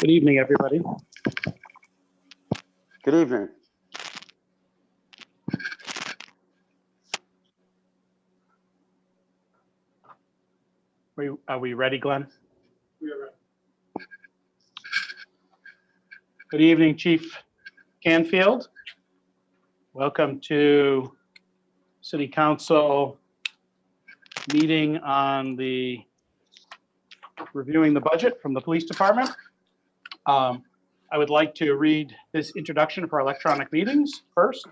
Good evening, everybody. Good evening. Are we ready, Glenn? We are ready. Good evening, Chief Canfield. Welcome to City Council meeting on the reviewing the budget from the police department. I would like to read this introduction for electronic meetings first.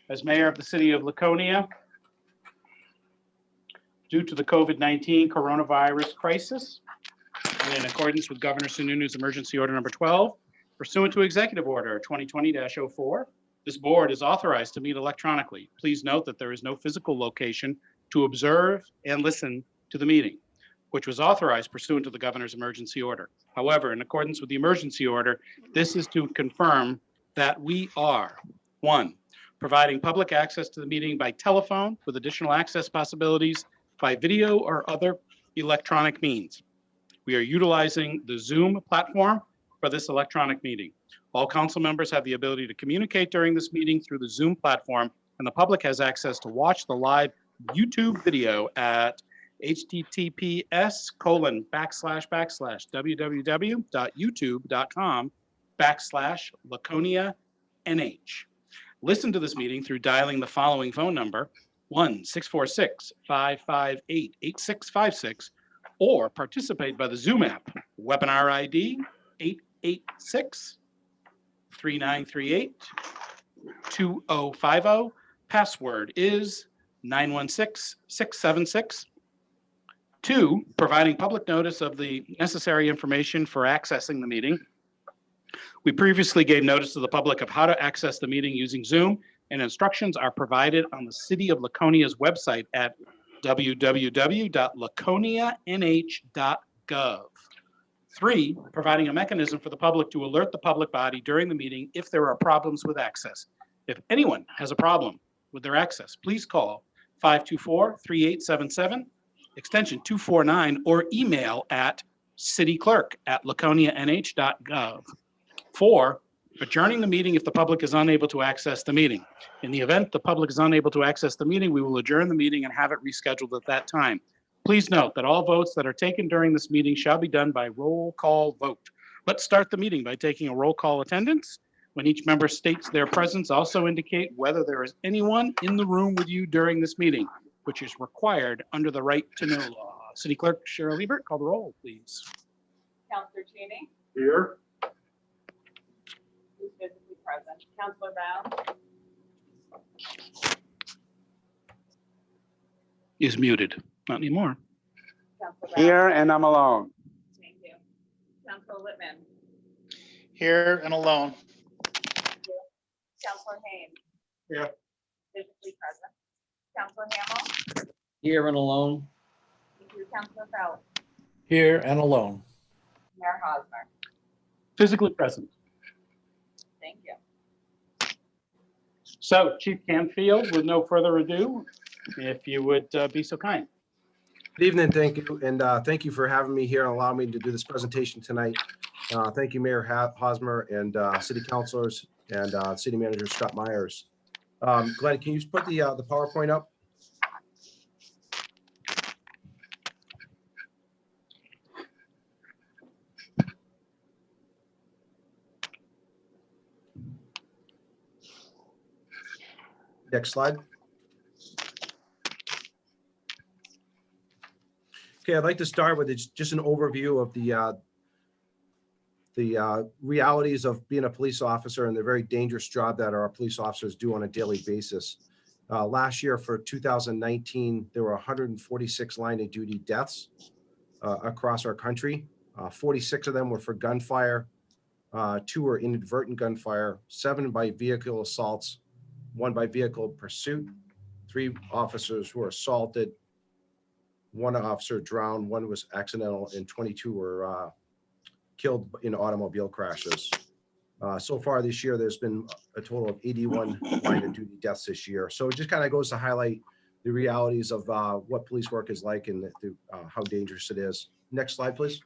As mayor of the city of Laconia, due to the COVID-19 coronavirus crisis, and in accordance with Governor Sununu's Emergency Order Number 12, pursuant to Executive Order 2020-04, this board is authorized to meet electronically. Please note that there is no physical location to observe and listen to the meeting, which was authorized pursuant to the governor's emergency order. However, in accordance with the emergency order, this is to confirm that we are, 1, providing public access to the meeting by telephone with additional access possibilities by video or other electronic means. We are utilizing the Zoom platform for this electronic meeting. All council members have the ability to communicate during this meeting through the Zoom platform, and the public has access to watch the live YouTube video at https://www.youtube.com/LaconiaNH. Listen to this meeting through dialing the following phone number, 1-646-558-8656, or participate by the Zoom app. Webinar ID 886-3938-2050. Password is 916676. 2, providing public notice of the necessary information for accessing the meeting. We previously gave notice to the public of how to access the meeting using Zoom, and instructions are provided on the City of Laconia's website at www.laconianh.gov. 3, providing a mechanism for the public to alert the public body during the meeting if there are problems with access. If anyone has a problem with their access, please call 524-3877, extension 249, or email at cityclerk@laconianh.gov. 4, adjourning the meeting if the public is unable to access the meeting. In the event the public is unable to access the meeting, we will adjourn the meeting and have it rescheduled at that time. Please note that all votes that are taken during this meeting shall be done by roll call vote. Let's start the meeting by taking a roll call attendance. When each member states their presence, also indicate whether there is anyone in the room with you during this meeting, which is required under the right to know law. City Clerk Cheryl Liebert, call the roll, please. Councillor Cheney. Here. Who's physically present? Councillor Brown. Is muted. Not anymore. Councillor Brown. Here and I'm alone. Thank you. Councillor Littman. Here and alone. Thank you. Councillor Haynes. Here. Physically present. Councillor Hamel. Here and alone. Thank you. Councillor Phelps. Here and alone. Mayor Hosmer. Physically present. Thank you. So Chief Canfield, with no further ado, if you would be so kind. Good evening, thank you, and thank you for having me here and allowing me to do this presentation tonight. Thank you, Mayor Hosmer and City Councilors and City Manager Scott Myers. Glenn, can you put the PowerPoint up? Next slide. Okay, I'd like to start with just an overview of the realities of being a police officer and the very dangerous job that our police officers do on a daily basis. Last year for 2019, there were 146 line of duty deaths across our country. 46 of them were for gunfire, 2 were inadvertent gunfire, 7 by vehicle assaults, 1 by vehicle pursuit, 3 officers were assaulted, 1 officer drowned, 1 was accidental, and 22 were killed in automobile crashes. So far this year, there's been a total of 81 line of duty deaths this year. So it just kind of goes to highlight the realities of what police work is like and how dangerous it is. Next slide, please.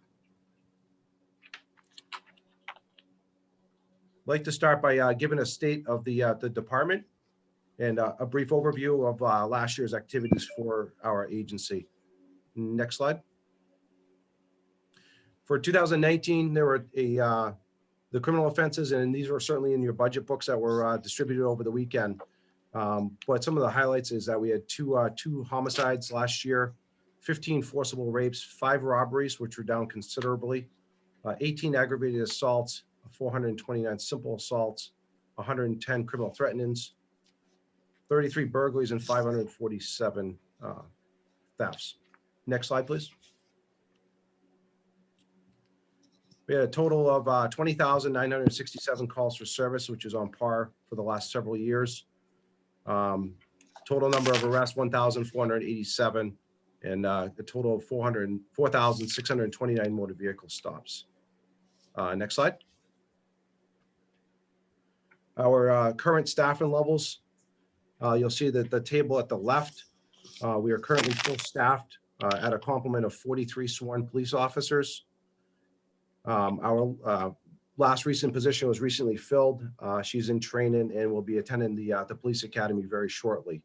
like to start by giving a state of the department and a brief overview of last year's activities for our agency. Next slide. For 2019, there were the criminal offenses, and these were certainly in your budget books that were distributed over the weekend. But some of the highlights is that we had two homicides last year, 15 forcible rapes, 5 robberies, which were down considerably, 18 aggravated assaults, 429 simple assaults, 110 criminal threatenings, 33 burglaries, and 547 thefts. Next slide, please. We had a total of 20,967 calls for service, which is on par for the last several years. Total number of arrests, 1,487, and a total of 4,629 motor vehicle stops. Next slide. Our current staffing levels, you'll see that the table at the left, we are currently full staffed at a complement of 43 sworn police officers. Our last recent position was recently filled. She's in training and will be attending the police academy very shortly.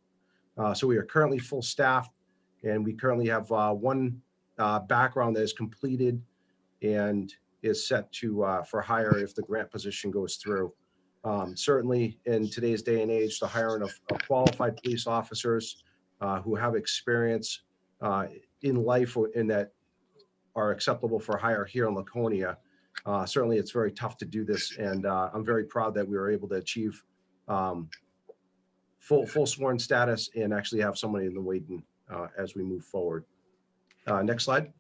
So we are currently full staffed, and we currently have one background that is completed and is set to for hire if the grant position goes through. Certainly in today's day and age, the hiring of qualified police officers who have experience in life and that are acceptable for hire here in Laconia. Certainly it's very tough to do this, and I'm very proud that we were able to achieve full sworn status and actually have somebody in the waiting as we move forward. Next slide.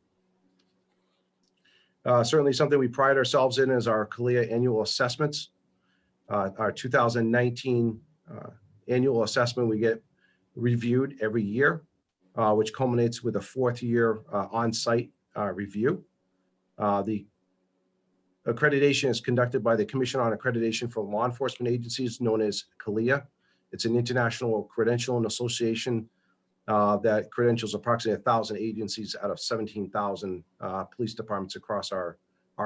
Certainly something we pride ourselves in is our CALEA annual assessments. Our 2019 annual assessment, we get reviewed every year, which culminates with a 4th year on-site review. The accreditation is conducted by the Commission on Accreditation for Law Enforcement Agencies, known as CALEA. It's an international credentialing association that credentials approximately 1,000 agencies out of 17,000 police departments across our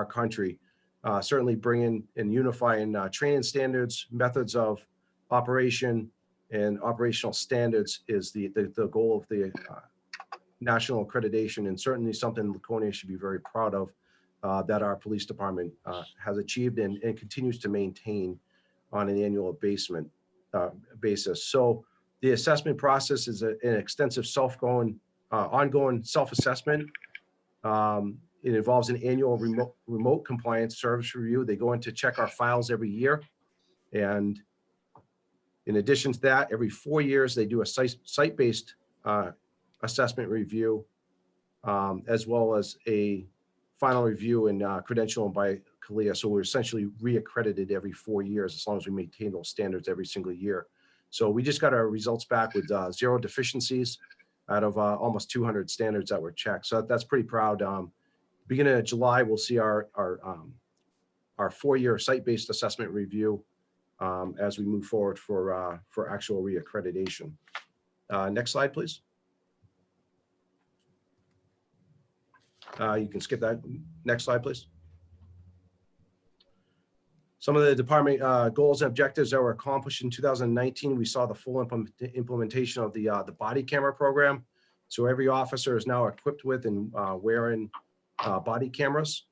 country. Certainly bringing and unifying training standards, methods of operation, and operational standards is the goal of the national accreditation, and certainly something Laconia should be very proud of that our police department has achieved and continues to maintain on an annual basis. So the assessment process is an extensive ongoing self-assessment. It involves an annual remote compliance service review. They go in to check our files every year. And in addition to that, every 4 years, they do a site-based assessment review, as well as a final review and credentialing by CALEA. So we're essentially reaccredited every 4 years, as long as we maintain those standards every single year. So we just got our results back with 0 deficiencies out of almost 200 standards that were checked. So that's pretty proud. Beginning of July, we'll see our 4-year site-based assessment review as we move forward for actual reaccreditation. Next slide, please. You can skip that. Next slide, please. Some of the department goals and objectives that were accomplished in 2019, we saw the full implementation of the body camera program. So every officer is now equipped with and wearing body cameras.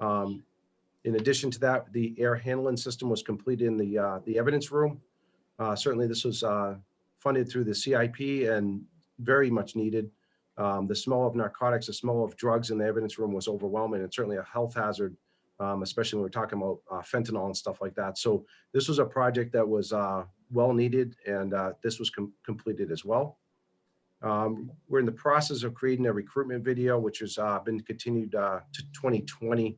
In addition to that, the air handling system was completed in the evidence room. Certainly this was funded through the CIP and very much needed. The smell of narcotics, the smell of drugs in the evidence room was overwhelming, and certainly a health hazard, especially when we're talking about fentanyl and stuff like that. So this was a project that was well needed, and this was completed as well. We're in the process of creating a recruitment video, which has been continued to 2020,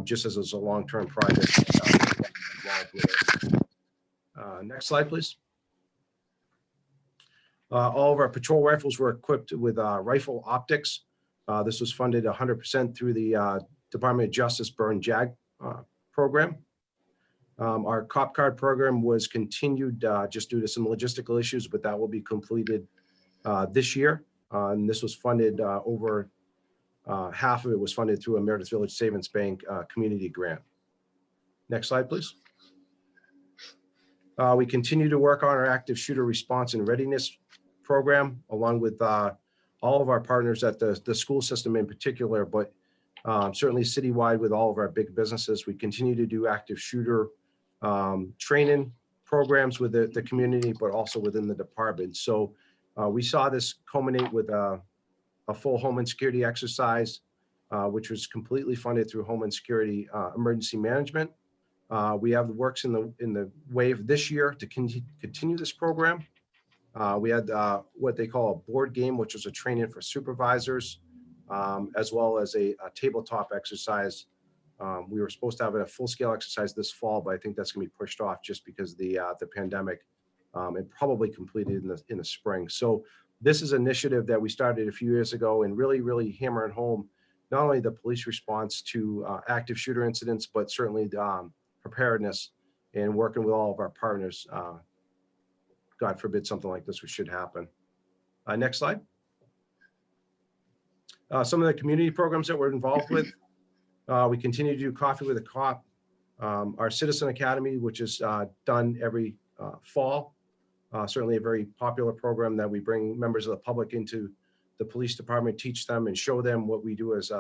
just as a long-term project. Next slide, please. All of our patrol rifles were equipped with rifle optics. This was funded 100% through the Department of Justice Burn JAG program. Our cop card program was continued just due to some logistical issues, but that will be completed this year. And this was funded over half of it was funded through a Meredith Village Savings Bank community grant. Next slide, please. We continue to work on our active shooter response and readiness program, along with all of our partners at the school system in particular, but certainly citywide with all of our big businesses. We continue to do active shooter training programs with the community, but also within the department. So we saw this culminate with a full Homeland Security exercise, which was completely funded through Homeland Security Emergency Management. We have the works in the wave this year to continue this program. We had what they call a board game, which was a training for supervisors, as well as a tabletop exercise. We were supposed to have a full-scale exercise this fall, but I think that's going to be pushed off just because of the pandemic, and probably completed in the spring. So this is an initiative that we started a few years ago, and really hammering home not only the police response to active shooter incidents, but certainly preparedness and working with all of our partners. God forbid something like this should happen. Next slide. Some of the community programs that we're involved with. We continue to do Coffee with a Cop, our Citizen Academy, which is done every fall. Certainly a very popular program that we bring members of the public into the police department, teach them and show them what we do as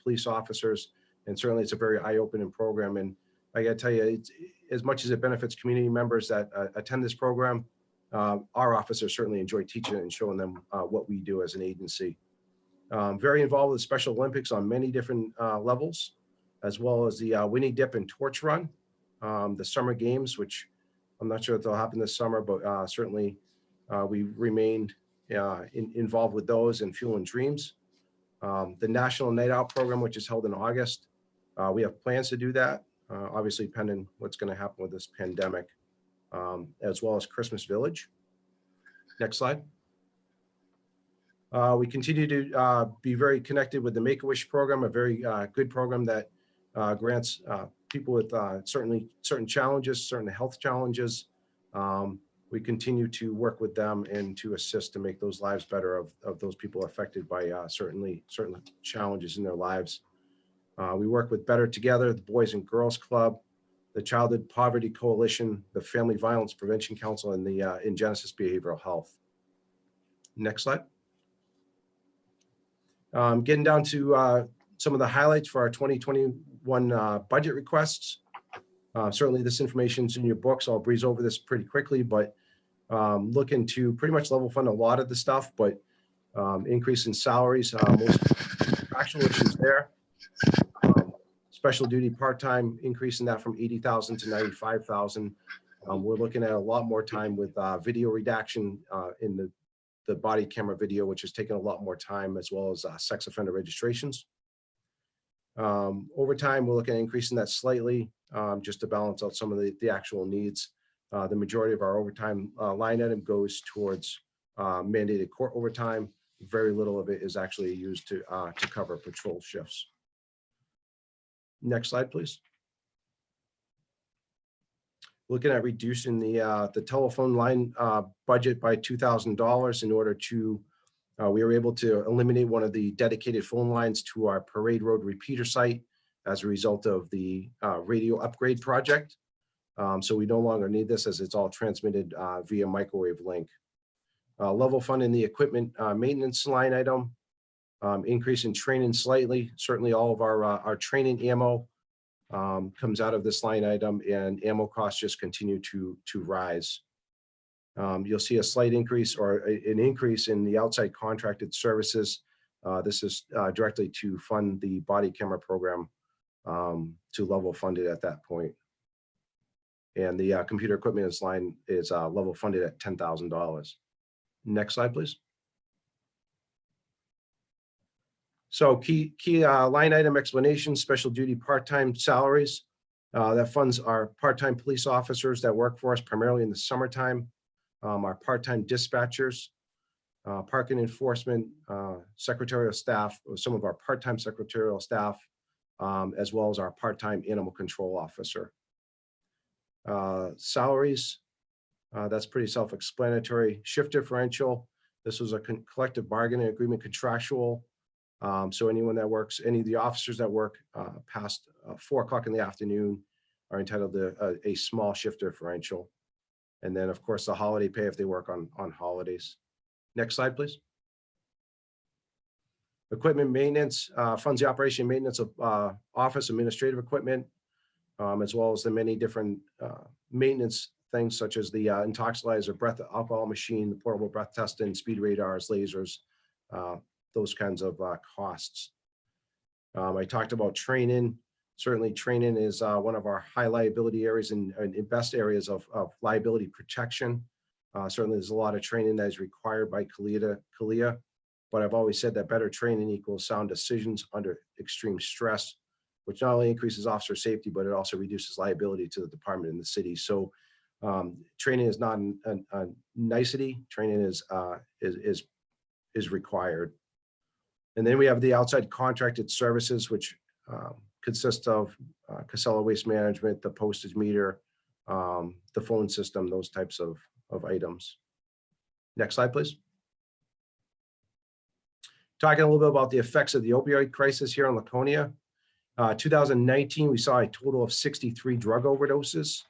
police officers. And certainly it's a very eye-opening program. And I gotta tell you, it's, as much as it benefits community members that attend this program, our officers certainly enjoy teaching it and showing them what we do as an agency. Very involved with Special Olympics on many different levels, as well as the Winnie Dip and Torch Run, the Summer Games, which I'm not sure if they'll happen this summer, but certainly we remained involved with those and Fueling Dreams. The National Night Out program, which is held in August. We have plans to do that, obviously pending what's going to happen with this pandemic, as well as Christmas Village. Next slide. We continue to be very connected with the Make-A-Wish program, a very good program that grants people with certain challenges, certain health challenges. We continue to work with them and to assist to make those lives better of those people affected by certain challenges in their lives. We work with Better Together, the Boys and Girls Club, the Childhood Poverty Coalition, the Family Violence Prevention Council, and the In Genesis Behavioral Health. Next slide. Getting down to some of the highlights for our 2021 budget requests. Certainly this information is in your books. I'll breeze over this pretty quickly, but looking to pretty much level fund a lot of the stuff, but increase in salaries, most actual issues there. Special duty part-time, increasing that from 80,000 to 95,000. We're looking at a lot more time with video redaction in the body camera video, which has taken a lot more time, as well as sex offender registrations. Over time, we're looking at increasing that slightly, just to balance out some of the actual needs. The majority of our overtime line item goes towards mandated court overtime. Very little of it is actually used to cover patrol shifts. Next slide, please. Looking at reducing the telephone line budget by $2,000 in order to, we were able to eliminate one of the dedicated phone lines to our Parade Road repeater site as a result of the radio upgrade project. So we no longer need this as it's all transmitted via microwave link. Level funding the equipment maintenance line item, increase in training slightly. Certainly all of our training ammo comes out of this line item, and ammo costs just continue to rise. You'll see a slight increase or an increase in the outside contracted services. This is directly to fund the body camera program, to level funded at that point. And the computer equipment line is level funded at $10,000. Next slide, please. So key line item explanation: special duty part-time salaries. That funds our part-time police officers that work for us primarily in the summertime, our part-time dispatchers, parking enforcement, secretarial staff, some of our part-time secretarial staff, as well as our part-time animal control officer. Salaries, that's pretty self-explanatory. Shift differential, this was a collective bargaining agreement, contractual. So anyone that works, any of the officers that work past 4 o'clock in the afternoon are entitled to a small shift differential. And then, of course, the holiday pay if they work on holidays. Next slide, please. Equipment maintenance funds the operation and maintenance of office administrative equipment, as well as the many different maintenance things such as the intoxilizer, breath alcohol machine, the portable breath testing, speed radars, lasers, those kinds of costs. I talked about training. Certainly training is one of our high liability areas and best areas of liability protection. Certainly there's a lot of training that is required by CALIA, but I've always said that better training equals sound decisions under extreme stress, which not only increases officer safety, but it also reduces liability to the department and the city. So training is not a nicety. Training is required. And then we have the outside contracted services, which consist of Casella Waste Management, the postage meter, the phone system, those types of items. Next slide, please. Talking a little bit about the effects of the opioid crisis here in Laconia. 2019, we saw a total of 63 drug overdoses,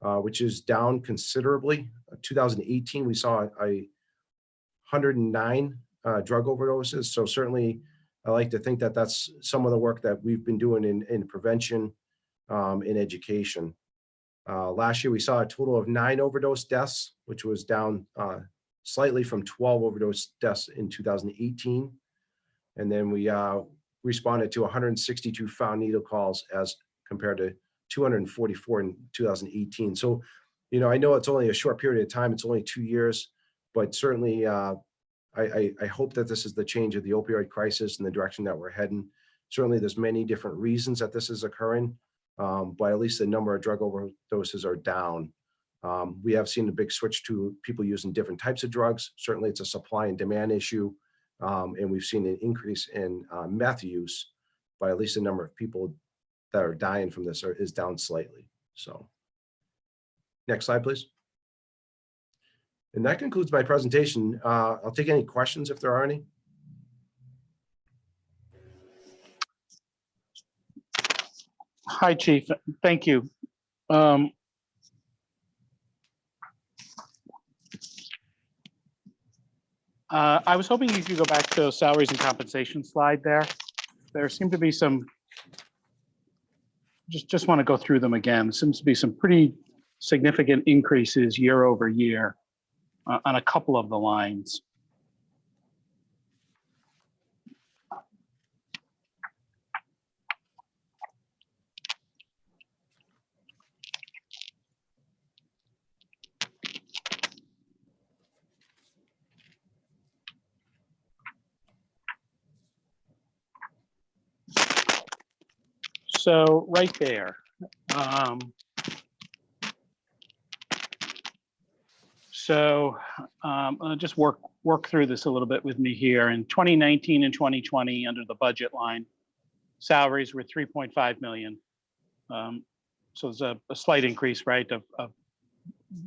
which is down considerably. 2018, we saw 109 drug overdoses. So certainly, I like to think that that's some of the work that we've been doing in prevention, in education. Last year, we saw a total of 9 overdose deaths, which was down slightly from 12 overdose deaths in 2018. And then we responded to 162 found needle calls as compared to 244 in 2018. So, I know it's only a short period of time. It's only 2 years, but certainly I hope that this is the change of the opioid crisis and the direction that we're heading. Certainly there's many different reasons that this is occurring, but at least the number of drug overdoses are down. We have seen a big switch to people using different types of drugs. Certainly it's a supply and demand issue. And we've seen an increase in meth use, but at least the number of people that are dying from this is down slightly. So next slide, please. And that concludes my presentation. I'll take any questions if there are any. Hi, Chief. Thank you. I was hoping you could go back to salaries and compensation slide there. There seem to be some, just want to go through them again. There seems to be some pretty significant increases year over year on a couple of the lines. So right there. I'll just work through this a little bit with me here. In 2019 and 2020, under the budget line, salaries were 3.5 million. So there's a slight increase, right, of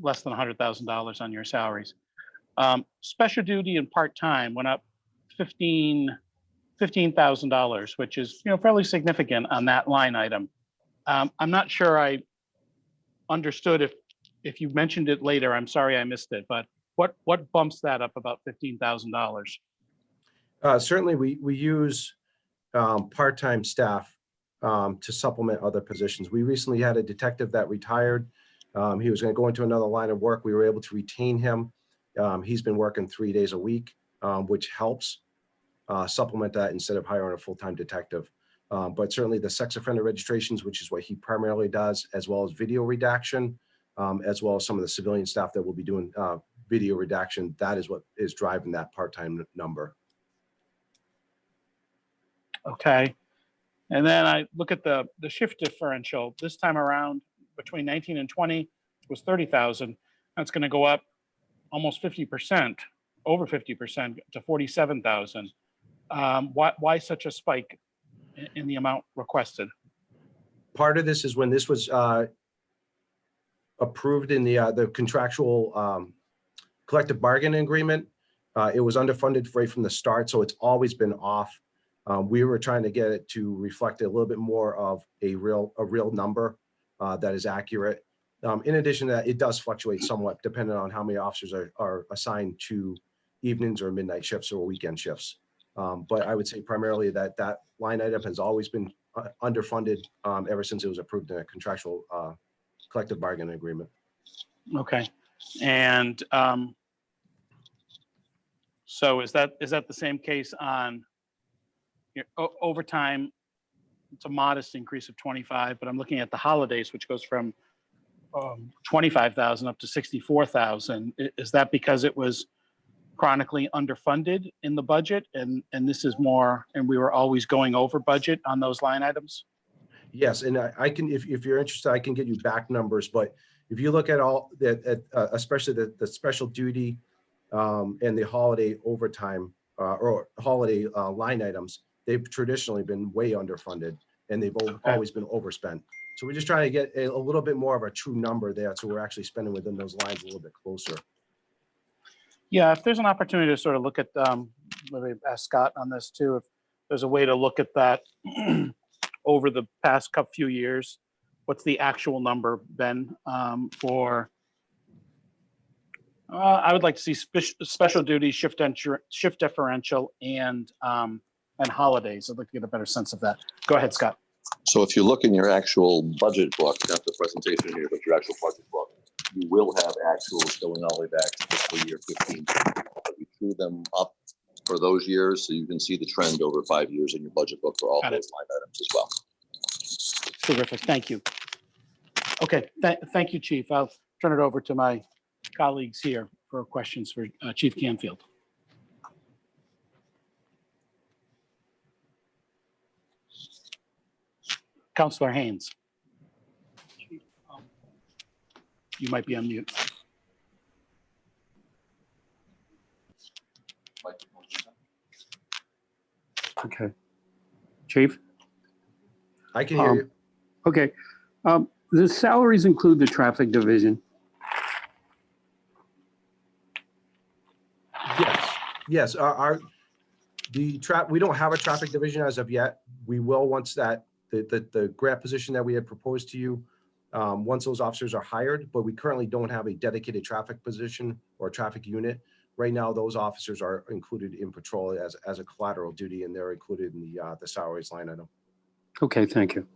less than $100,000 on your salaries. Special duty and part-time went up $15,000, which is fairly significant on that line item. I'm not sure I understood if you mentioned it later. I'm sorry I missed it, but what bumps that up about $15,000? Certainly, we use part-time staff to supplement other positions. We recently had a detective that retired. He was going to go into another line of work. We were able to retain him. He's been working 3 days a week, which helps supplement that instead of hiring a full-time detective. But certainly the sex offender registrations, which is what he primarily does, as well as video redaction, as well as some of the civilian staff that will be doing video redaction, that is what is driving that part-time number. Okay. And then I look at the shift differential. This time around, between 19 and 20 was 30,000. That's going to go up almost 50%, over 50% to 47,000. Why such a spike in the amount requested? Part of this is when this was approved in the contractual collective bargaining agreement. It was underfunded right from the start, so it's always been off. We were trying to get it to reflect a little bit more of a real number that is accurate. In addition to that, it does fluctuate somewhat depending on how many officers are assigned to evenings or midnight shifts or weekend shifts. But I would say primarily that line item has always been underfunded ever since it was approved in a contractual collective bargaining agreement. Okay. And so is that the same case on your overtime? It's a modest increase of 25, but I'm looking at the holidays, which goes from 25,000 up to 64,000. Is that because it was chronically underfunded in the budget, and this is more, and we were always going over budget on those line items? Yes, and I can, if you're interested, I can get you back numbers, but if you look at all that, especially the special duty and the holiday overtime or holiday line items, they've traditionally been way underfunded and they've always been overspent. So we're just trying to get a little bit more of a true number there, so we're actually spending within those lines a little bit closer. Yeah, if there's an opportunity to sort of look at, maybe ask Scott on this too, if there's a way to look at that over the past few years, what's the actual number been for, I would like to see special duty, shift differential, and holidays. I'd like to get a better sense of that. Go ahead, Scott. So if you look in your actual budget book, not the presentation here, but your actual budget book, you will have actuals going all the way back to fiscal year 15. But we threw them up for those years, so you can see the trend over 5 years in your budget book for all those line items as well. Terrific, thank you. Okay, thank you, Chief. I'll turn it over to my colleagues here for questions for Chief Gamfield. Councillor Haynes. You might be on mute. Okay. Chief? I can hear you. Okay. The salaries include the traffic division? Yes. We don't have a traffic division as of yet. We will once that the grant position that we had proposed to you, once those officers are hired, but we currently don't have a dedicated traffic position or traffic unit. Right now, those officers are included in patrol as a collateral duty, and they're included in the salaries line item. Okay, thank you.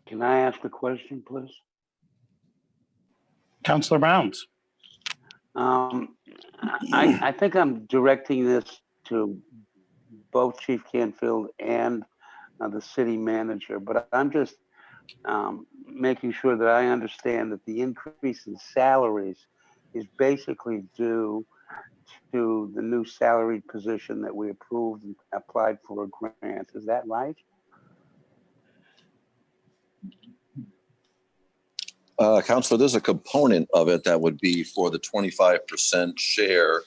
Can I ask a question, please? Councillor Bounds. I think I'm directing this to both Chief Canfield and the city manager, but I'm just making sure that I understand that the increase in salaries is basically due to the new salaried position that we approved and applied for a grant. Is that right? Councilor, there's a component of it that would be for the 25% share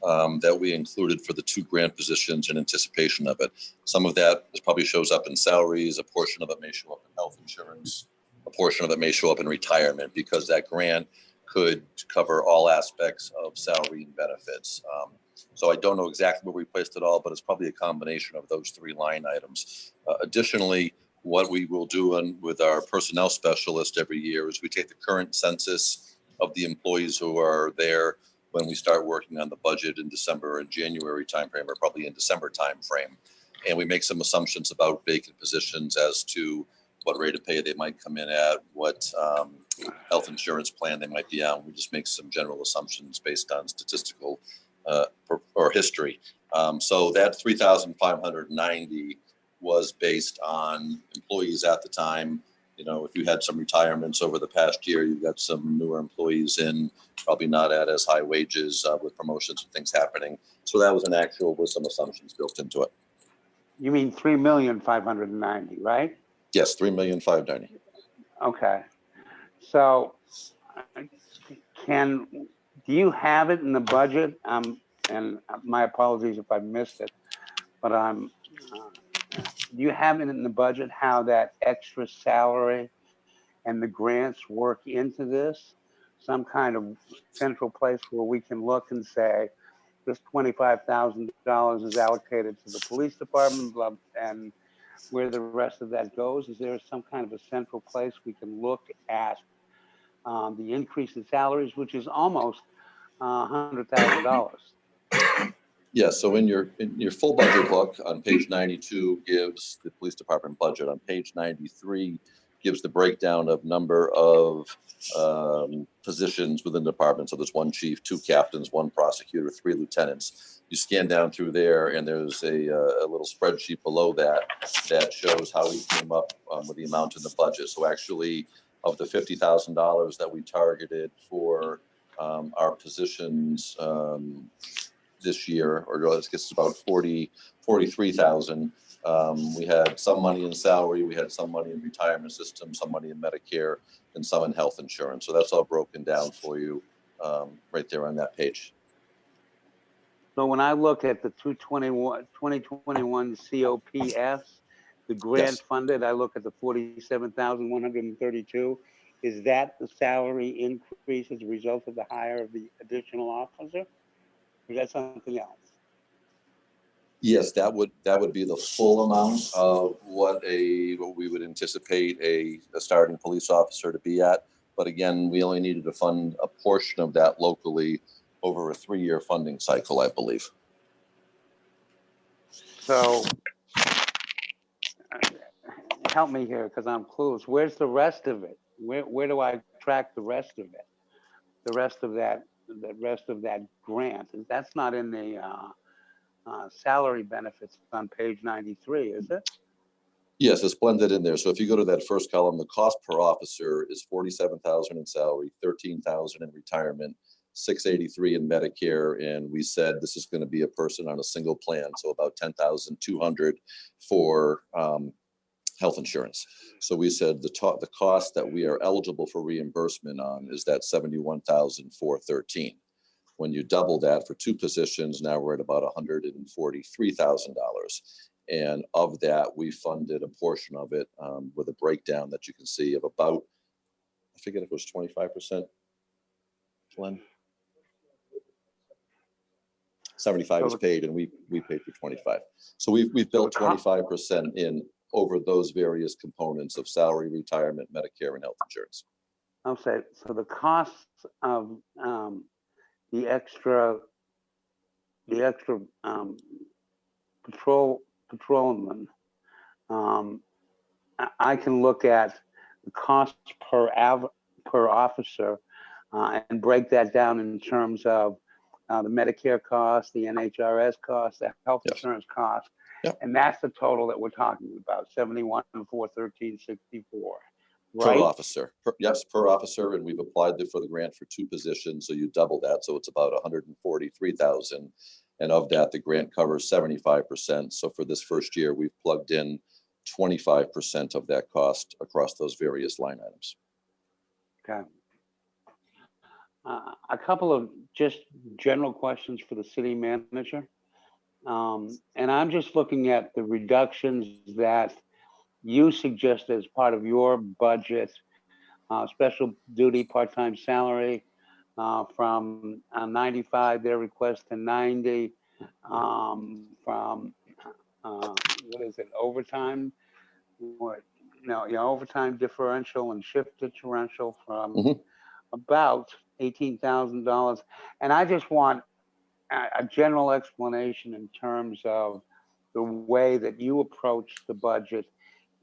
that we included for the 2 grant positions in anticipation of it. Some of that probably shows up in salaries, a portion of it may show up in health insurance, a portion of it may show up in retirement, because that grant could cover all aspects of salary and benefits. So I don't know exactly where we placed it all, but it's probably a combination of those 3 line items. Additionally, what we will do with our personnel specialist every year is we take the current census of the employees who are there when we start working on the budget in December and January timeframe, or probably in December timeframe. And we make some assumptions about vacant positions as to what rate of pay they might come in at, what health insurance plan they might be on. We just make some general assumptions based on statistical or history. So that 3,590 was based on employees at the time. You know, if you had some retirements over the past year, you've got some newer employees in, probably not at as high wages with promotions and things happening. So that was an actual with some assumptions built into it. You mean 3,590,000, right? Yes, 3,590,000. Okay. So do you have it in the budget? And my apologies if I missed it, but do you have it in the budget how that extra salary and the grants work into this? Some kind of central place where we can look and say, this $25,000 is allocated to the police department, and where the rest of that goes? Is there some kind of a central place we can look at the increase in salaries, which is almost $100,000? Yeah, so in your full budget book on page 92 gives the police department budget. On page 93 gives the breakdown of number of positions within the department. So there's 1 chief, 2 captains, 1 prosecutor, 3 lieutenants. You scan down through there, and there's a little spreadsheet below that shows how we came up with the amount in the budget. So actually, of the $50,000 that we targeted for our positions this year, or let's guess it's about 43,000. We had some money in salary, we had some money in retirement system, some money in Medicare, and some in health insurance. So that's all broken down for you right there on that page. So when I look at the 2021 COPS, the grant Yes. funded, I look at the 47,132. Is that the salary increase as a result of the hire of the additional officer? Or is that something else? Yes, that would be the full amount of what we would anticipate a starting police officer to be at. But again, we only needed to fund a portion of that locally over a 3-year funding cycle, I believe. So help me here, because I'm clueless. Where's the rest of it? Where do I track the rest of it? The rest of that grant. That's not in the salary benefits on page 93, is it? Yes, it's blended in there. So if you go to that first column, the cost per officer is $47,000 in salary, $13,000 in retirement, $683 in Medicare, and we said this is going to be a person on a single plan, so about $10,200 for health insurance. So we said the cost that we are eligible for reimbursement on is that $71,413. When you double that for 2 positions, now we're at about $143,000. And of that, we funded a portion of it with a breakdown that you can see of about, I forget if it was 25%, Glenn? 75 is paid, and we paid for 25. So we've built 25% in over those various components of salary, retirement, Medicare, and health insurance. I'll say, so the costs of the extra patrolman, I can look at the cost per officer and break that down in terms of the Medicare cost, the NHRS cost, the health insurance cost. Yep. And that's the total that we're talking about, 71,413.64. Per Right? officer. Yes, per officer, and we've applied for the grant for 2 positions, so you double that, so it's about $143,000. And of that, the grant covers 75%. So for this first year, we've plugged in 25% of that cost across those various line items. Okay. A couple of just general questions for the city manager. And I'm just looking at the reductions that you suggest as part of your budget, special duty part-time salary from 95, their request to 90, from what is it, overtime? Overtime differential and shift differential from about $18,000. And I just want a general explanation in terms of the way that you approach the budget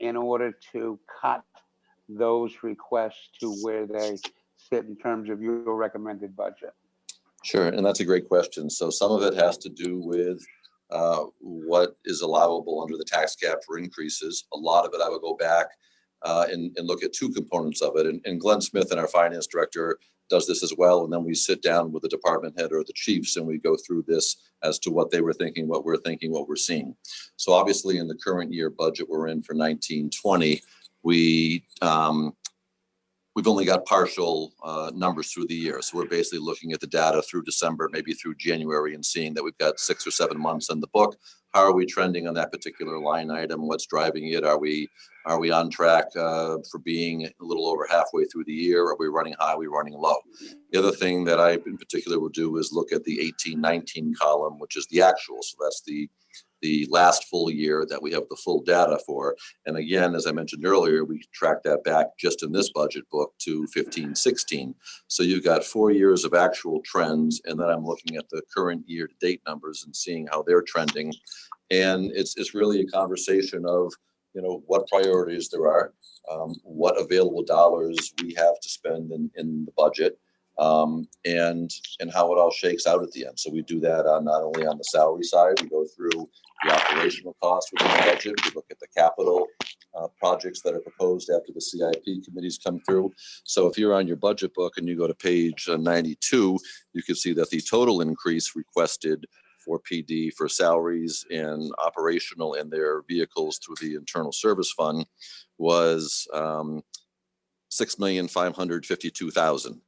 in order to cut those requests to where they sit in terms of your recommended budget. Sure, and that's a great question. So some of it has to do with what is allowable under the tax cap for increases. A lot of it, I would go back and look at 2 components of it. And Glenn Smith, and our finance director, does this as well. And then we sit down with the department head or the chiefs, and we go through this as to what they were thinking, what we're thinking, what we're seeing. So obviously in the current year budget we're in for 1920, we've only got partial numbers through the year. So we're basically looking at the data through December, maybe through January, and seeing that we've got 6 or 7 months in the book. how are we trending on that particular line item? What's driving it? Are we on track for being a little over halfway through the year? Are we running high? Are we running low? The other thing that I in particular will do is look at the 18-19 column, which is the actual. So that's the last full year that we have the full data for. And again, as I mentioned earlier, we track that back just in this budget book to 15-16. So you've got 4 years of actual trends, and then I'm looking at the current year-to-date numbers and seeing how they're trending. And it's really a conversation of, you know, what priorities there are, what available dollars we have to spend in the budget, and how it all shakes out at the end. So we do that on not only on the salary side, we go through the operational costs within the budget, we look at the capital projects that are proposed after the CIP committees come through. So if you're on your budget book and you go to page 92, you can see that the total increase requested for PD for salaries and operational and their vehicles through the internal service fund was $6,552,000.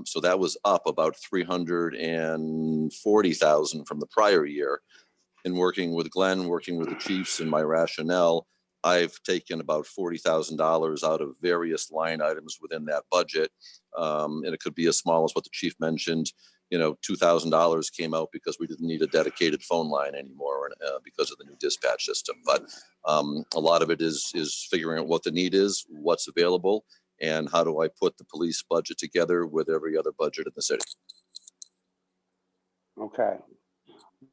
So that was up about $340,000 from the prior year. In working with Glenn, working with the chiefs and my rationale, I've taken about $40,000 out of various line items within that budget. And it could be as small as what the chief mentioned. You know, $2,000 came out because we didn't need a dedicated phone line anymore because of the new dispatch system. But a lot of it is figuring out what the need is, what's available, and how do I put the police budget together with every other budget in the city. Okay.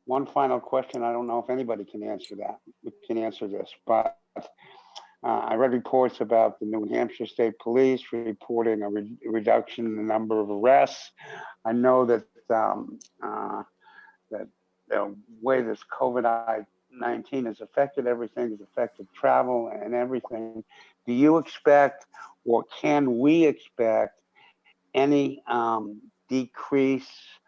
One final question. I don't know if anybody can answer this, but I read reports about the New Hampshire State Police reporting a reduction in the number of arrests. I know that that the way this COVID-19 has affected everything, has affected travel and everything. Do you expect, or can we expect, any decrease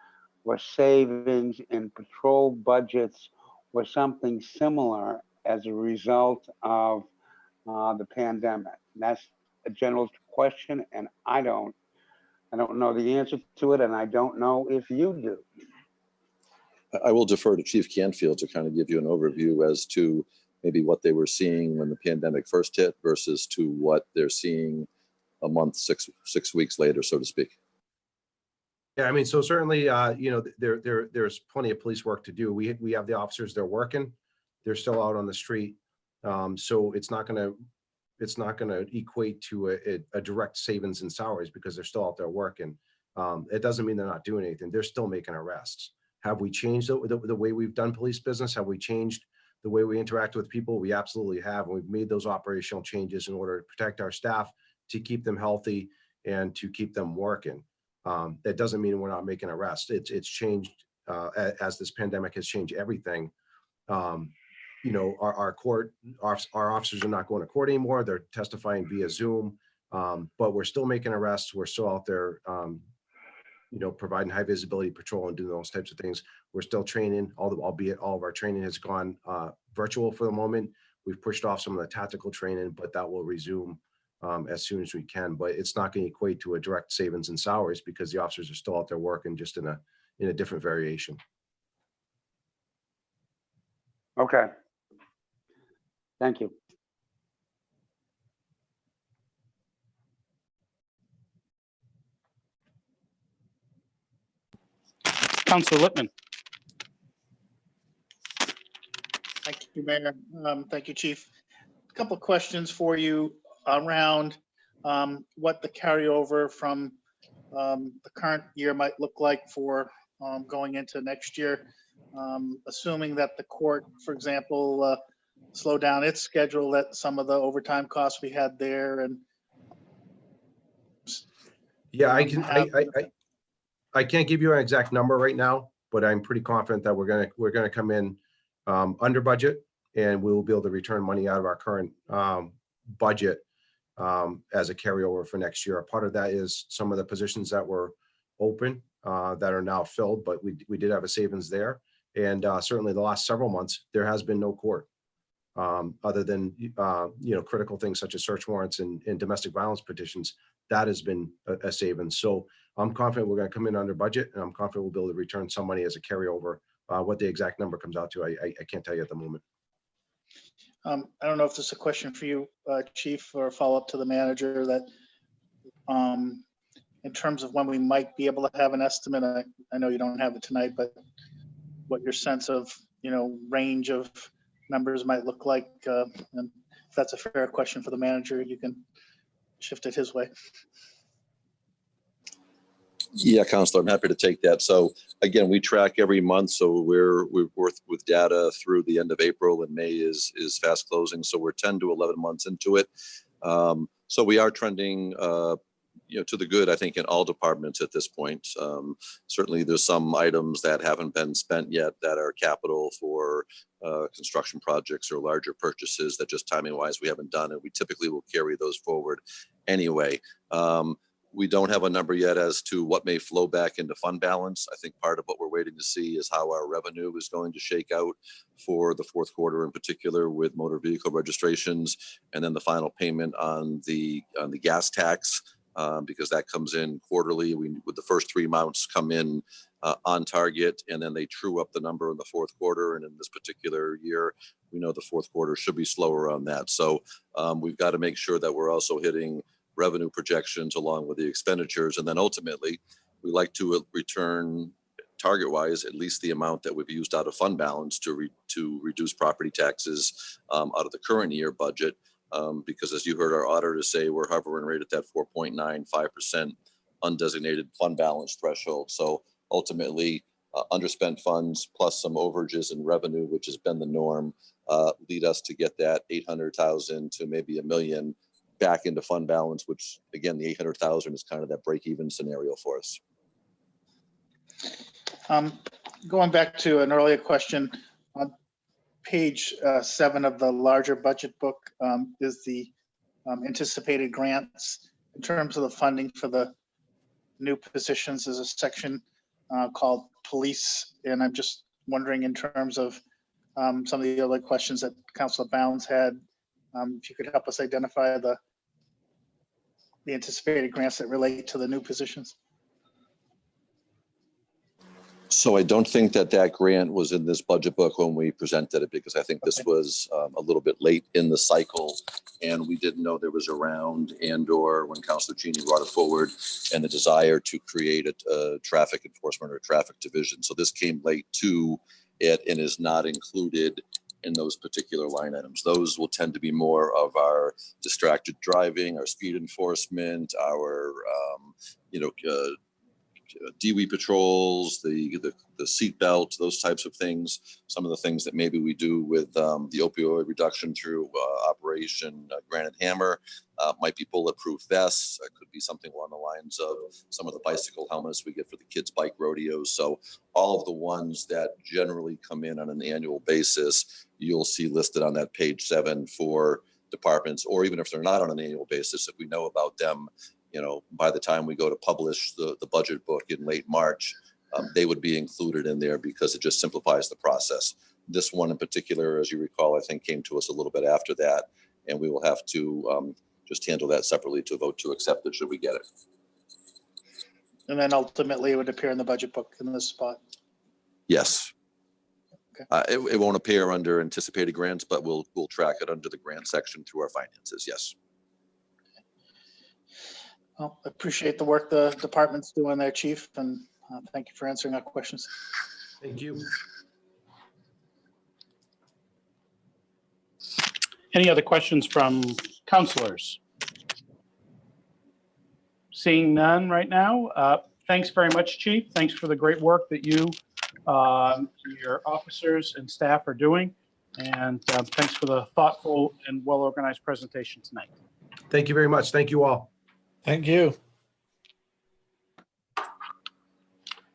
or savings in patrol budgets or something similar as a result of the pandemic? And that's a general question, and I don't know the answer to it, and I don't know if you do. I will defer to Chief Gamfield to kind of give you an overview as to maybe what they were seeing when the pandemic first hit versus to what they're seeing a month, six weeks later, so to speak. Yeah, I mean, so certainly, you know, there's plenty of police work to do. We have the officers, they're working, they're still out on the street. So it's not gonna equate to a direct savings in salaries because they're still out there working. It doesn't mean they're not doing anything. They're still making arrests. Have we changed the way we've done police business? Have we changed the way we interact with people? We absolutely have. And we've made those operational changes in order to protect our staff, to keep them healthy and to keep them working. That doesn't mean we're not making arrests. It's changed as this pandemic has changed everything. You know, our officers are not going to court anymore. They're testifying via Zoom, but we're still making arrests. We're still out there, you know, providing high visibility patrol and doing those types of things. We're still training, albeit all of our training has gone virtual for the moment. We've pushed off some of the tactical training, but that will resume as soon as we can. But it's not going to equate to a direct savings in salaries because the officers are still out there working, just in a different variation. Okay. Thank you. Councillor Lippman. Thank you, Mayor. Thank you, Chief. A couple of questions for you around what the carryover from the current year might look like for going into next year, assuming that the court, for example, slow down its schedule, that some of the overtime costs we had there, and Yeah, I can't give you an exact number right now, but I'm pretty confident that we're gonna come in under budget, and we will be able to return money out of our current budget as a carryover for next year. A part of that is some of the positions that were open that are now filled, but we did have a savings there. And certainly the last several months, there has been no court other than you know, critical things such as search warrants and domestic violence petitions. That has been a savings. So I'm confident we're going to come in under budget, and I'm confident we'll be able to return some money as a carryover What the exact number comes out to, I can't tell you at the moment. I don't know if this is a question for you, Chief, or a follow-up to the manager that in terms of when we might be able to have an estimate, I know you don't have it tonight, but what your sense of, range of numbers might look like. And if that's a fair question for the manager, you can shift it his way. Yeah, Counselor, I'm happy to take that. So again, we track every month. So we're worked with data through the end of April, and May is fast closing. So we're 10 to 11 months into it. So we are trending, to the good, I think, in all departments at this point. Certainly there's some items that haven't been spent yet that are capital for construction projects or larger purchases that just timing wise we haven't done, and we typically will carry those forward anyway. We don't have a number yet as to what may flow back into fund balance. I think part of what we're waiting to see is how our revenue is going to shake out for the fourth quarter in particular with motor vehicle registrations, and then the final payment on the gas tax, because that comes in quarterly. With the first 3 months come in on target, and then they true up the number in the fourth quarter. And in this particular year, we know the fourth quarter should be slower on that. So we've got to make sure that we're also hitting revenue projections along with the expenditures. And then ultimately, we like to return target-wise at least the amount that we've used out of fund balance to reduce property taxes out of the current year budget. Because as you heard our auditor say, we're hovering right at that 4.95% undesignated fund balance threshold. So ultimately, underspent funds plus some overages in revenue, which has been the norm, lead us to get that 800,000 to maybe $1 million back into fund balance, which again, the 800,000 is kind of that break-even scenario for us. Going back to an earlier question, on page 7 of the larger budget book is the anticipated grants. In terms of the funding for the new positions, there's a section called police, and I'm just wondering in terms of some of the other questions that Councilor Bounds had, if you could help us identify the anticipated grants that relate to the new positions. So I don't think that grant was in this budget book when we presented it, because I think this was a little bit late in the cycle, and we didn't know there was a round, and/or when Councilor Cheney brought it forward, and the desire to create a traffic enforcement or a traffic division. So this came late to it and is not included in those particular line items. Those will tend to be more of our distracted driving, our speed enforcement, our DWI patrols, the seat belt, those types of things. Some of the things that maybe we do with the opioid reduction through Operation Granite Hammer might be bulletproof vests. It could be something along the lines of some of the bicycle helmets we get for the kids' bike rodeos. So all of the ones that generally come in on an annual basis, you'll see listed on that page 7 for departments, or even if they're not on an annual basis, if we know about them, by the time we go to publish the budget book in late March, they would be included in there because it just simplifies the process. This one in particular, as you recall, I think came to us a little bit after that, and we will have to just handle that separately to vote to accept it should we get it. And then ultimately it would appear in the budget book in this spot. Yes. Okay. It won't appear under anticipated grants, but we'll track it under the grant section through our finances. Yes. Well, I appreciate the work the department's doing there, Chief, and thank you for answering our questions. Thank you. Any other questions from councilors? Seeing none right now. Thanks very much, Chief. Thanks for the great work that you, your officers and staff are doing. And thanks for the thoughtful and well-organized presentation tonight. Thank you very much. Thank you all. Thank you.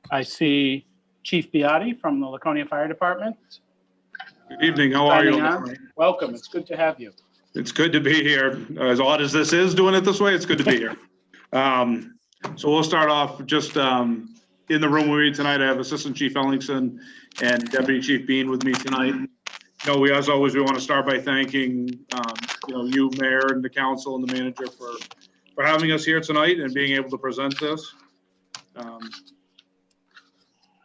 I see Chief Beati from the Laconia Fire Department. Good evening. How are you? Signing on. Welcome. It's good to have you. It's good to be here. As odd as this is doing it this way, it's good to be here. So we'll start off just in the room with me tonight. I have Assistant Chief Ellingson and Deputy Chief Bean with me tonight. We, as always, we want to start by thanking you, Mayor, and the council and the manager for having us here tonight and being able to present this.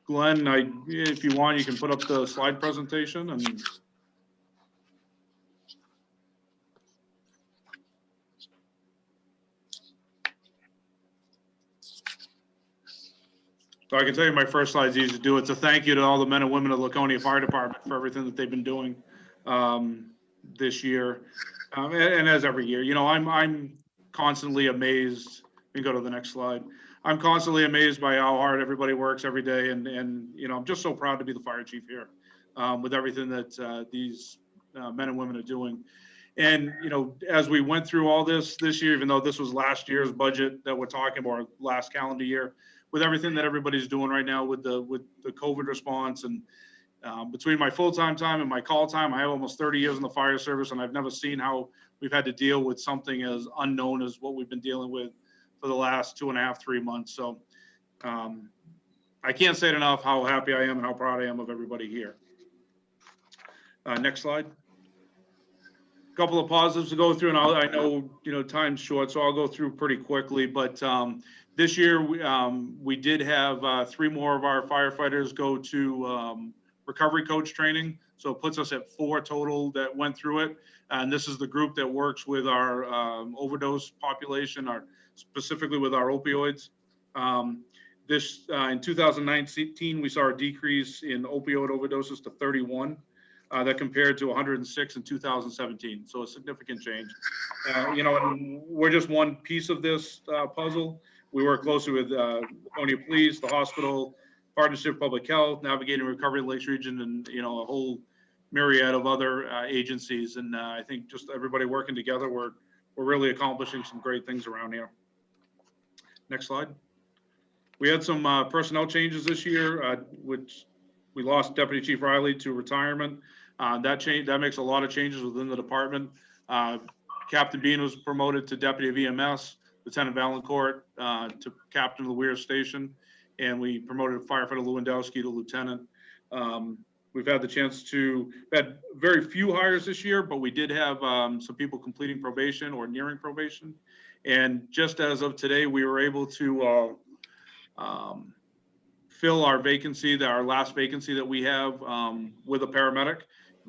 Glenn, if you want, you can put up the slide presentation and. So I can tell you my first slide is easy to do. It's a thank you to all the men and women of Laconia Fire Department for everything that they've been doing this year. And as every year, you know, I'm constantly amazed. We can go to the next slide. I'm constantly amazed by how hard everybody works every day. And you know, I'm just so proud to be the fire chief here with everything that these men and women are doing. And, you know, as we went through all this year, even though this was last year's budget that we're talking about, last calendar year, with everything that everybody's doing right now with the COVID response, and between my full-time time and my call time, I have almost 30 years in the fire service, and I've never seen how we've had to deal with something as unknown as what we've been dealing with for the last 2.5, 3 months. So I can't say it enough how happy I am and how proud I am of everybody here. Next slide. A couple of positives to go through, and I know, you know, time's short, so I'll go through pretty quickly. But this year we did have 3 more of our firefighters go to recovery coach training. So it puts us at 4 total that went through it. And this is the group that works with our overdose population, specifically with our opioids. In 2019, we saw a decrease in opioid overdoses to 31. That compared to 106 in 2017. So a significant change. You know, and we're just one piece of this puzzle. We work closely with Laconia Police, the hospital, Partnership Public Health, Navigating Recovery Lakes Region, and, you know, a whole myriad of other agencies. And I think just everybody working together, we're really accomplishing some great things around here. Next slide. We had some personnel changes this year, which we lost Deputy Chief Riley to retirement. That makes a lot of changes within the department. Captain Bean was promoted to Deputy of EMS, Lieutenant Valancourt to Captain of the Weir Station, and we promoted firefighter Lewandowski to Lieutenant. We've had the chance to, had very few hires this year, but we did have some people completing probation or nearing probation. And just as of today, we were able to fill our vacancy, our last vacancy that we have with a paramedic,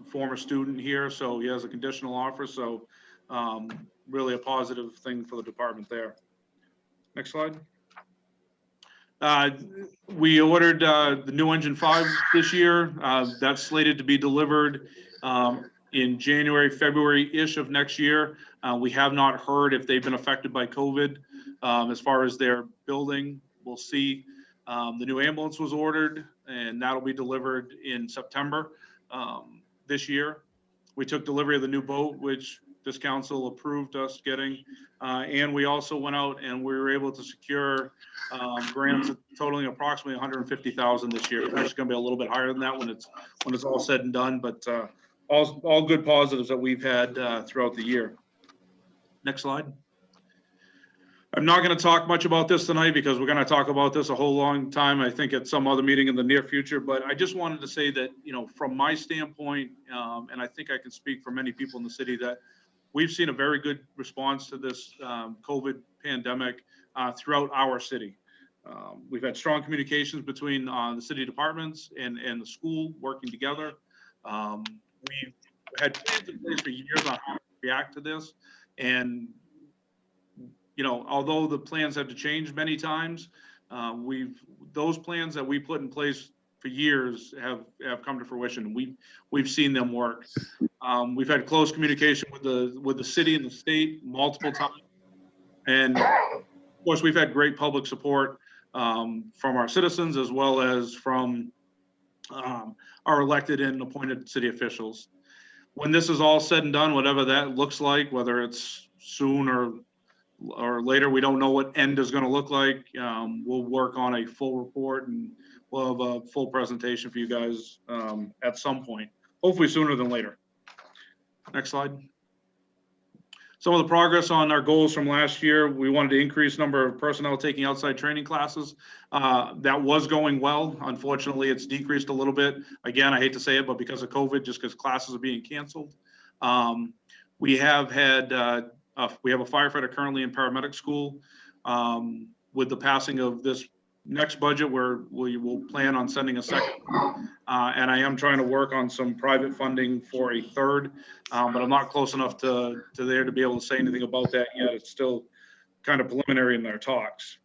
former student here. So he has a conditional offer. So really a positive thing for the department there. Next slide. We ordered the new engine 5 this year. That's slated to be delivered in January, February-ish of next year. We have not heard if they've been affected by COVID as far as their building. We'll see. The new ambulance was ordered, and that'll be delivered in September this year. We took delivery of the new boat, which this council approved us getting. And we also went out and we were able to secure grants totaling approximately $150,000 this year. It's actually going to be a little bit higher than that when it's all said and done, but all good positives that we've had throughout the year. Next slide. I'm not going to talk much about this tonight because we're going to talk about this a whole long time, I think, at some other meeting in the near future. But I just wanted to say that, you know, from my standpoint, and I think I can speak for many people in the city, that we've seen a very good response to this COVID pandemic throughout our city. We've had strong communications between the city departments and the school working together. We've had plans in place for years on how to react to this. And you know, although the plans have to change many times, those plans that we put in place for years have come to fruition. We've seen them work. We've had close communication with the city and the state multiple times, and of course we've had great public support from our citizens as well as from our elected and appointed city officials. When this is all said and done, whatever that looks like, whether it's soon or later, we don't know what end is going to look like. We'll work on a full report and we'll have a full presentation for you guys at some point, hopefully sooner than later. Next slide. Some of the progress on our goals from last year, we wanted to increase number of personnel taking outside training classes. That was going well. Unfortunately, it's decreased a little bit. Again, I hate to say it, but because of COVID, just because classes are being canceled. We have had we have a firefighter currently in paramedic school. With the passing of this next budget, we will plan on sending a second. And I am trying to work on some private funding for a third, but I'm not close enough to there to be able to say anything about that yet. It's still kind of preliminary in their talks.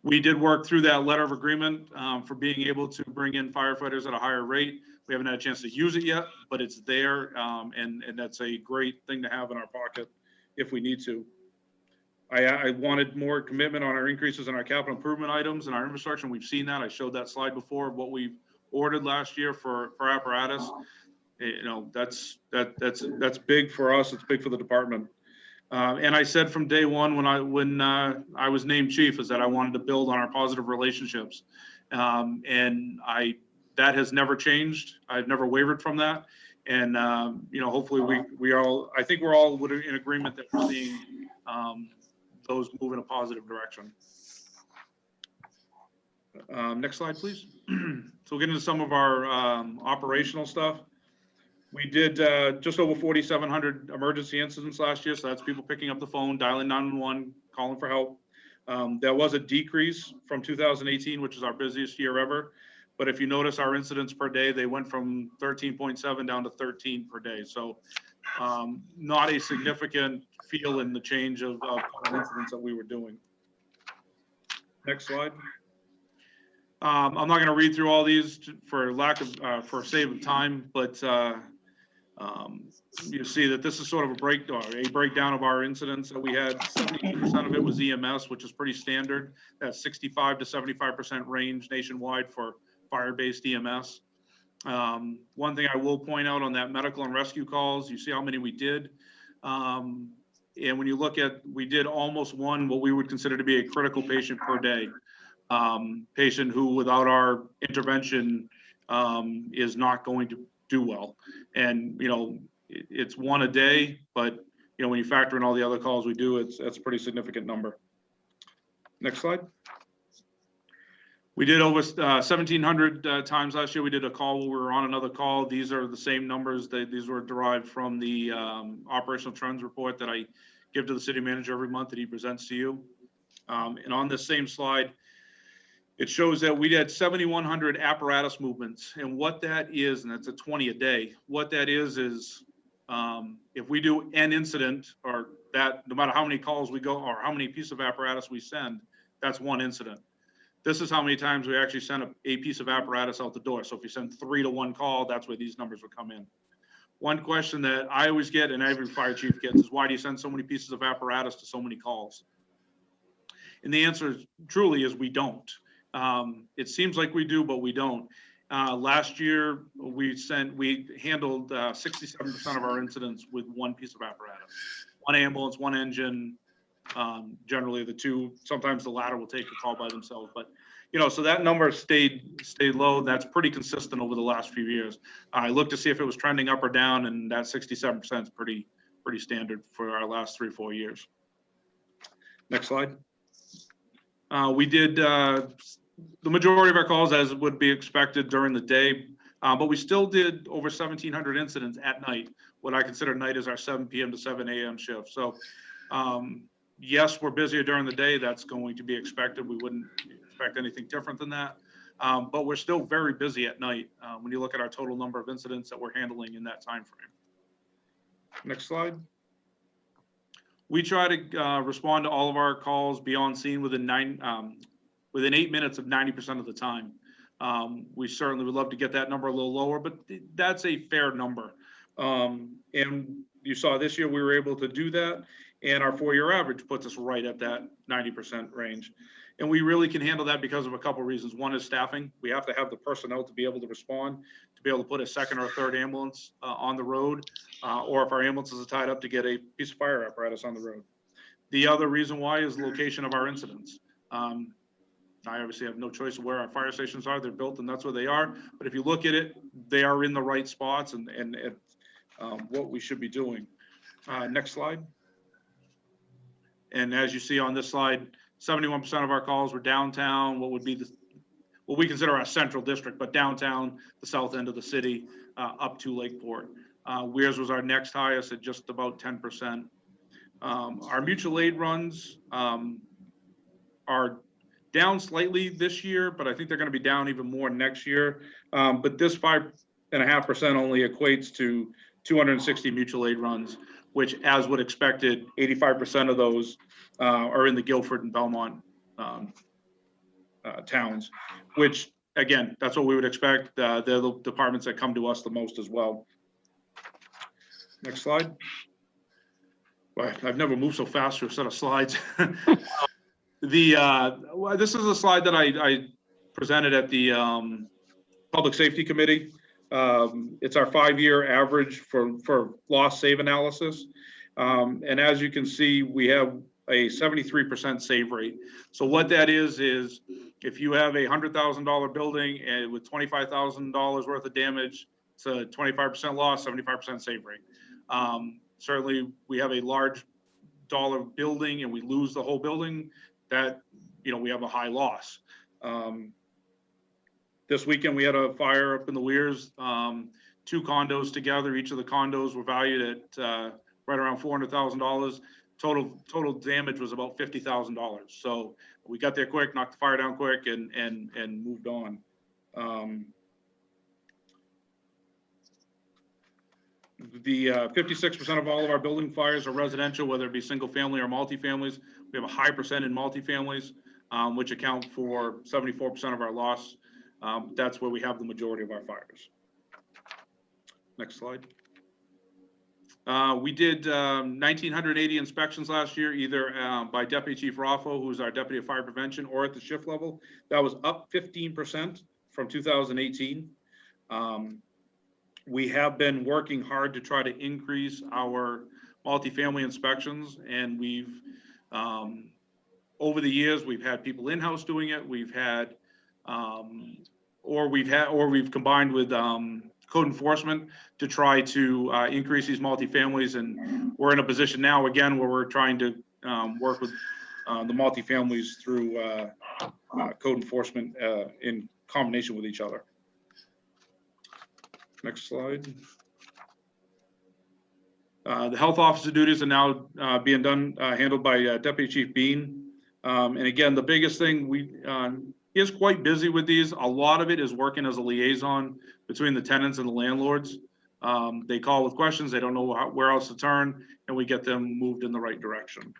We did work through that letter of agreement for being able to bring in firefighters at a higher rate. We haven't had a chance to use it yet, but it's there, and that's a great thing to have in our pocket if we need to. I wanted more commitment on our increases in our capital improvement items and our infrastructure, and we've seen that. I showed that slide before of what we've ordered last year for apparatus. You know, that's big for us. It's big for the department. And I said from day one when I was named chief is that I wanted to build on our positive relationships, and that has never changed. I've never wavered from that, and you know, hopefully I think we're all in agreement that we're seeing those move in a positive direction. Next slide, please. So we'll get into some of our operational stuff. We did just over 4,700 emergency incidents last year. So that's people picking up the phone, dialing 911, calling for help. There was a decrease from 2018, which is our busiest year ever. But if you notice our incidents per day, they went from 13.7 down to 13 per day. So not a significant feel in the change of incidents that we were doing. Next slide. I'm not going to read through all these for sake of time, but you see that this is sort of a breakdown of our incidents that we had. 70% of it was EMS, which is pretty standard. That's 65 to 75% range nationwide for fire-based EMS. One thing I will point out on that medical and rescue calls, you see how many we did. And when you look at, we did almost what we would consider to be a critical patient per day. Patient who without our intervention is not going to do well. And, you know, it's one a day, but, you know, when you factor in all the other calls we do, that's a pretty significant number. Next slide. We did over 1,700 times last year. We did a call while we were on another call. These are the same numbers. These were derived from the operational trends report that I give to the city manager every month that he presents to you. And on this same slide, it shows that we had 7,100 apparatus movements. And what that is, and that's a 20 a day, what that is if we do an incident, or that no matter how many calls we go or how many pieces of apparatus we send, that's one incident. This is how many times we actually send a piece of apparatus out the door. So if you send 3 to 1 call, that's where these numbers would come in. One question that I always get and every fire chief gets is, why do you send so many pieces of apparatus to so many calls? And the answer truly is we don't. It seems like we do, but we don't. Last year, we handled 67% of our incidents with 1 piece of apparatus. 1 ambulance, 1 engine, generally the 2, sometimes the latter will take a call by themselves, but you know, so that number stayed low. That's pretty consistent over the last few years. I looked to see if it was trending up or down, and that 67% is pretty standard for our last 3 or 4 years. Next slide. We did the majority of our calls as would be expected during the day, but we still did over 1,700 incidents at night. What I consider night is our 7 p.m. to 7 a.m. shift. So yes, we're busier during the day. That's going to be expected. We wouldn't expect anything different than that. But we're still very busy at night when you look at our total number of incidents that we're handling in that time frame. Next slide. We try to respond to all of our calls beyond scene within 8 minutes of 90% of the time. We certainly would love to get that number a little lower, but that's a fair number. And you saw this year we were able to do that, and our 4-year average puts us right at that 90% range. And we really can handle that because of a couple of reasons. One is staffing. We have to have the personnel to be able to respond, to be able to put a 2nd or 3rd ambulance on the road, or if our ambulances are tied up, to get a piece of fire apparatus on the road. The other reason why is the location of our incidents. I obviously have no choice of where our fire stations are. They're built and that's where they are. But if you look at it, they are in the right spots and what we should be doing. Next slide. And as you see on this slide, 71% of our calls were downtown, what we consider our central district, but downtown, the south end of the city, up to Lakeport. Weirs was our next highest at just about 10%. Our mutual aid runs are down slightly this year, but I think they're going to be down even more next year. But this 5.5% only equates to 260 mutual aid runs, which, as would expected, 85% of those are in the Guilford and Belmont towns, which, again, that's what we would expect. They're the departments that come to us the most as well. Next slide. Well, I've never moved so fast through a set of slides. This is a slide that I presented at the Public Safety Committee. It's our 5-year average for loss save analysis. And as you can see, we have a 73% save rate. So what that is if you have a $100,000 building and with $25,000 worth of damage, it's a 25% loss, 75% save rate. Certainly, we have a large dollar building and we lose the whole building, that, you know, we have a high loss. This weekend we had a fire up in the Weirs, 2 condos together. Each of the condos were valued at right around $400,000. Total damage was about $50,000. So we got there quick, knocked the fire down quick, and moved on. The 56% of all of our building fires are residential, whether it be single family or multifamilies. We have a high percent in multifamilies, which account for 74% of our loss. That's where we have the majority of our fires. Next slide. We did 1,980 inspections last year, either by Deputy Chief Raffo, who's our Deputy of Fire Prevention, or at the shift level. That was up 15% from 2018. We have been working hard to try to increase our multifamily inspections, and we've, over the years, we've had people in-house doing it. We've had, or we've combined with code enforcement to try to increase these multifamilies, and we're in a position now again where we're trying to work with the multifamilies through code enforcement in combination with each other. Next slide. The health officer duties are now being handled by Deputy Chief Bean. And again, the biggest thing, he is quite busy with these. A lot of it is working as a liaison between the tenants and the landlords. They call with questions, they don't know where else to turn, and we get them moved in the right direction.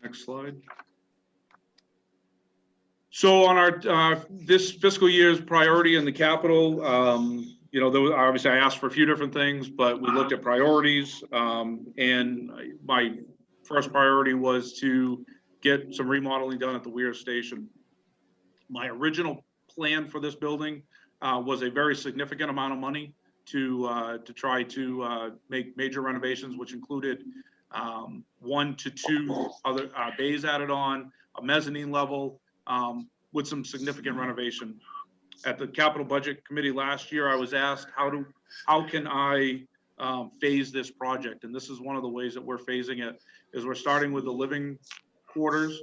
Next slide. So on our this fiscal year's priority in the capital, you know, there was, obviously I asked for a few different things, but we looked at priorities, and my first priority was to get some remodeling done at the Weir Station. My original plan for this building was a very significant amount of money to try to make major renovations, which included 1 to 2 other bays added on, a mezzanine level, with some significant renovation. At the Capital Budget Committee last year, I was asked, how can I phase this project? And this is one of the ways that we're phasing it, is we're starting with the living quarters,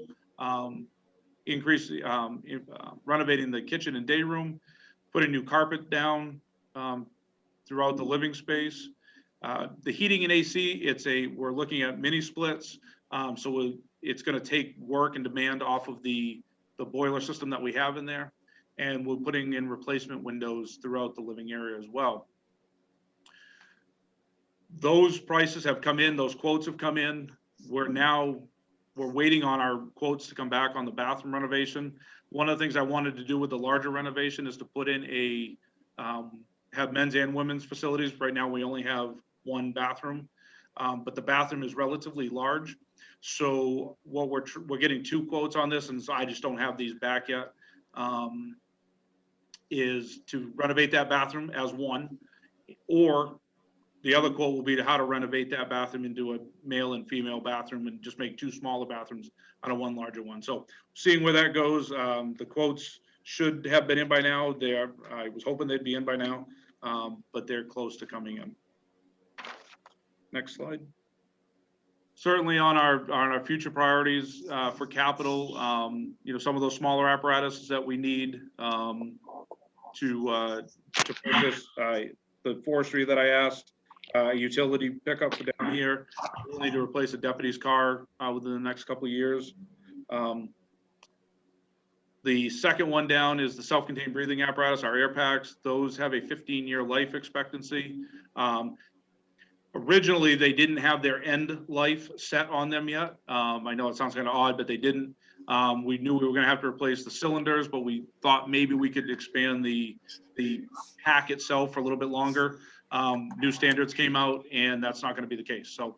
renovating the kitchen and day room, putting new carpet down throughout the living space. The heating and AC, we're looking at mini splits, so it's going to take work and demand off of the boiler system that we have in there, and we're putting in replacement windows throughout the living area as well. Those prices have come in, those quotes have come in. We're waiting on our quotes to come back on the bathroom renovation. One of the things I wanted to do with the larger renovation is to put in have men's and women's facilities. Right now we only have 1 bathroom, but the bathroom is relatively large. So what we're getting 2 quotes on this, and so I just don't have these back yet, is to renovate that bathroom as 1, or the other quote will be to how to renovate that bathroom into a male and female bathroom and just make 2 smaller bathrooms out of 1 larger one. So seeing where that goes, the quotes should have been in by now. I was hoping they'd be in by now, but they're close to coming in. Next slide. Certainly on our future priorities for capital, you know, some of those smaller apparatus that we need to purchase, the forestry that I asked, utility pickup for down here. We'll need to replace a deputy's car within the next couple of years. The second one down is the self-contained breathing apparatus, our air packs. Those have a 15-year life expectancy. Originally, they didn't have their end life set on them yet. I know it sounds kind of odd, but they didn't. We knew we were going to have to replace the cylinders, but we thought maybe we could expand the pack itself for a little bit longer. New standards came out, and that's not going to be the case. So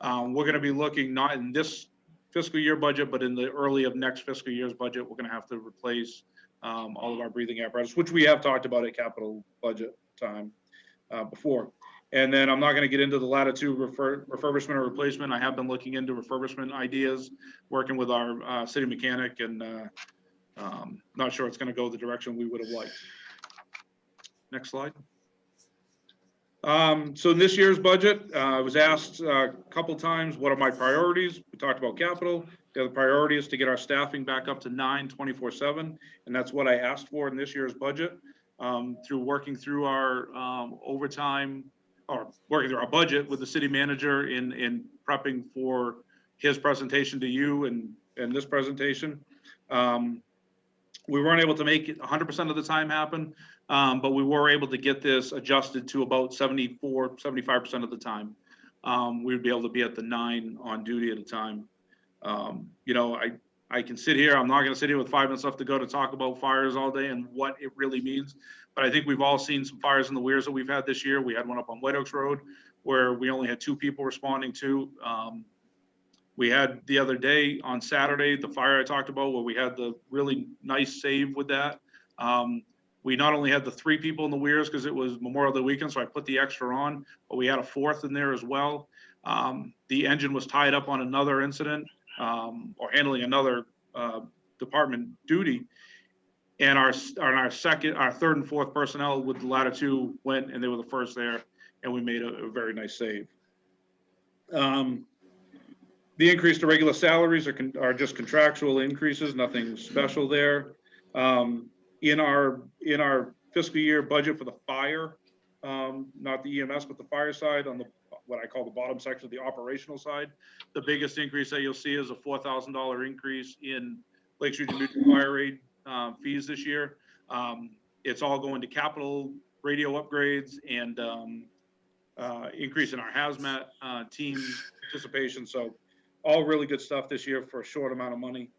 we're going to be looking not in this fiscal year budget, but in the early of next fiscal year's budget, we're going to have to replace all of our breathing apparatus, which we have talked about at capital budget time before. And then I'm not going to get into the Latitude refurbishment or replacement. I have been looking into refurbishment ideas, working with our city mechanic, and not sure it's going to go the direction we would have liked. Next slide. So in this year's budget, I was asked a couple times, what are my priorities? We talked about capital. The other priority is to get our staffing back up to 9 24/7, and that's what I asked for in this year's budget. Through working through our overtime, or working through our budget with the city manager in prepping for his presentation to you and this presentation. We weren't able to make it 100% of the time happen, but we were able to get this adjusted to about 75% of the time. We would be able to be at the 9 on duty at a time. You know, I can sit here, I'm not gonna sit here with 5 minutes left to go to talk about fires all day and what it really means. But I think we've all seen some fires in the weirs that we've had this year. We had one up on White Oaks Road where we only had 2 people responding to. We had the other day on Saturday, the fire I talked about where we had the really nice save with that. We not only had the 3 people in the weirs because it was Memorial Day weekend, so I put the extra on, but we had a 4th in there as well. The engine was tied up on another incident or handling another department duty. And our 3rd and 4th personnel with the Latitude went, and they were the first there, and we made a very nice save. The increase to regular salaries are just contractual increases, nothing special there. In our fiscal year budget for the fire, not the EMS, but the fire side, on the what I call the bottom section of the operational side, the biggest increase that you'll see is a $4,000 increase in Lake Street and Newton Fire Aid fees this year. It's all going to capital radio upgrades and increase in our hazmat team participation. So all really good stuff this year for a short amount of money.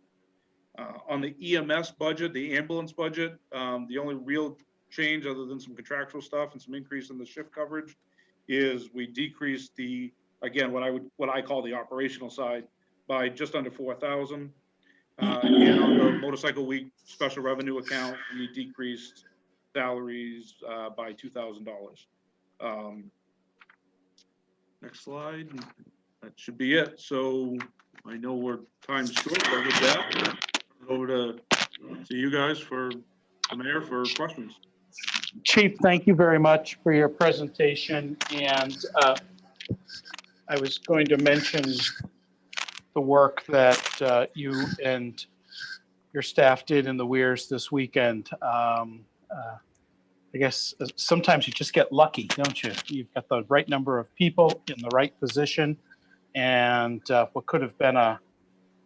On the EMS budget, the ambulance budget, the only real change other than some contractual stuff and some increase in the shift coverage is we decreased the, again, what I call the operational side by just under 4,000. And on the motorcycle week special revenue account, we decreased salaries by $2,000. Next slide. That should be it. So I know we're time short, but with that, over to you guys for the mayor for questions. Chief, thank you very much for your presentation. And I was going to mention the work that you and your staff did in the weirs this weekend. I guess sometimes you just get lucky, don't you? You've got the right number of people in the right position, and what could have been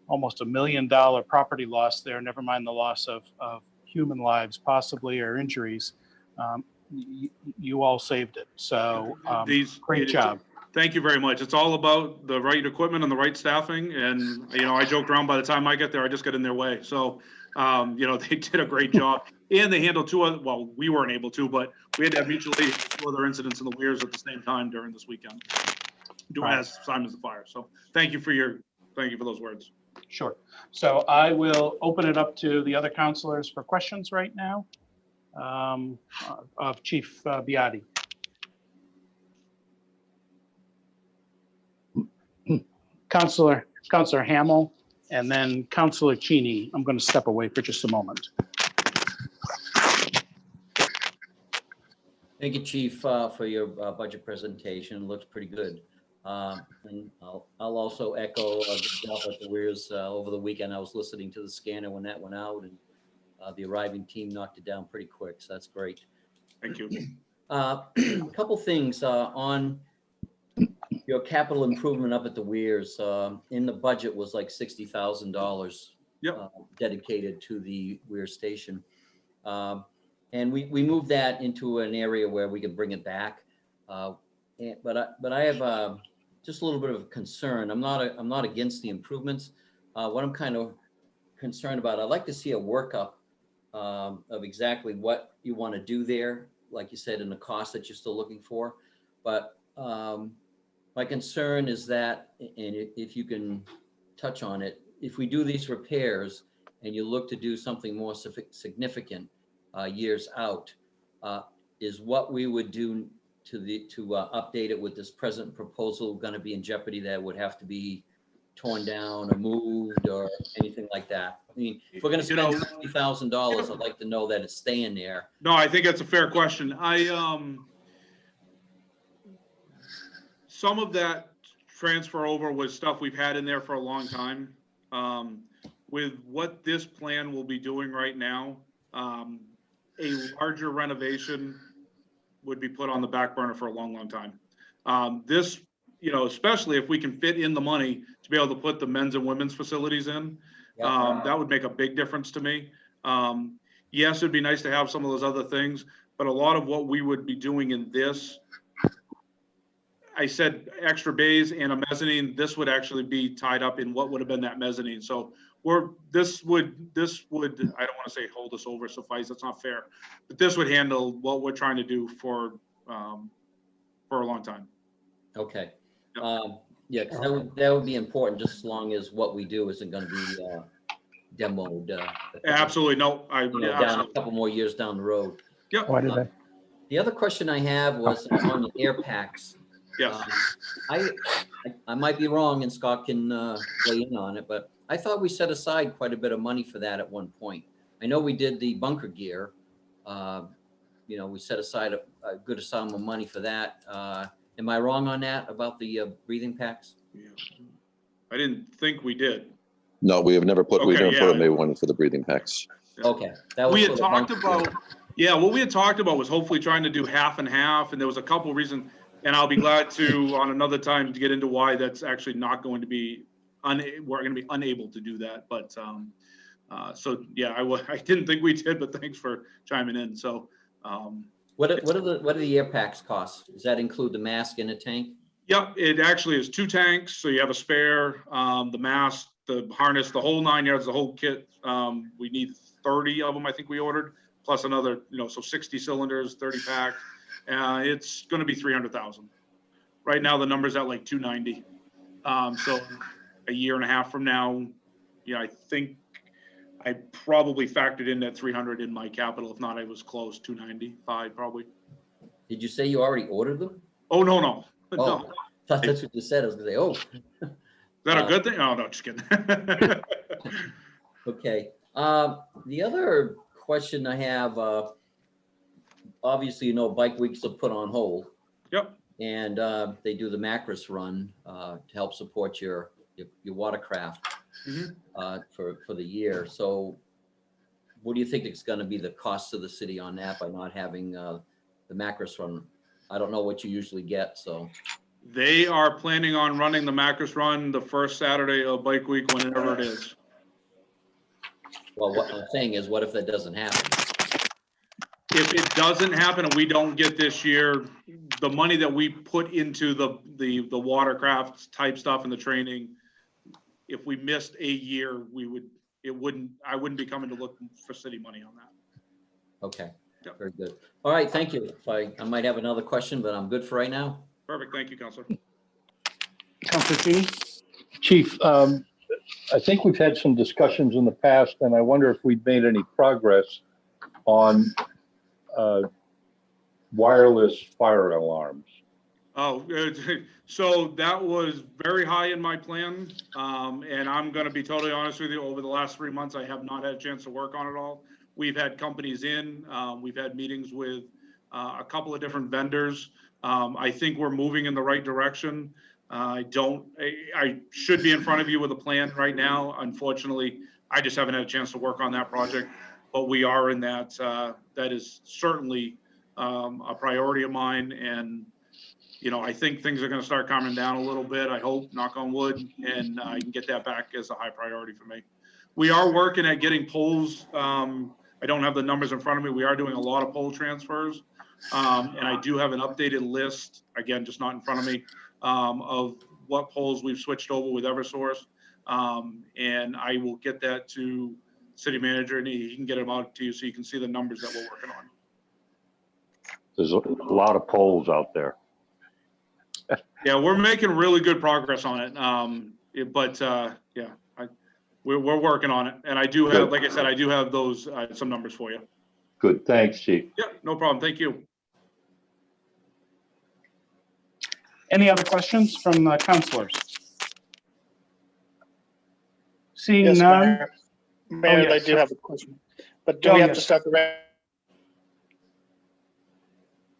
almost $1 million property loss there, never mind the loss of human lives possibly or injuries. You all saved it. So great job. Thank you very much. It's all about the right equipment and the right staffing. And, you know, I joked around, by the time I get there, I just get in their way. So, you know, they did a great job. And they handled 2 other, well, we weren't able to, but we had to have mutual aid 2 other incidents in the weirs at the same time during this weekend, doing as Simon's the fire. So thank you for those words. Sure. So I will open it up to the other councilors for questions right now of Chief Biati. Councilor Hamel, and then Councilor Cheney. I'm going to step away for just a moment. Thank you, Chief, for your budget presentation. Looks pretty good. And I'll also echo good job at the weirs over the weekend. I was listening to the scanner when that went out, and the arriving team knocked it down pretty quick. So that's great. Thank you. A couple things on your capital improvement up at the weirs. In the budget was like $60,000. Yep. dedicated to the Weir Station. And we moved that into an area where we can bring it back. But I have just a little bit of a concern. I'm not against the improvements. What I'm kind of concerned about, I'd like to see a workup of exactly what you want to do there, like you said, and the cost that you're still looking for. But my concern is that, and if you can touch on it, if we do these repairs and you look to do something more significant years out, is what we would do to update it with this present proposal going to be in jeopardy that would have to be torn down or moved or anything like that? I mean, if we're going to spend $50,000, I'd like to know that it's staying there. No, I think that's a fair question. Some of that transfer over was stuff we've had in there for a long time. With what this plan will be doing right now, a larger renovation would be put on the back burner for a long, long time. This, especially if we can fit in the money to be able to put the men's and women's facilities in, that would make a big difference to me. Yes, it'd be nice to have some of those other things, but a lot of what we would be doing in this, I said extra bays and a mezzanine, this would actually be tied up in what would have been that mezzanine. So this would, I don't want to say hold us over, suffice, that's not fair, but this would handle what we're trying to do for a long time. Okay. Yeah, 'cause that would be important, just as long as what we do isn't going to be demoed. Absolutely. No, down a couple more years down the road. Yep. Why did I? The other question I have was on the air packs. Yes. I might be wrong, and Scott can weigh in on it, but I thought we set aside quite a bit of money for that at one point. I know we did the bunker gear. We set aside a good sum of money for that. Am I wrong on that about the breathing packs? Yeah. I didn't think we did. No, we have never put, we Okay, never put yeah. a one for the breathing packs. Okay. That was We for had the talked bunker about, gear. yeah, what we had talked about was hopefully trying to do half and half, and there was a couple of reasons, and I'll be glad to, on another time, to get into why that's actually not going to be, we're going to be unable to do that, but, so, yeah, I didn't think we did, but thanks for chiming in, so. What are the air packs cost? Does that include the mask and a tank? Yep, it actually is 2 tanks, so you have a spare, the mask, the harness, the whole 9 yards, the whole kit. We need 30 of them, I think we ordered, plus another, so 60 cylinders, 30 pack. It's going to be 300,000. Right now, the number's at like 290. So a year and a half from now, I think I probably factored in that 300 in my capital. If not, I was close, 295 probably. Did you say you already ordered them? Oh, no. Oh, No. I thought that's what you said. I was going to say, oh. Is that a good thing? Oh, no, just kidding. Okay. The other question I have, obviously, bike weeks are put on hold. Yep. And they do the Macros run to help support your watercraft for the year. So what do you think is going to be the cost to the city on that by not having the Macros run? I don't know what you usually get, so. They are planning on running the Macros run the first Saturday of bike week, whenever it is. Well, what I'm saying is, what if that doesn't happen? If it doesn't happen and we don't get this year, the money that we put into the watercraft type stuff and the training, if we missed a year, I wouldn't be coming to look for city money on that. Okay, Yep. very good. All right, thank you. I might have another question, but I'm good for right now. Perfect. Thank you, Councilor. Councilor Feeney? Chief, I think we've had some discussions in the past, and I wonder if we've made any progress on wireless fire alarms. Oh, so that was very high in my plan. And I'm going to be totally honest with you, over the last 3 months, I have not had a chance to work on it all. We've had companies in, we've had meetings with a couple of different vendors. I think we're moving in the right direction. I should be in front of you with a plan right now. Unfortunately, I just haven't had a chance to work on that project, but we are in that. That is certainly a priority of mine. And, I think things are going to start calming down a little bit. I hope, knock on wood, and I can get that back as a high priority for me. We are working at getting polls. I don't have the numbers in front of me. We are doing a lot of poll transfers. And I do have an updated list, again, just not in front of me, of what polls we've switched over with Eversource. And I will get that to city manager and he can get them out to you so you can see the numbers that we're working on. There's a lot of polls out there. Yeah, we're making really good progress on it. Yeah, we're working on it. And I do have, like I said, I do have those, some numbers for you. Good, thanks, Chief. Yeah, no problem. Thank you. Any other questions from councilors? Seeing Yes, none, Mayor. Mayor, yes, I do sir. have a question, but do we have to yes. start the?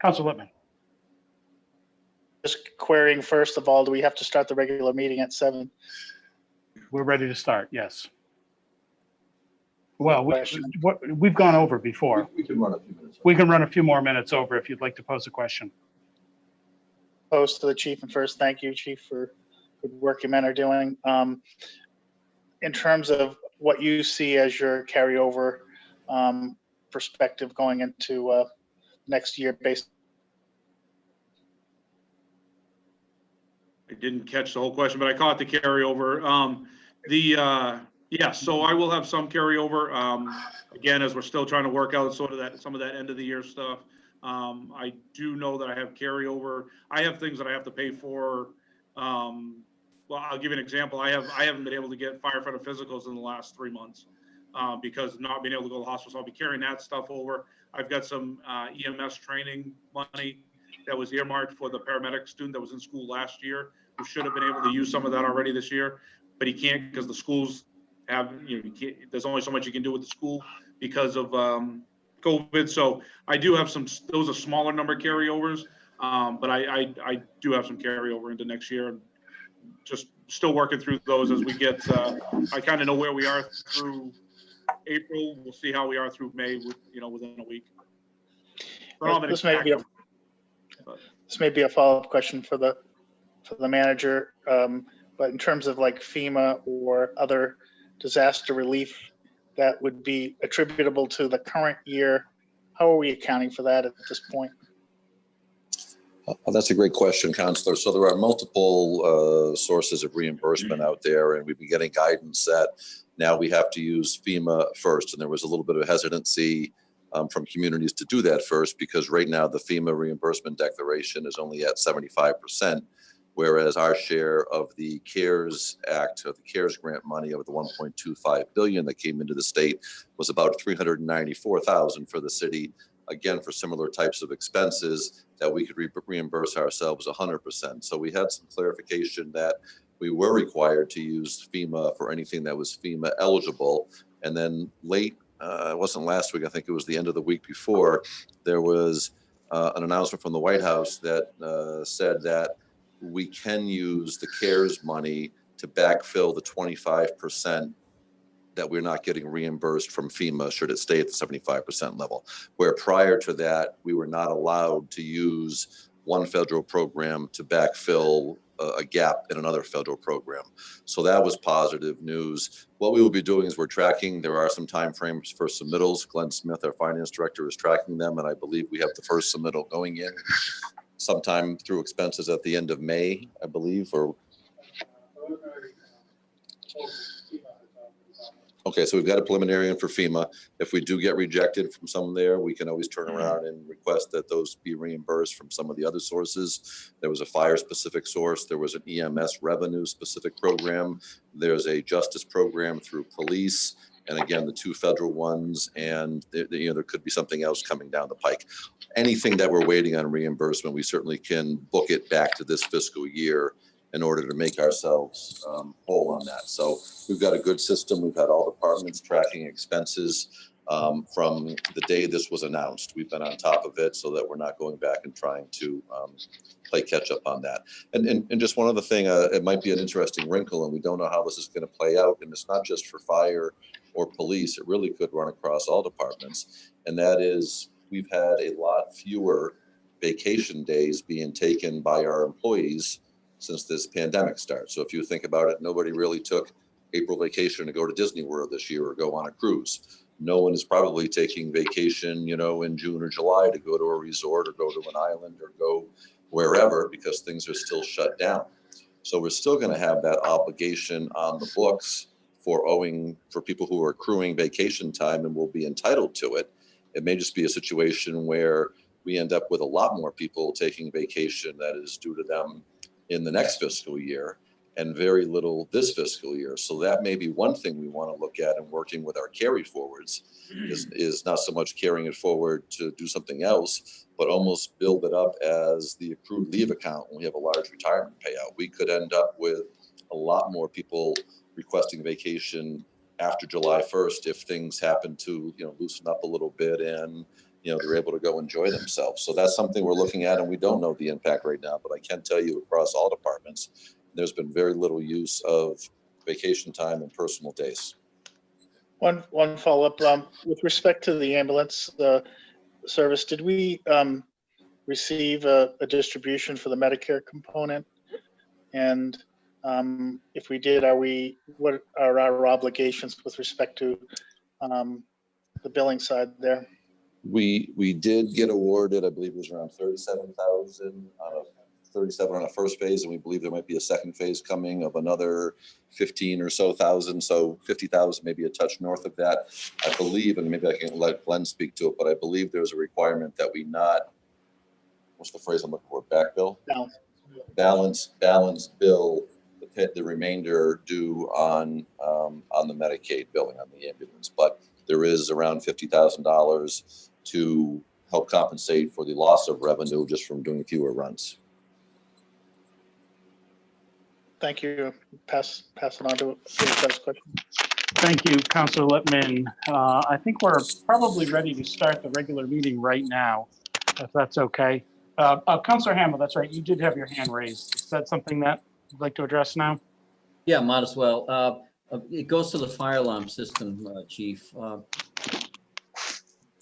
Council Whitman. Just querying, first of all, do we have to start the regular meeting at 7? We're ready to start, yes. Well, Question. we've gone over before. We can run a few minutes. We can run a few more minutes over if you'd like to pose a question. Post to the chief, and first, thank you, Chief, for good work you men are doing. In terms of what you see as your carryover perspective going into next year based. I didn't catch the whole question, but I caught the carryover. Yeah, so I will have some carryover. Again, as we're still trying to work out sort of that, some of that end of the year stuff. I do know that I have carryover. I have things that I have to pay for. Well, I'll give you an example. I haven't been able to get firefighter physicals in the last 3 months because not being able to go to the hospital. So I'll be carrying that stuff over. I've got some EMS training money that was earmarked for the paramedic student that was in school last year, who should have been able to use some of that already this year, but he can't because the schools have, you there's only so much you can do with the school because of COVID. So I do have some, those are smaller number carryovers, but I do have some carryover into next year. Just still working through those as we get, I kind of know where we are through April. We'll see how we are through May with, within a week. This may be a follow-up question for the manager, but in terms of like FEMA or other disaster relief that would be attributable to the current year, how are we accounting for that at this point? Oh, that's a great question, Councillor. So there are multiple sources of reimbursement out there, and we've been getting guidance that now we have to use FEMA first. And there was a little bit of hesitancy from communities to do that first, because right now the FEMA reimbursement declaration is only at 75%, whereas our share of the CARES Act, of the CARES grant money of the $1.25 billion that came into the state was about $394,000 for the city, again, for similar types of expenses that we could reimburse ourselves 100%. So we had some clarification that we were required to use FEMA for anything that was FEMA eligible. And then late, it wasn't last week, I think it was the end of the week before, there was an announcement from the White House that said that we can use the CARES money to backfill the 25% that we're not getting reimbursed from FEMA should it stay at the 75% level, where prior to that, we were not allowed to use one federal program to backfill a gap in another federal program. So that was positive news. What we will be doing is we're tracking, there are some timeframes for submittals. Glenn Smith, our finance director, is tracking them, and I believe we have the first submittal going in sometime through expenses at the end of May, I believe, or okay, so we've got a preliminary in for FEMA. If we do get rejected from some there, we can always turn around and request that those be reimbursed from some of the other sources. There was a fire-specific source. There was an EMS revenue-specific program. There's a justice program through police. And again, the two federal ones, and there could be something else coming down the pike. Anything that we're waiting on reimbursement, we certainly can book it back to this fiscal year in order to make ourselves whole on that. So we've got a good system. We've had all departments tracking expenses from the day this was announced. We've been on top of it so that we're not going back and trying to play catch up on that. And just one other thing, it might be an interesting wrinkle, and we don't know how this is going to play out. And it's not just for fire or police. It really could run across all departments. And that is, we've had a lot fewer vacation days being taken by our employees since this pandemic started. So if you think about it, nobody really took April vacation to go to Disney World this year or go on a cruise. No one is probably taking vacation, in June or July to go to a resort or go to an island or go wherever because things are still shut down. So we're still going to have that obligation on the books for people who are accruing vacation time and will be entitled to it. It may just be a situation where we end up with a lot more people taking vacation that is due to them in the next fiscal year and very little this fiscal year. So that may be one thing we want to look at in working with our carry forwards is not so much carrying it forward to do something else, but almost build it up as the accrued leave account when we have a large retirement payout. We could end up with a lot more people requesting vacation after July 1st if things happen to loosen up a little bit and they're able to go enjoy themselves. So that's something we're looking at, and we don't know the impact right now, but I can tell you across all departments, there's been very little use of vacation time and personal days. One follow-up, with respect to the ambulance service, did we receive a distribution for the Medicare component? And if we did, what are our obligations with respect to the billing side there? We did get awarded, I believe it was around 37,000 37 on a first phase, and we believe there might be a second phase coming of another 15 or so thousand. So 50,000, maybe a touch north of that. I believe, and maybe I can let Glenn speak to it, but I believe there's a requirement that we not, what's the phrase I'm looking for? Back bill? Balance bill the remainder due on the Medicaid billing on the ambulance. But there is around $50,000 to help compensate for the loss of revenue just from doing fewer runs. Thank you. Pass it on to the question. Thank you, Councilor Lippman. I think we're probably ready to start the regular meeting right now, if that's okay. Councilor Hamel, that's right. You did have your hand raised. Is that something that you'd like to address now? Yeah, might as well. It goes to the fire alarm system, Chief. Are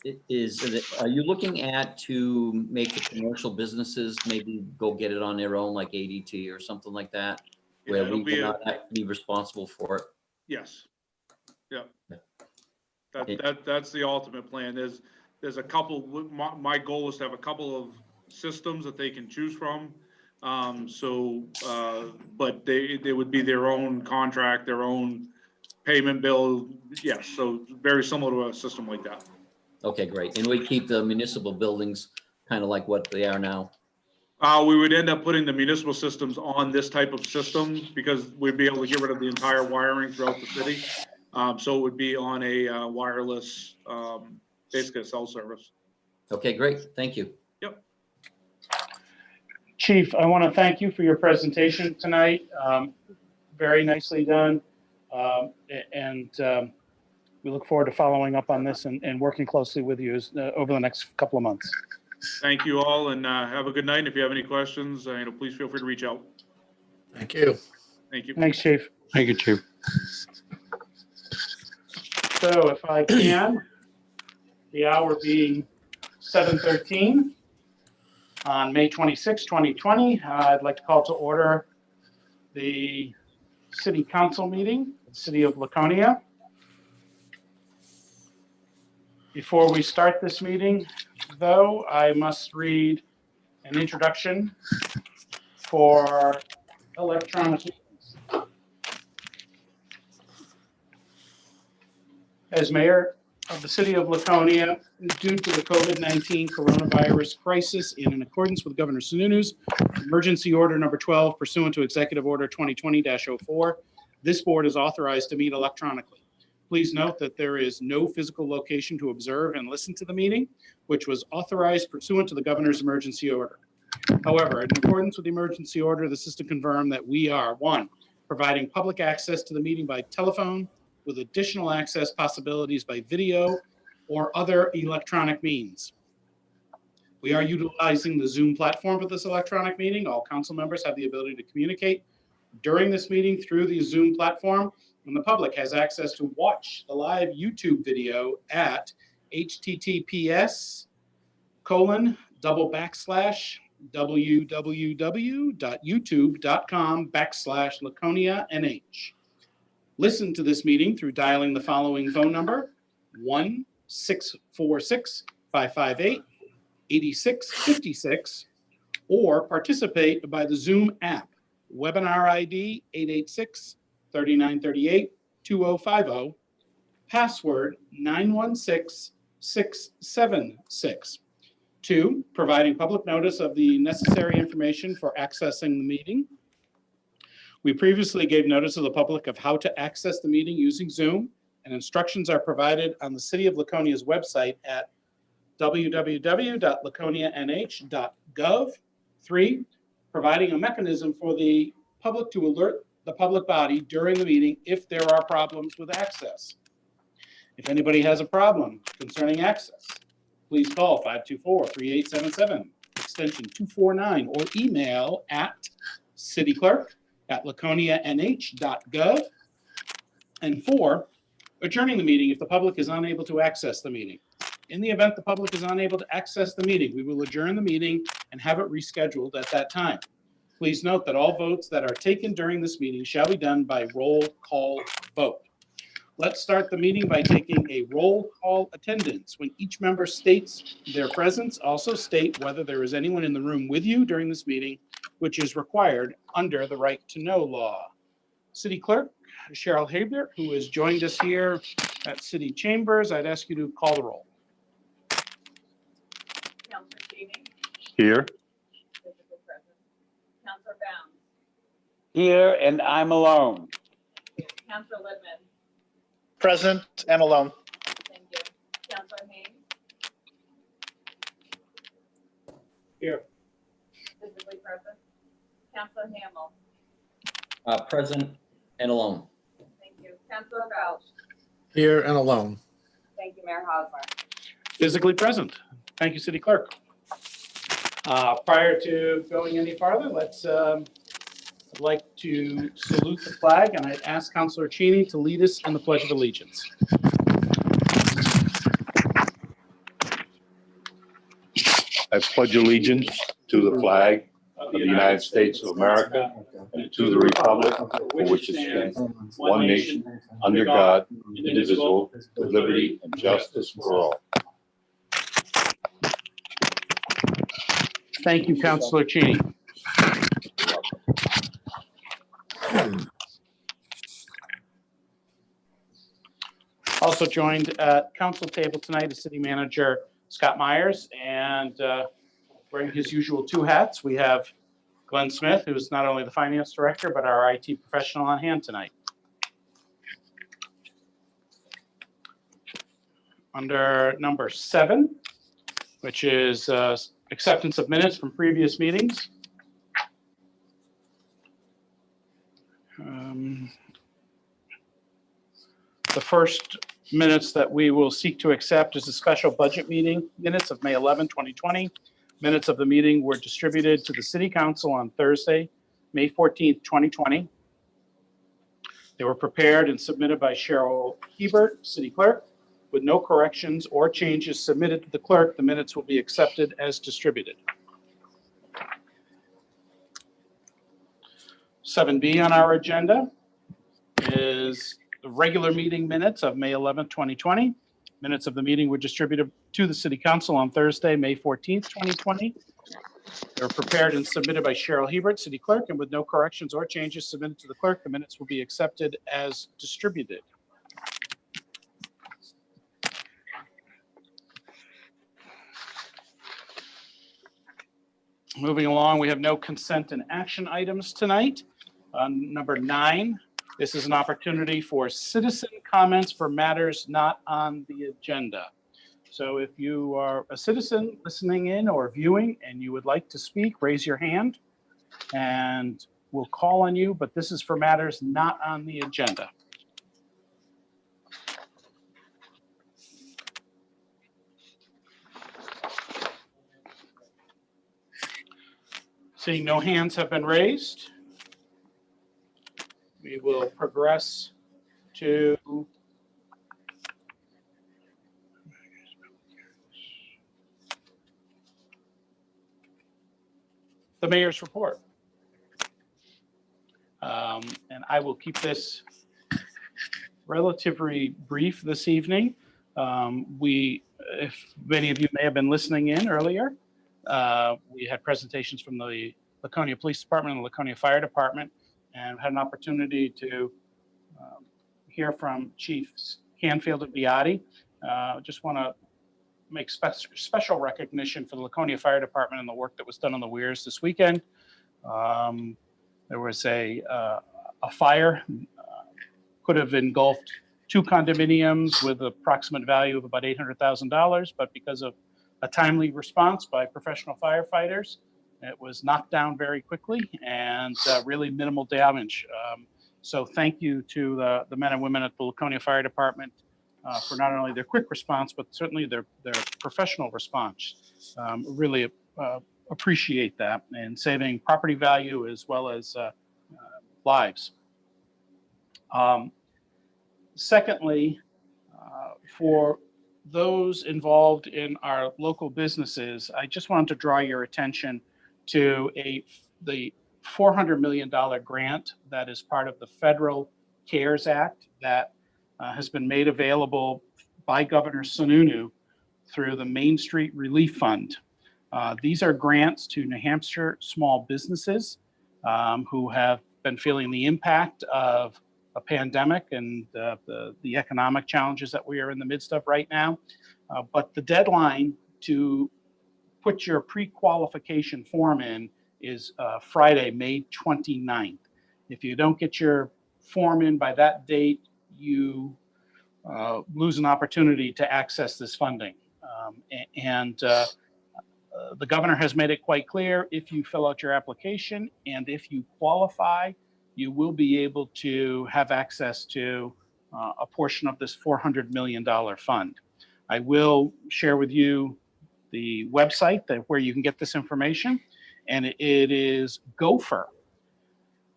you looking at to make the commercial businesses maybe go get it on their own, like ADT or something like that, where we will not have to be responsible for it? Yes. Yeah. That's the ultimate plan. There's a couple. My goal is to have a couple of systems that they can choose from. But they would be their own contract, their own payment bill. Yes. So very similar to a system like that. Okay, great. And we keep the municipal buildings kind of like what they are now. We would end up putting the municipal systems on this type of system because we'd be able to get rid of the entire wiring throughout the city. So it would be on a wireless, basically a cell service. Okay, great. Thank you. Yep. Chief, I want to thank you for your presentation tonight. Very nicely done. We look forward to following up on this and working closely with you over the next couple of months. Thank you all, and have a good night. If you have any questions, please feel free to reach out. Thank you. Thank you. Thanks, Chief. Thank you, Chief. So if I can, the hour being 7:13 on May 26, 2020, I'd like to call to order the City Council meeting, City of Laconia. Before we start this meeting, though, I must read an introduction for electronic meetings. As mayor of the City of Laconia, due to the COVID-19 coronavirus crisis and in accordance with Governor Sununu's emergency order number 12 pursuant to Executive Order 2020-04, this board is authorized to meet electronically. Please note that there is no physical location to observe and listen to the meeting, which was authorized pursuant to the governor's emergency order. However, in accordance with the emergency order, this is to confirm that we are, 1, providing public access to the meeting by telephone with additional access possibilities by video or other electronic means. We are utilizing the Zoom platform for this electronic meeting. All council members have the ability to communicate during this meeting through the Zoom platform, and the public has access to watch the live YouTube video at https://www.youtube.com/LaconiaNH. listen to this meeting through dialing the following phone number, 1-646-558-8656, or participate by the Zoom app. Webinar ID 886-3938-2050, password 916676. 2, providing public notice of the necessary information for accessing the meeting. We previously gave notice to the public of how to access the meeting using Zoom, and instructions are provided on the City of Laconia's website at www.laconianh.gov. 3, providing a mechanism for the public to alert the public body during the meeting if there are problems with access. If anybody has a problem concerning access, please call 524-3877, extension 249, or email at cityclerk@laconianh.gov. And 4, adjourning the meeting if the public is unable to access the meeting. In the event the public is unable to access the meeting, we will adjourn the meeting and have it rescheduled at that time. Please note that all votes that are taken during this meeting shall be done by roll call vote. Let's start the meeting by taking a roll call attendance. When each member states their presence, also state whether there is anyone in the room with you during this meeting, which is required under the right to know law. City Clerk Cheryl Habert, who has joined us here at City Chambers, I'd ask you to call the roll. Councillor Cheney, Here. physically present. Councillor Bounds, Here, and I'm alone. Councillor Littman, Present and alone. thank you. Councillor Haynes, Here. physically present. Councillor Hamel, Present and alone. thank you. Councillor Felch, Here and alone. thank you, Mayor Hosmer. Physically present. Thank you, City Clerk. Prior to going any farther, I'd like to salute the flag, and I'd ask Councilor Cheney to lead us in the Pledge of Allegiance. I pledge allegiance to the flag of the United States of America and to the republic for which it stands, one nation, under God, indivisible, with liberty and justice for all. Thank you, Councilor Cheney. Also joined at council table tonight is City Manager Scott Myers, and wearing his usual 2 hats, we have Glenn Smith, who is not only the Finance Director, but our IT professional on hand tonight. Under number 7, which is acceptance of minutes from previous meetings. The first minutes that we will seek to accept is the special budget meeting minutes of May 11, 2020. Minutes of the meeting were distributed to the City Council on Thursday, May 14th, 2020. They were prepared and submitted by Cheryl Hebert, City Clerk. With no corrections or changes submitted to the clerk, the minutes will be accepted as distributed. 7B on our agenda is the regular meeting minutes of May 11th, 2020. Minutes of the meeting were distributed to the City Council on Thursday, May 14th, 2020. They were prepared and submitted by Cheryl Hebert, City Clerk, and with no corrections or changes submitted to the clerk, the minutes will be accepted as distributed. Moving along, we have no consent and action items tonight. Number 9, this is an opportunity for citizen comments for matters not on the agenda. So if you are a citizen listening in or viewing and you would like to speak, raise your hand and we'll call on you, but this is for matters not on the agenda. Seeing no hands have been raised, we will progress to the mayor's report. And I will keep this relatively brief this evening. If many of you may have been listening in earlier, we had presentations from the Laconia Police Department and the Laconia Fire Department, and had an opportunity to hear from Chief Canfield and Biotti. Just want to make special recognition for the Laconia Fire Department and the work that was done on the weirs this weekend. There was a fire, could have engulfed 2 condominiums with approximate value of about $800,000, but because of a timely response by professional firefighters, it was knocked down very quickly and really minimal damage. So thank you to the men and women at the Laconia Fire Department for not only their quick response, but certainly their professional response. Really appreciate that, and saving property value as well as lives. Secondly, for those involved in our local businesses, I just wanted to draw your attention to the $400 million grant that is part of the Federal CARES Act that has been made available by Governor Sununu through the Main Street Relief Fund. These are grants to New Hampshire small businesses who have been feeling the impact of a pandemic and the economic challenges that we are in the midst of right now. But the deadline to put your pre-qualification form in is Friday, May 29th. If you don't get your form in by that date, you lose an opportunity to access this funding. The governor has made it quite clear, if you fill out your application and if you qualify, you will be able to have access to a portion of this $400 million fund. I will share with you the website where you can get this information, and it is Gopher,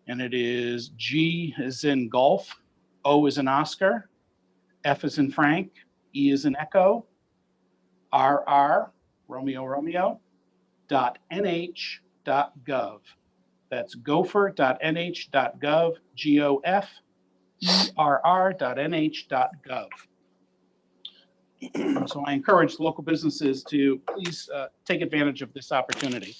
and it is G as in golf, O as in Oscar, F as in Frank, E as in Echo, RR, Romeo, .nh.gov. That's gopher.nh.gov, GOFERR.nh.gov. So I encourage local businesses to please take advantage of this opportunity.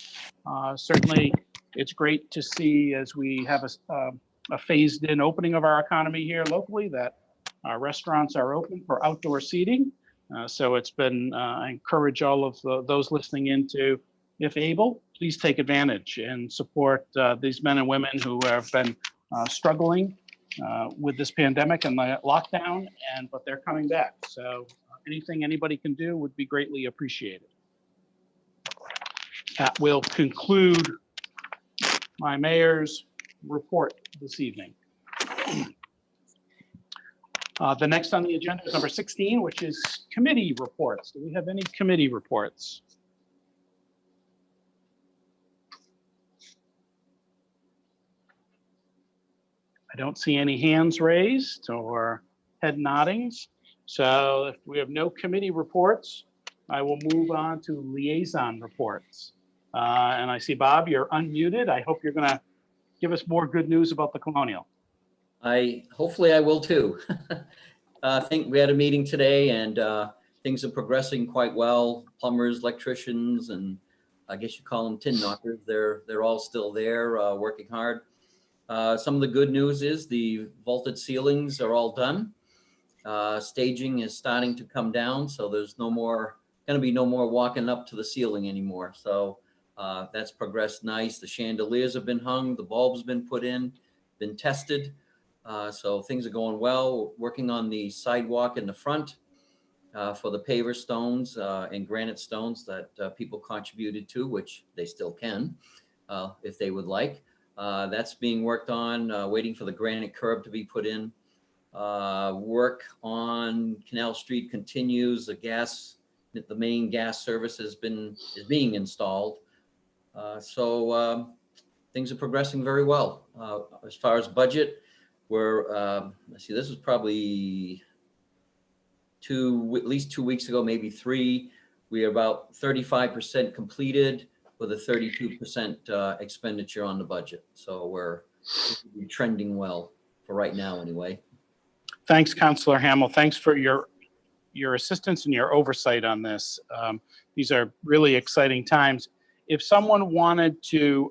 Certainly, it's great to see as we have a phased-in opening of our economy here locally that our restaurants are open for outdoor seating. So it's been, I encourage all of those listening in to, if able, please take advantage and support these men and women who have been struggling with this pandemic and the lockdown, but they're coming back. So anything anybody can do would be greatly appreciated. That will conclude my mayor's report this evening. The next on the agenda is number 16, which is committee reports. Do we have any committee reports? I don't see any hands raised or head noddings. So if we have no committee reports, I will move on to liaison reports. And I see, Bob, you're unmuted. I hope you're going to give us more good news about the Colonial. Hopefully I will too. I think we had a meeting today and things are progressing quite well. Plumbers, electricians, and I guess you call them tin knockers. They're all still there working hard. Some of the good news is the vaulted ceilings are all done. Staging is starting to come down, so there's going to be no more walking up to the ceiling anymore. So that's progressed nice. The chandeliers have been hung, the bulbs been put in, been tested. So things are going well. Working on the sidewalk in the front for the paver stones and granite stones that people contributed to, which they still can if they would like. That's being worked on, waiting for the granite curb to be put in. Work on Canal Street continues. The main gas service is being installed. So things are progressing very well. As far as budget, let's see, this was probably at least 2 weeks ago, maybe 3. We are about 35% completed with a 32% expenditure on the budget. So we're trending well for right now anyway. Thanks, Councillor Hamel. Thanks for your assistance and your oversight on this. These are really exciting times. If someone wanted to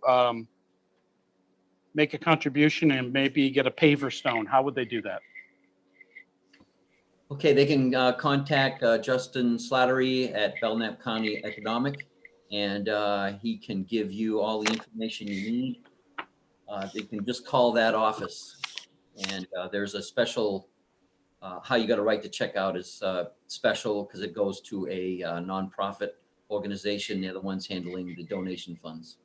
make a contribution and maybe get a paver stone, how would they do that? Okay, they can contact Justin Slattery at Belknap County Economic, and he can give you all the information you need. They can just call that office, and there's a special, how you got to write the check out is special because it goes to a nonprofit organization. They're the ones handling the donation funds.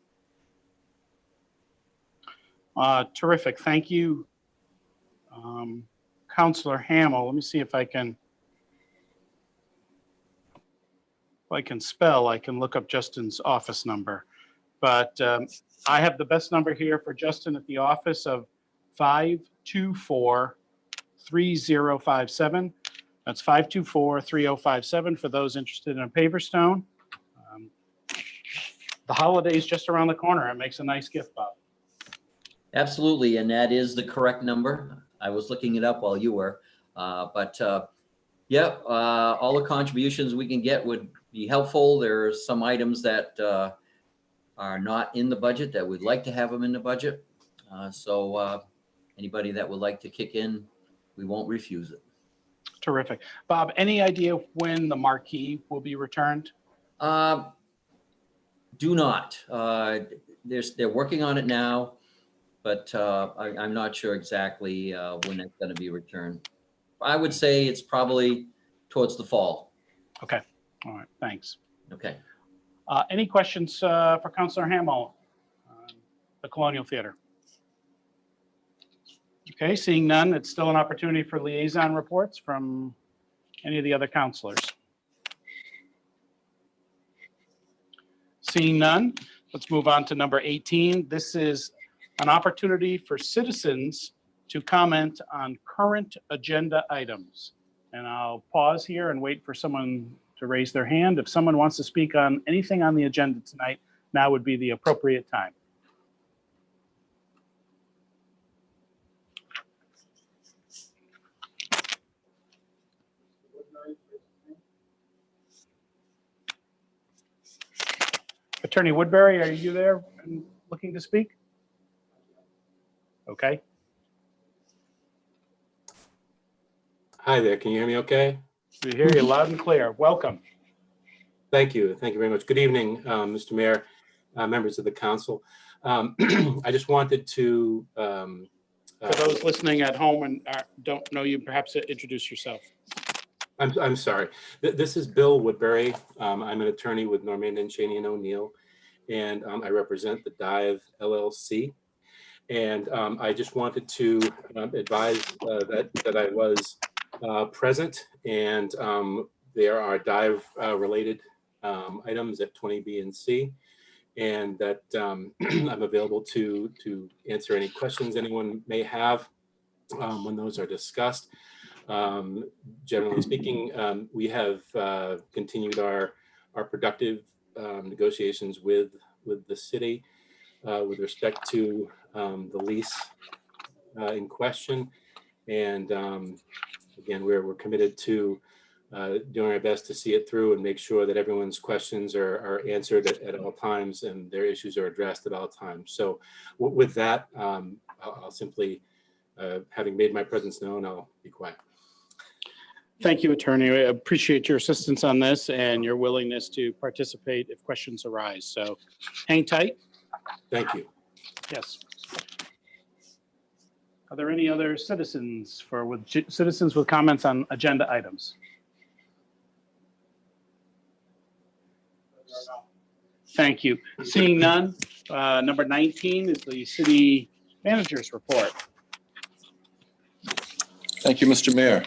Terrific. Thank you, Councillor Hamel. Let me see if I can spell. I can look up Justin's office number. But I have the best number here for Justin at the office of 524-3057. That's 524-3057 for those interested in a paver stone. The holiday's just around the corner. It makes a nice gift, Bob. Absolutely, and that is the correct number. I was looking it up while you were, yeah, all the contributions we can get would be helpful. There are some items that are not in the budget that we'd like to have them in the budget. So anybody that would like to kick in, we won't refuse it. Terrific. Bob, any idea when the marquee will be returned? Do not. They're working on it now, but I'm not sure exactly when it's going to be returned. I would say it's probably towards the fall. Okay. All right. Thanks. Okay. Any questions for Councillor Hamel, the Colonial Theater? Okay, seeing none, it's still an opportunity for liaison reports from any of the other councillors. Seeing none, let's move on to number 18. This is an opportunity for citizens to comment on current agenda items. And I'll pause here and wait for someone to raise their hand. If someone wants to speak on anything on the agenda tonight, now would be the appropriate time. Attorney Woodbury, are you there and looking to speak? Okay. Hi there, can you hear me okay? We hear you loud and clear. Welcome. Thank you very much. Good evening, Mr. Mayor, members of the council. I just wanted to... For those listening at home and don't know you, perhaps introduce yourself. I'm sorry. This is Bill Woodbury. I'm an attorney with Norman and Cheney and O'Neill, and I represent the Dive LLC. And I just wanted to advise that I was present, and there are dive related items at 20B and C, and that I'm available to answer any questions anyone may have when those are discussed. Generally speaking, we have continued our productive negotiations with the city with respect to the lease in question, and again, we're committed to doing our best to see it through and make sure that everyone's questions are answered at all times and their issues are addressed at all times. So with that, I'll simply, having made my presence known, I'll be quiet. Thank you, Attorney. I appreciate your assistance on this and your willingness to participate if questions arise. So hang tight. Thank you. Yes. Are there any other citizens citizens with comments on agenda items? Thank you. Seeing none, number 19 is the city manager's report. Thank you, Mr. Mayor.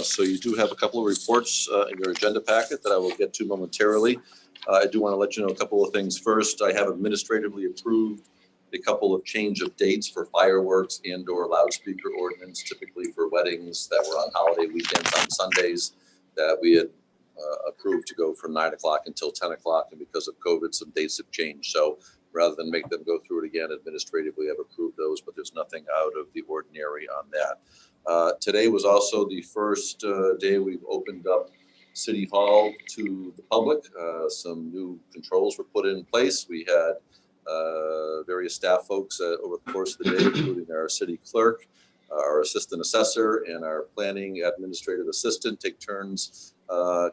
So you do have a couple of reports in your agenda packet that I will get to momentarily. I do want to let you know a couple of things. First, I have administratively approved a couple of change of dates for fireworks and/or loudspeaker ordinance, typically for weddings that were on holiday weekends on Sundays, that we had approved to go from 9 o'clock until 10 o'clock. And because of COVID, some dates have changed. So rather than make them go through it again administratively, I've approved those, but there's nothing out of the ordinary on that. Today was also the first day we've opened up City Hall to the public. Some new controls were put in place. We had various staff folks over the course of the day, including our city clerk, our assistant assessor, and our planning administrative assistant take turns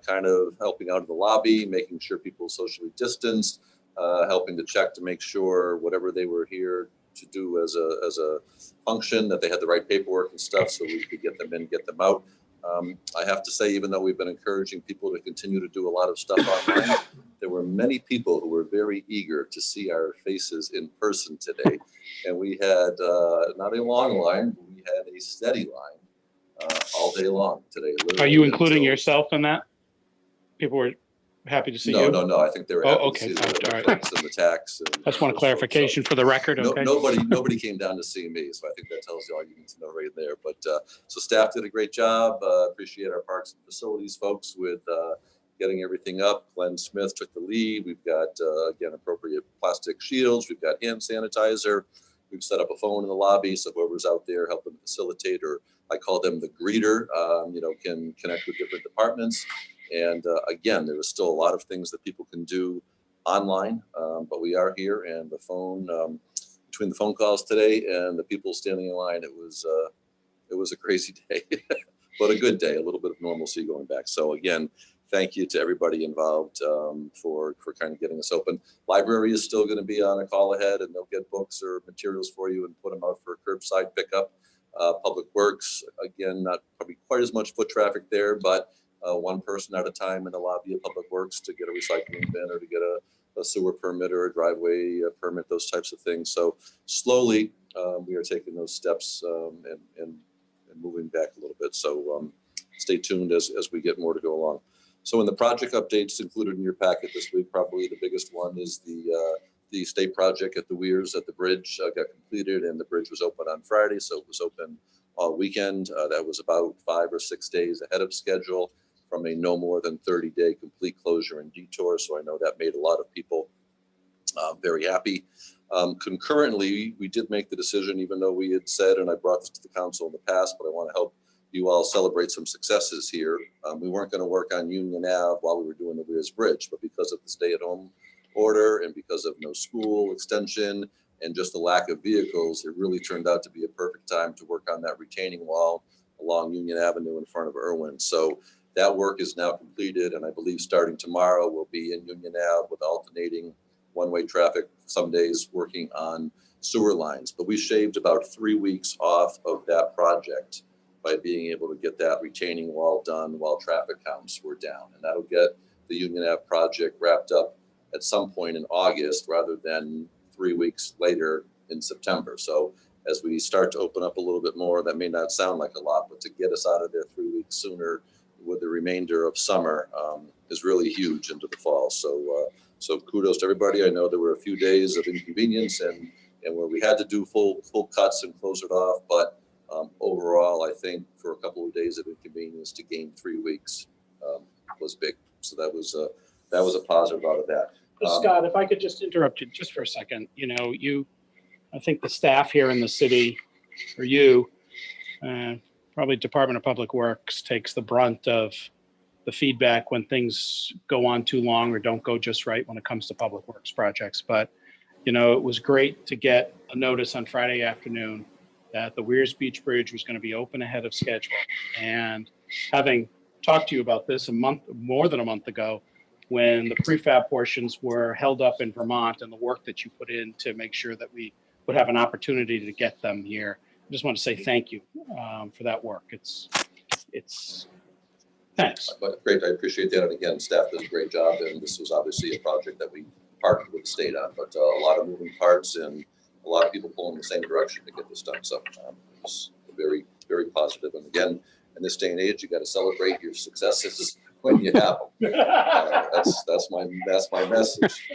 kind of helping out in the lobby, making sure people socially distanced, helping to check to make sure whatever they were here to do as a function, that they had the right paperwork and stuff so we could get them in, get them out. I have to say, even though we've been encouraging people to continue to do a lot of stuff online, there were many people who were very eager to see our faces in person today. And we had not a long line, but we had a steady line all day long today. Are you literally including until- yourself in that? People were happy to see you? No. I think they were Oh, happy okay, to see fine, the all right. folks and the tax. And Just want a those folks. clarification for the record, No, okay? nobody came down to see me, so I think that tells you all you need to know right there. But so staff did a great job. Appreciate our parks and facilities folks with getting everything up. Glenn Smith took the lead. We've got again appropriate plastic shields. We've got hand sanitizer. We've set up a phone in the lobby, so whoever's out there helping facilitate, or I call them the greeter, can connect with different departments. And again, there was still a lot of things that people can do online, but we are here, and the phone, between the phone calls today and the people standing in line, it was a crazy day, but a good day, a little bit of normalcy going back. So again, thank you to everybody involved for kind of getting us open. Library is still going to be on a call ahead, and they'll get books or materials for you and put them out for curbside pickup. Public Works, again, not probably quite as much foot traffic there, but one person at a time in the lobby of Public Works to get a recycling bin or to get a sewer permit or a driveway permit, those types of things. So slowly we are taking those steps and moving back a little bit. So stay tuned as we get more to go along. So in the project updates included in your packet this week, probably the biggest one is the state project at the Weirs at the bridge got completed, and the bridge was open on Friday. So it was open all weekend. That was about 5 or 6 days ahead of schedule from a no more than 30-day complete closure and detour. So I know that made a lot of people very happy. Concurrently, we did make the decision, even though we had said, and I brought this to the council in the past, but I want to help you all celebrate some successes here. We weren't going to work on Union Ave while we were doing the Weirs Bridge, but because of the stay-at-home order and because of no school extension and just the lack of vehicles, it really turned out to be a perfect time to work on that retaining wall along Union Avenue in front of Irwin. So that work is now completed, and I believe starting tomorrow we'll be in Union Ave with alternating one-way traffic, some days working on sewer lines. But we shaved about 3 weeks off of that project by being able to get that retaining wall done while traffic counts were down. And that'll get the Union Ave project wrapped up at some point in August rather than 3 weeks later in September. So as we start to open up a little bit more, that may not sound like a lot, but to get us out of there 3 weeks sooner with the remainder of summer is really huge into the fall. So kudos to everybody. I know there were a few days of inconvenience and where we had to do full cuts and close it off, but overall, I think for a couple of days of inconvenience to gain 3 weeks was big. So that was a positive out of that. Scott, if I could just interrupt you just for a second. I think the staff here in the city, or you, probably Department of Public Works takes the brunt of the feedback when things go on too long or don't go just right when it comes to public works projects. But, it was great to get a notice on Friday afternoon that the Weirs Beach Bridge was going to be open ahead of schedule. And having talked to you about this more than a month ago, when the prefab portions were held up in Vermont and the work that you put in to make sure that we would have an opportunity to get them here, I just want to say thank you for that work. It's thanks. But great, I appreciate that. And again, staff does a great job. And this was obviously a project that we partnered with the state on, but a lot of moving parts and a lot of people pulling in the same direction to get this done. So it's very, very positive. And again, in this day and age, you got to celebrate your successes when you have them. That's my message.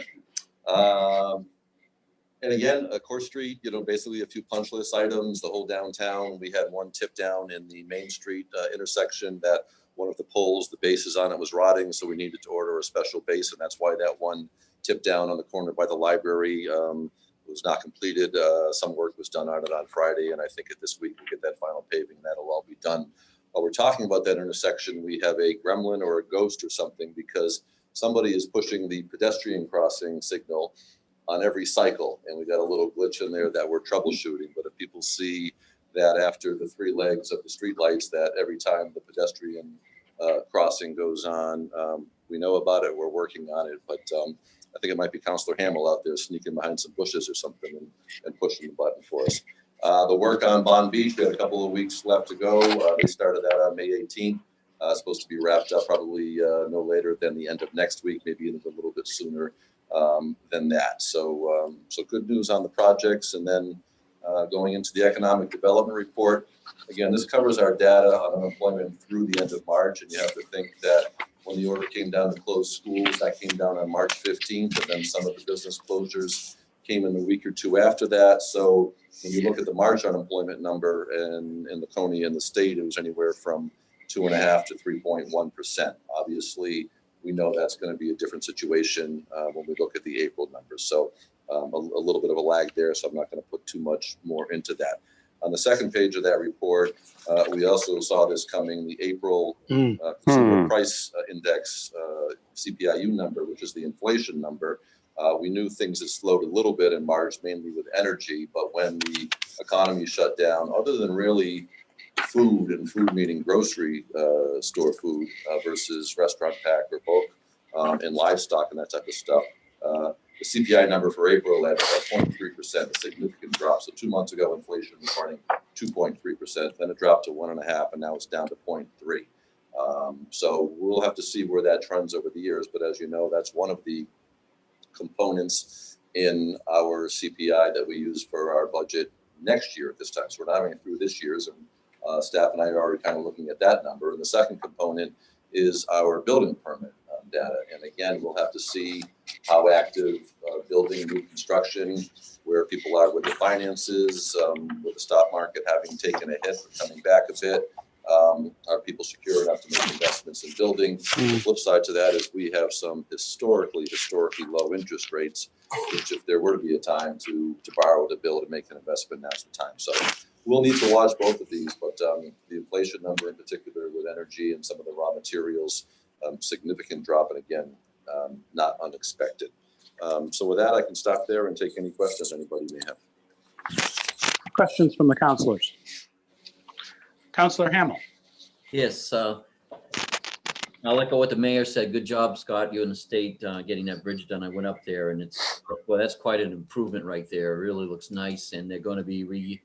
And again, Court Street, basically a few punch list items. The whole downtown, we had one tip down in the Main Street intersection that one of the poles, the bases on it was rotting, so we needed to order a special base, and that's why that one tip down on the corner by the library was not completed. Some work was done on it on Friday, and I think at this week we'll get that final paving. That'll all be done. While we're talking about that intersection, we have a gremlin or a ghost or something because somebody is pushing the pedestrian crossing signal on every cycle, and we got a little glitch in there that we're troubleshooting. But if people see that after the 3 legs of the street lights, that every time the pedestrian crossing goes on, we know about it, we're working on it, but I think it might be Councillor Hamel out there sneaking behind some bushes or something and pushing the button for us. The work on Bond Beach, we had a couple of weeks left to go. They started that on May 18th. Supposed to be wrapped up probably no later than the end of next week, maybe even a little bit sooner than that. So good news on the projects. And then going into the economic development report, again, this covers our data on unemployment through the end of March. And you have to think that when the order came down to close schools, that came down on March 15th, and then some of the business closures came in a week or two after that. So when you look at the March unemployment number in Laconia and the state, it was anywhere from 2.5% to 3.1%. Obviously, we know that's going to be a different situation when we look at the April numbers. So a little bit of a lag there, so I'm not going to put too much more into that. On the second page of that report, we also saw this coming, the April Consumer Price Index CPIU number, which is the inflation number. We knew things had slowed a little bit in March, mainly with energy, but when the economy shut down, other than really food, and food meaning grocery store food versus restaurant pack or bulk and livestock and that type of stuff, the CPI number for April at 0.3%, a significant drop. So 2 months ago, inflation was running 2.3%, then it dropped to 1.5%, and now it's down to 0.3%. So we'll have to see where that trends over the years. But as you know, that's one of the components in our CPI that we use for our budget next year at this time. So we're not going through this year's, and staff and I are already kind of looking at that number. And the second component is our building permit data. And again, we'll have to see how active building new construction, where people are with the finances, with the stock market having taken a hit, but coming back a bit. Are people secure enough to make investments in building? The flip side to that is we have some historically low interest rates, which if there were to be a time to borrow to build and make an investment, now's the time. So we'll need to watch both of these, but the inflation number in particular with energy and some of the raw materials, significant drop, and again, not unexpected. So with that, I can stop there and take any questions anybody may have. Questions from the councilors? Councillor Hamel. Yes, I'll echo what the mayor said. Good job, Scott, you and the state getting that bridge done. I went up there, and that's quite an improvement right there. It really looks nice, and they're going to be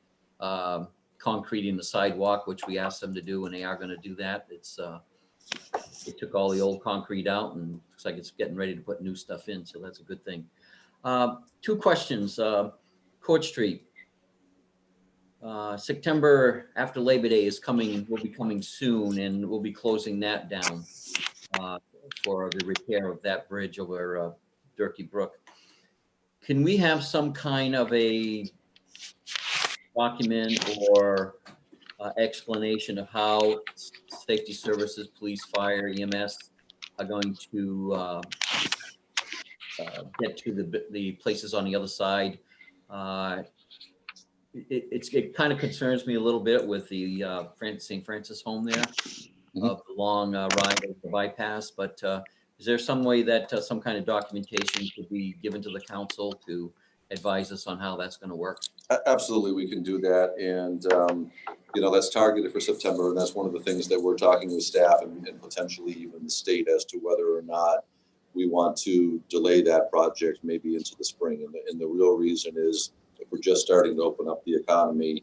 concreting the sidewalk, which we asked them to do, and they are going to do that. They took all the old concrete out, and looks like it's getting ready to put new stuff in, so that's a good thing. 2 questions. Court Street. September after Labor Day will be coming soon, and we'll be closing that down for the repair of that bridge over Durkee Brook. Can we have some kind of a document or explanation of how safety services, police, fire, EMS are going to get to the places on the other side? It kind of concerns me a little bit with the St. Francis home there, of the long ride of the bypass. But is there some way that some kind of documentation could be given to the council to advise us on how that's going to work? Absolutely, we can do that. And, that's targeted for September. And that's one of the things that we're talking with staff and potentially even the state as to whether or not we want to delay that project maybe into the spring. And the real reason is, if we're just starting to open up the economy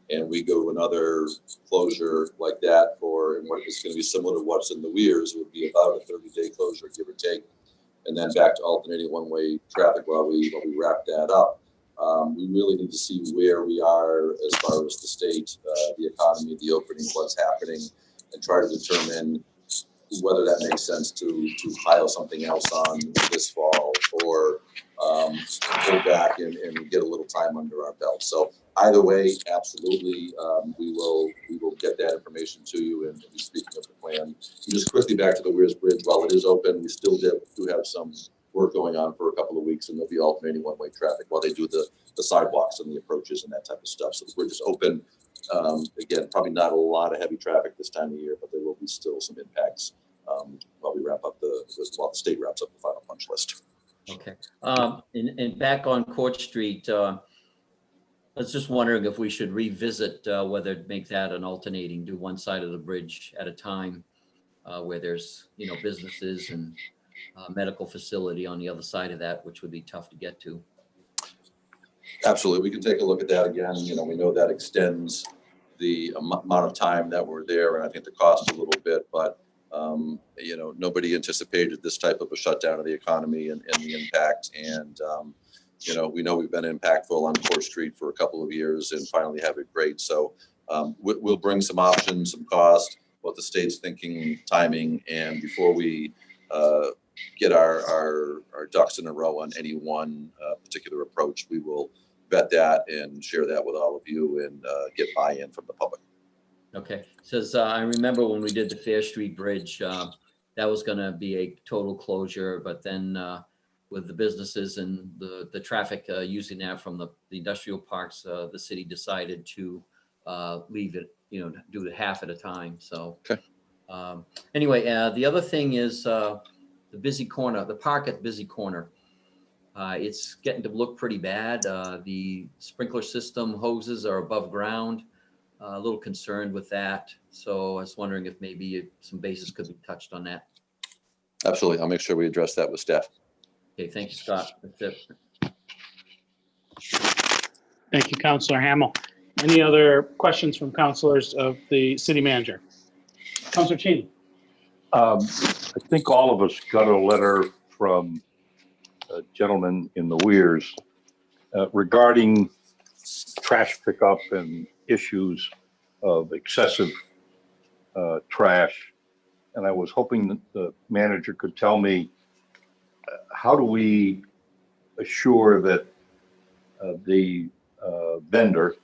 and we go to another closure like that and what is going to be similar to what's in the Weirs, it would be about a 30-day closure, give or take, and then back to alternating one-way traffic while we wrap that up. We really need to see where we are as far as the state, the economy, the opening, what's happening, and try to determine whether that makes sense to pile something else on this fall or pull back and get a little time under our belt. So either way, absolutely, we will get that information to you and be speaking of the plan. And just quickly back to the Weirs Bridge, while it is open, we still do have some work going on for a couple of weeks, and they'll be alternating one-way traffic while they do the sidewalks and the approaches and that type of stuff. So we're just open. Again, probably not a lot of heavy traffic this time of year, but there will be still some impacts while we wrap up while the state wraps up the final punch list. Okay. And back on Court Street, I was just wondering if we should revisit whether to make that an alternating, do one side of the bridge at a time, where there's, businesses and medical facility on the other side of that, which would be tough to get to. Absolutely. We can take a look at that again. We know that extends the amount of time that we're there, and I think the cost a little bit, but nobody anticipated this type of a shutdown of the economy and the impact. And, we know we've been impactful on Court Street for a couple of years and finally have it great. So we'll bring some options, some cost, what the state's thinking, timing, and before we get our ducks in a row on any one particular approach, we will vet that and share that with all of you and get buy-in from the public. Okay. Says, I remember when we did the Fair Street Bridge, that was going to be a total closure, but then with the businesses and the traffic using that from the industrial parks, the city decided to leave it, do it half at a time. So okay. Anyway, the other thing is the Busy Corner, the park at Busy Corner. It's getting to look pretty bad. The sprinkler system hoses are above ground. A little concerned with that. So I was wondering if maybe some bases could be touched on that. Absolutely. I'll make sure we address that with staff. Okay, thank you, Scott. That's it. Thank you, Councilor Hamel. Any other questions from councilors of the city manager? Councilor Cheney. I think all of us got a letter from a gentleman in the Weirs regarding trash pickup and issues of excessive trash. And I was hoping that the manager could tell me, how do we assure that the vendor,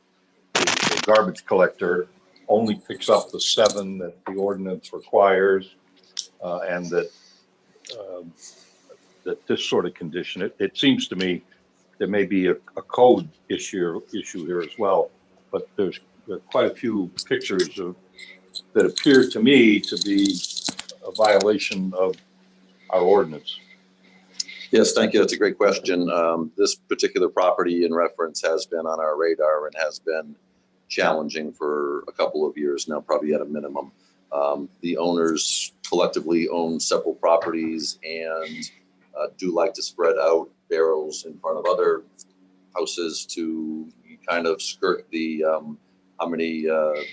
the garbage collector, only picks up the 7 that the ordinance requires, and that this sort of condition, it seems to me there may be a code issue here as well, but there's quite a few pictures that appear to me to be a violation of our ordinance. Yes, thank you. That's a great question. This particular property in reference has been on our radar and has been challenging for a couple of years now, probably at a minimum. The owners collectively own several properties and do like to spread out barrels in front of other houses to kind of skirt the how many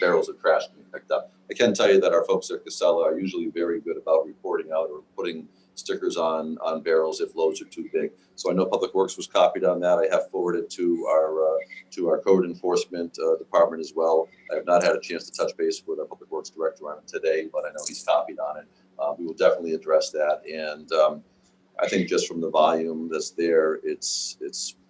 barrels of trash being picked up. I can tell you that our folks at Casella are usually very good about reporting out or putting stickers on barrels if loads are too big. So I know Public Works was copied on that. I have forwarded to our code enforcement department as well. I have not had a chance to touch base with our Public Works director on it today, but I know he's copied on it. We will definitely address that. And I think just from the volume that's there, it's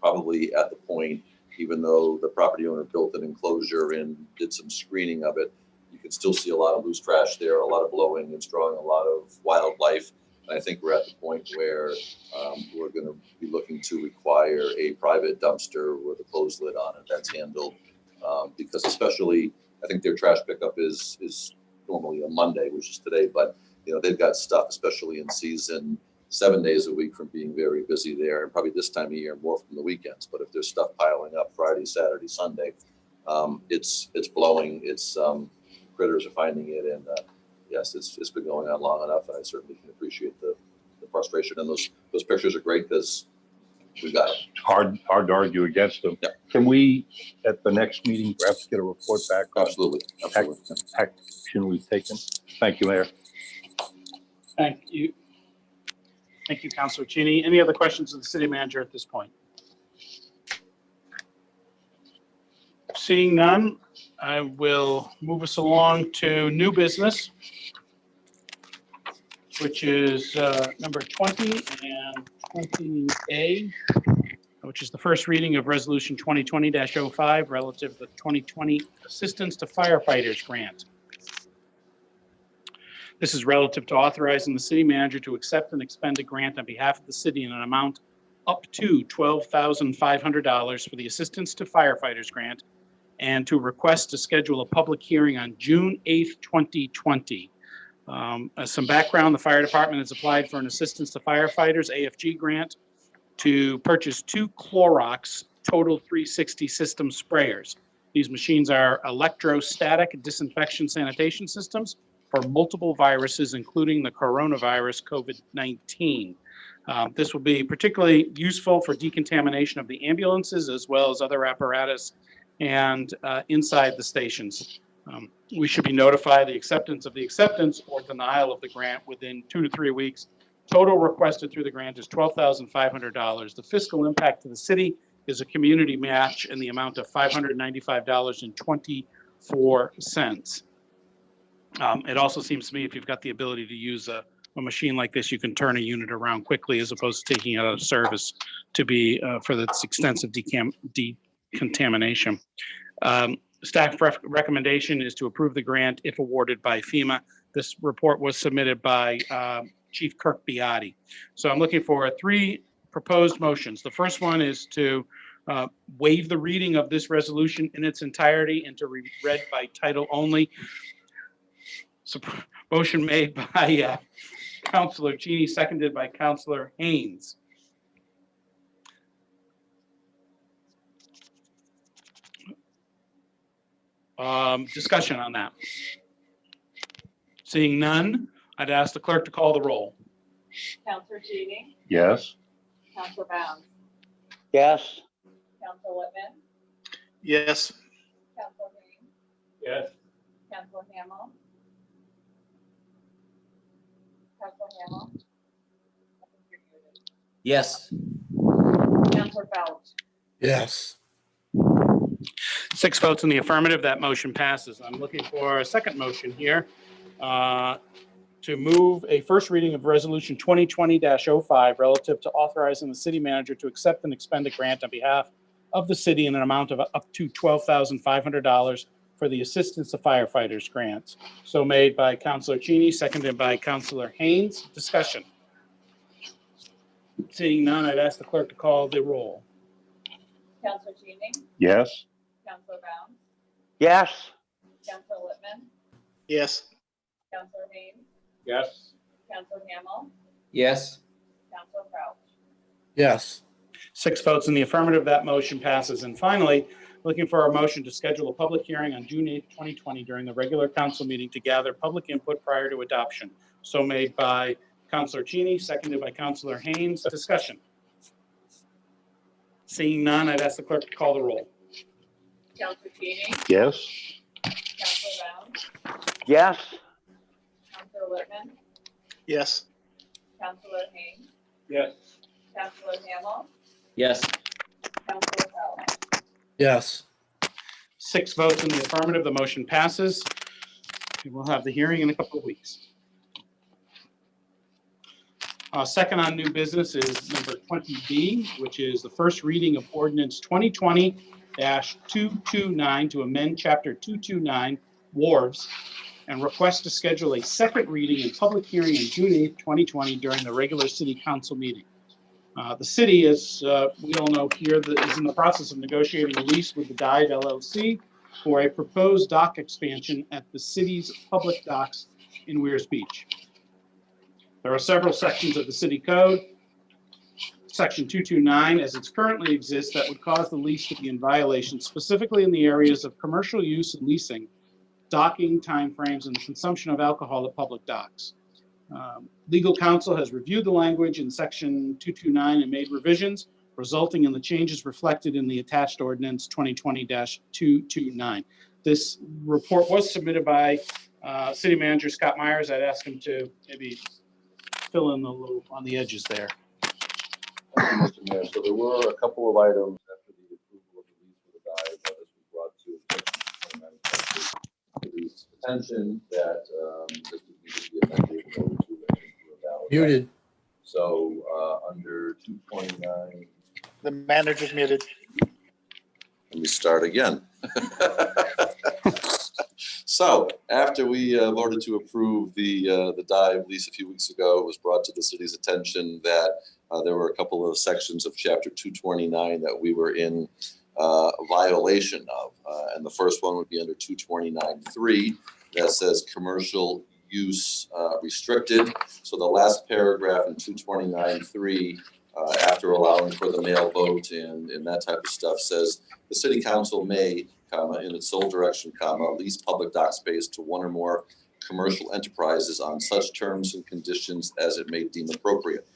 probably at the point, even though the property owner built an enclosure and did some screening of it, you can still see a lot of loose trash there, a lot of blowing. It's drawing a lot of wildlife. And I think we're at the point where we're going to be looking to require a private dumpster with a closed lid on it that's handled, because especially I think their trash pickup is normally on Monday, which is today, but they've got stuff, especially in season, 7 days a week from being very busy there, and probably this time of year more from the weekends. But if there's stuff piling up Friday, Saturday, Sunday, it's blowing. It's critters are finding it, and yes, it's been going on long enough, and I certainly can appreciate the frustration. And those pictures are great because we got it. Hard to argue against them. Yeah. Can we, at the next meeting, perhaps get a report back on Absolutely. action we've taken? Thank you, Mayor. Thank you. Thank you, Councilor Cheney. Any other questions of the city manager at this point? Seeing none, I will move us along to new business, which is number 20 and 20A, which is the first reading of Resolution 2020-05 relative to the 2020 Assistance to Firefighters Grant. This is relative to authorizing the city manager to accept and expend a grant on behalf of the city in an amount up to $12,500 for the Assistance to Firefighters Grant, and to request to schedule a public hearing on June 8th, 2020. As some background, the fire department has applied for an Assistance to Firefighters AFG grant to purchase 2 Clorox Total 360 system sprayers. These machines are electrostatic disinfection sanitation systems for multiple viruses, including the coronavirus COVID-19. This will be particularly useful for decontamination of the ambulances as well as other apparatus and inside the stations. We should be notified the acceptance or denial of the grant within 2 to 3 weeks. Total requested through the grant is $12,500. The fiscal impact to the city is a community match in the amount of $595.24. It also seems to me if you've got the ability to use a machine like this, you can turn a unit around quickly as opposed to taking it out of service to be for this extensive decontamination. Staff recommendation is to approve the grant if awarded by FEMA. This report was submitted by Chief Kirk Biotti. So I'm looking for 3 proposed motions. The first one is to waive the reading of this resolution in its entirety and to read by title only. So motion made by Councillor Cheney, seconded by Councillor Haynes. Discussion on that. Seeing none, I'd ask the clerk to call the roll. Councillor Cheney, Yes. Councillor Bounds, Yes. Councillor Whitman, Yes. Councillor Haynes, Yes. Councillor Hamel. Councillor Hamel. I think you're muted. Yes. Councillor Felch, Yes. 6 votes in the affirmative, that motion passes. I'm looking for a second motion here to move a first reading of Resolution 2020-05 relative to authorizing the city manager to accept and expend a grant on behalf of the city in an amount of up to $12,500 for the Assistance to Firefighters grants. So made by Councillor Cheney, seconded by Councillor Haynes. Discussion. Seeing none, I'd ask the clerk to call the roll. Councillor Cheney, Yes. Councillor Bounds, Yes. Councillor Whitman, Yes. Councillor Haynes, Yes. Councillor Hamel, Yes. Councillor Felch. Yes. 6 votes in the affirmative, that motion passes. And finally, looking for a motion to schedule a public hearing on June 8th, 2020 during the regular council meeting to gather public input prior to adoption. So made by Councillor Cheney, seconded by Councillor Haynes. Discussion. Seeing none, I'd ask the clerk to call the roll. Councillor Cheney, Yes. Councillor Bounds, Yes. Councillor Whitman, Yes. Councillor Haynes, Yes. Councillor Hamel, Yes. Councillor Felch. Yes. 6 votes in the affirmative, the motion passes. We'll have the hearing in a couple of weeks. Second on new business is number 20B, which is the first reading of ordinance 2020-229 to amend chapter 229 wharves and request to schedule a second reading and public hearing on June 8th, 2020 during the regular city council meeting. The city, as we all know here, is in the process of negotiating a lease with the Dive LLC for a proposed dock expansion at the city's public docks in Weirs Beach. There are several sections of the city code, section 229 as it currently exists, that would cause the lease to be in violation, specifically in the areas of commercial use and leasing, docking timeframes, and the consumption of alcohol at public docks. Legal counsel has reviewed the language in section 229 and made revisions, resulting in the changes reflected in the attached ordinance 2020-229. This report was submitted by City Manager Scott Myers. I'd ask him to maybe fill in the little on the edges there. Thank you, Mr. Mayor. So there were a couple of items after the approval of the lease for the Dive that was brought to the attention that this would need to be amended in order to enter a valid. Muted. So under 229, The manager's muted. let me start again. So after we voted to approve the dive lease a few weeks ago, it was brought to the city's attention that there were a couple of sections of Chapter 229 that we were in violation of. And the first one would be under 229.3 that says commercial use restricted. So the last paragraph in 229.3, after allowing for the mail vote and that type of stuff, says the city council may, comma, in its sole direction, comma, lease public dock space to one or more commercial enterprises on such terms and conditions as it may deem appropriate.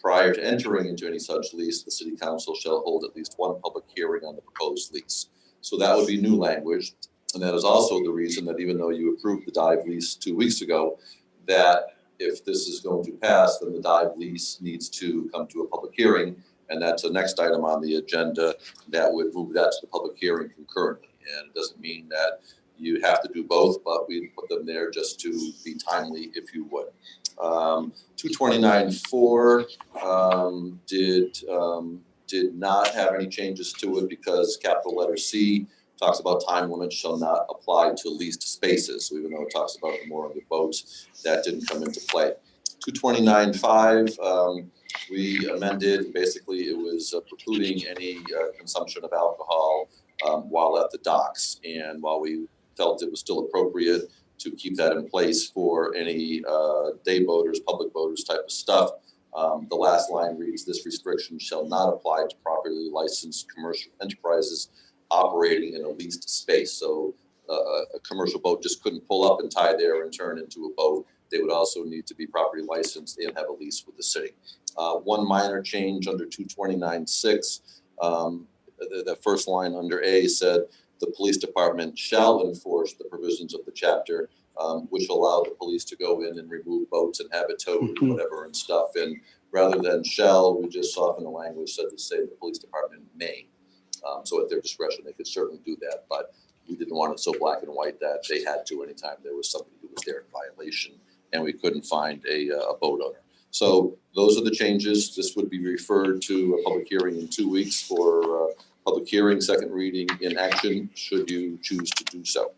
Prior to entering into any such lease, the city council shall hold at least one public hearing on the proposed lease. So that would be new language. And that is also the reason that even though you approved the dive lease 2 weeks ago, that if this is going to pass, then the dive lease needs to come to a public hearing. And that's the next item on the agenda that would move that to the public hearing concurrently. And it doesn't mean that you have to do both, but we put them there just to be timely, if you would. 229.4 did not have any changes to it because capital letter C talks about time limits shall not apply to leased spaces. So even though it talks about the more of the boats, that didn't come into play. 229.5, we amended. Basically, it was precluding any consumption of alcohol while at the docks. And while we felt it was still appropriate to keep that in place for any day boaters, public boaters type of stuff, the last line reads, this restriction shall not apply to properly licensed commercial enterprises operating in a leased space. So a commercial boat just couldn't pull up and tie there and turn into a boat. They would also need to be properly licensed and have a lease with the city. One minor change under 229.6, the first line under A said, the police department shall enforce the provisions of the chapter, which allow the police to go in and remove boats and have it towed or whatever and stuff. And rather than shall, we just soften the language so to say the police department may. So at their discretion, they could certainly do that. But we didn't want it so black and white that they had to anytime there was somebody who was there in violation and we couldn't find a boat owner. So those are the changes. This would be referred to a public hearing in 2 weeks for public hearing, second reading in action, should you choose to do so.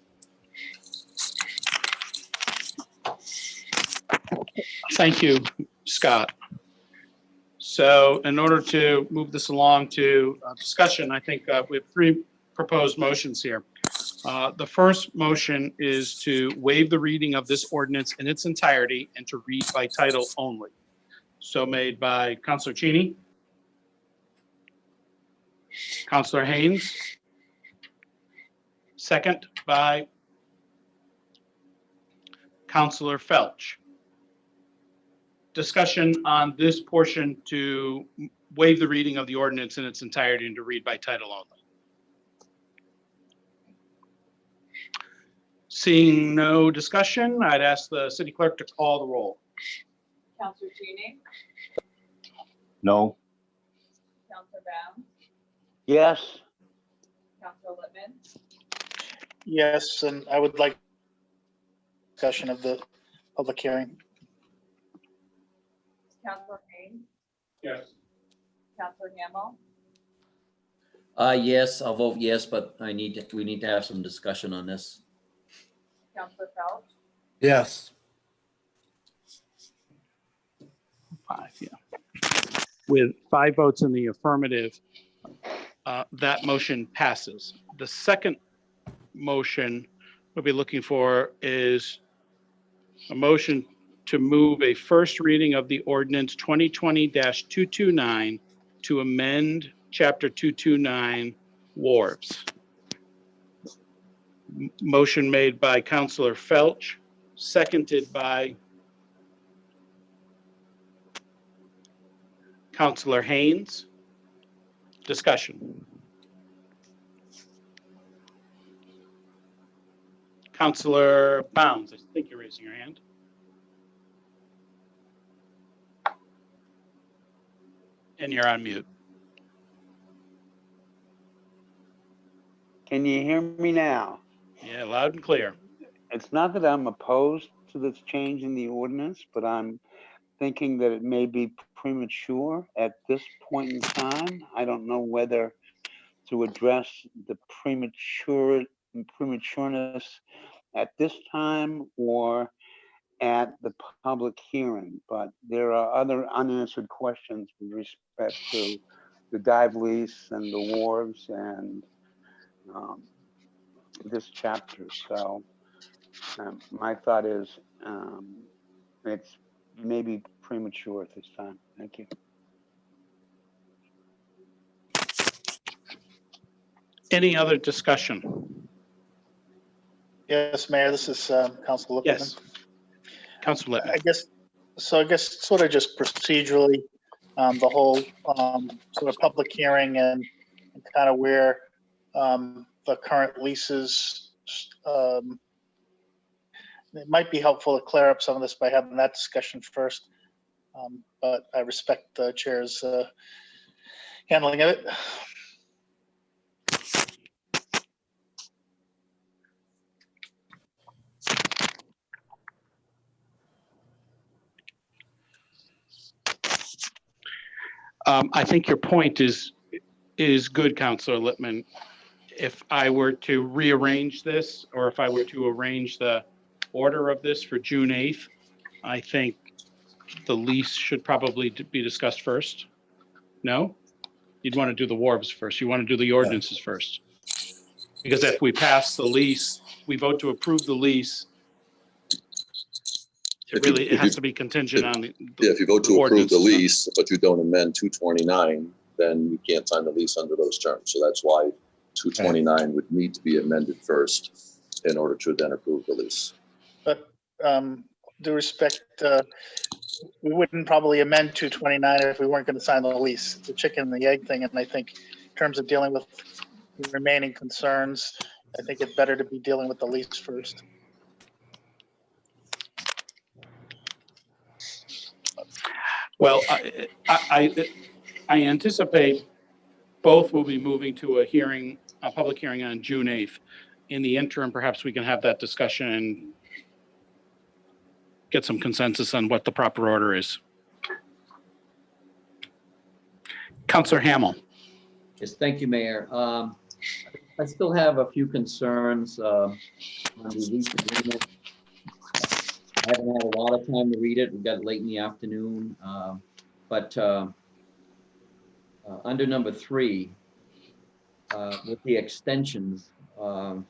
Thank you, Scott. So in order to move this along to discussion, I think we have three proposed motions here. The first motion is to waive the reading of this ordinance in its entirety and to read by title only. So made by Councillor Cheney. Councillor Haynes. Second by Councillor Felch. Discussion on this portion to waive the reading of the ordinance in its entirety and to read by title only. Seeing no discussion, I'd ask the city clerk to call the roll. Councillor Cheney, No. Councillor Bounds, Yes. Councillor Littman, Yes, and I would like discussion of the public hearing. Councillor Haynes, Yes. Councillor Hamel, Yes, I'll vote yes, but we need to have some discussion on this. Councillor Felch, Yes. 5, yeah. With 5 votes in the affirmative, that motion passes. The second motion we'll be looking for is a motion to move a first reading of the ordinance 2020-229 to amend Chapter 229 Wharves. Motion made by Councillor Felch, seconded by Councillor Haynes. Discussion. Councillor Bounds, I think you're raising your hand. And you're on mute. Can you hear me now? Yeah, loud and clear. It's not that I'm opposed to this change in the ordinance, but I'm thinking that it may be premature at this point in time. I don't know whether to address the prematureness at this time or at the public hearing, but there are other unanswered questions with respect to the dive lease and the wharves and this chapter. So my thought is it's maybe premature at this time. Thank you. Any other discussion? Yes, Mayor, this is Council Lippman. Yes. Councilor I Lippman. guess sort of just procedurally, the whole sort of public hearing and kind of where the current leases, it might be helpful to clear up some of this by having that discussion first. But I respect the chair's handling of it. I think your point is good, Councilor Lippman. If I were to rearrange this, or if I were to arrange the order of this for June 8th, I think the lease should probably be discussed first. No? You'd want to do the wharves first. You want to do the ordinances first. Because if we pass the lease, we vote to approve the lease, it has to be contingent on the If you vote to approve the ordinances. lease, but you don't amend 229, then you can't sign the lease under those terms. So that's why 229 would need to be amended first in order to then approve the lease. But due respect, we wouldn't probably amend 229 if we weren't going to sign the lease. It's a chicken and the egg thing. And I think in terms of dealing with the remaining concerns, I think it's better to be dealing with the lease first. Well, I anticipate both will be moving to a public hearing on June 8th. In the interim, perhaps we can have that discussion and get some consensus on what the proper order is. Councilor Hamel. Yes, thank you, Mayor. I still have a few concerns on the lease agreement. I haven't had a lot of time to read it. We got it late in the afternoon. But under number 3, with the extensions. Well,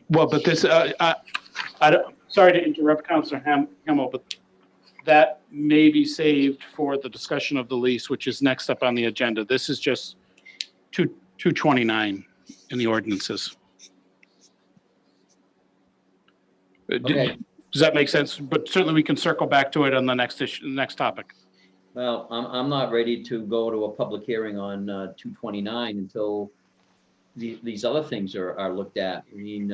but this, sorry to interrupt Councilor Hamel, but that may be saved for the discussion of the lease, which is next up on the agenda. This is just 229 in the ordinances. Okay. Does that make sense? But certainly we can circle back to it on the next issue, next topic. Well, I'm not ready to go to a public hearing on 229 until these other things are looked at. I mean,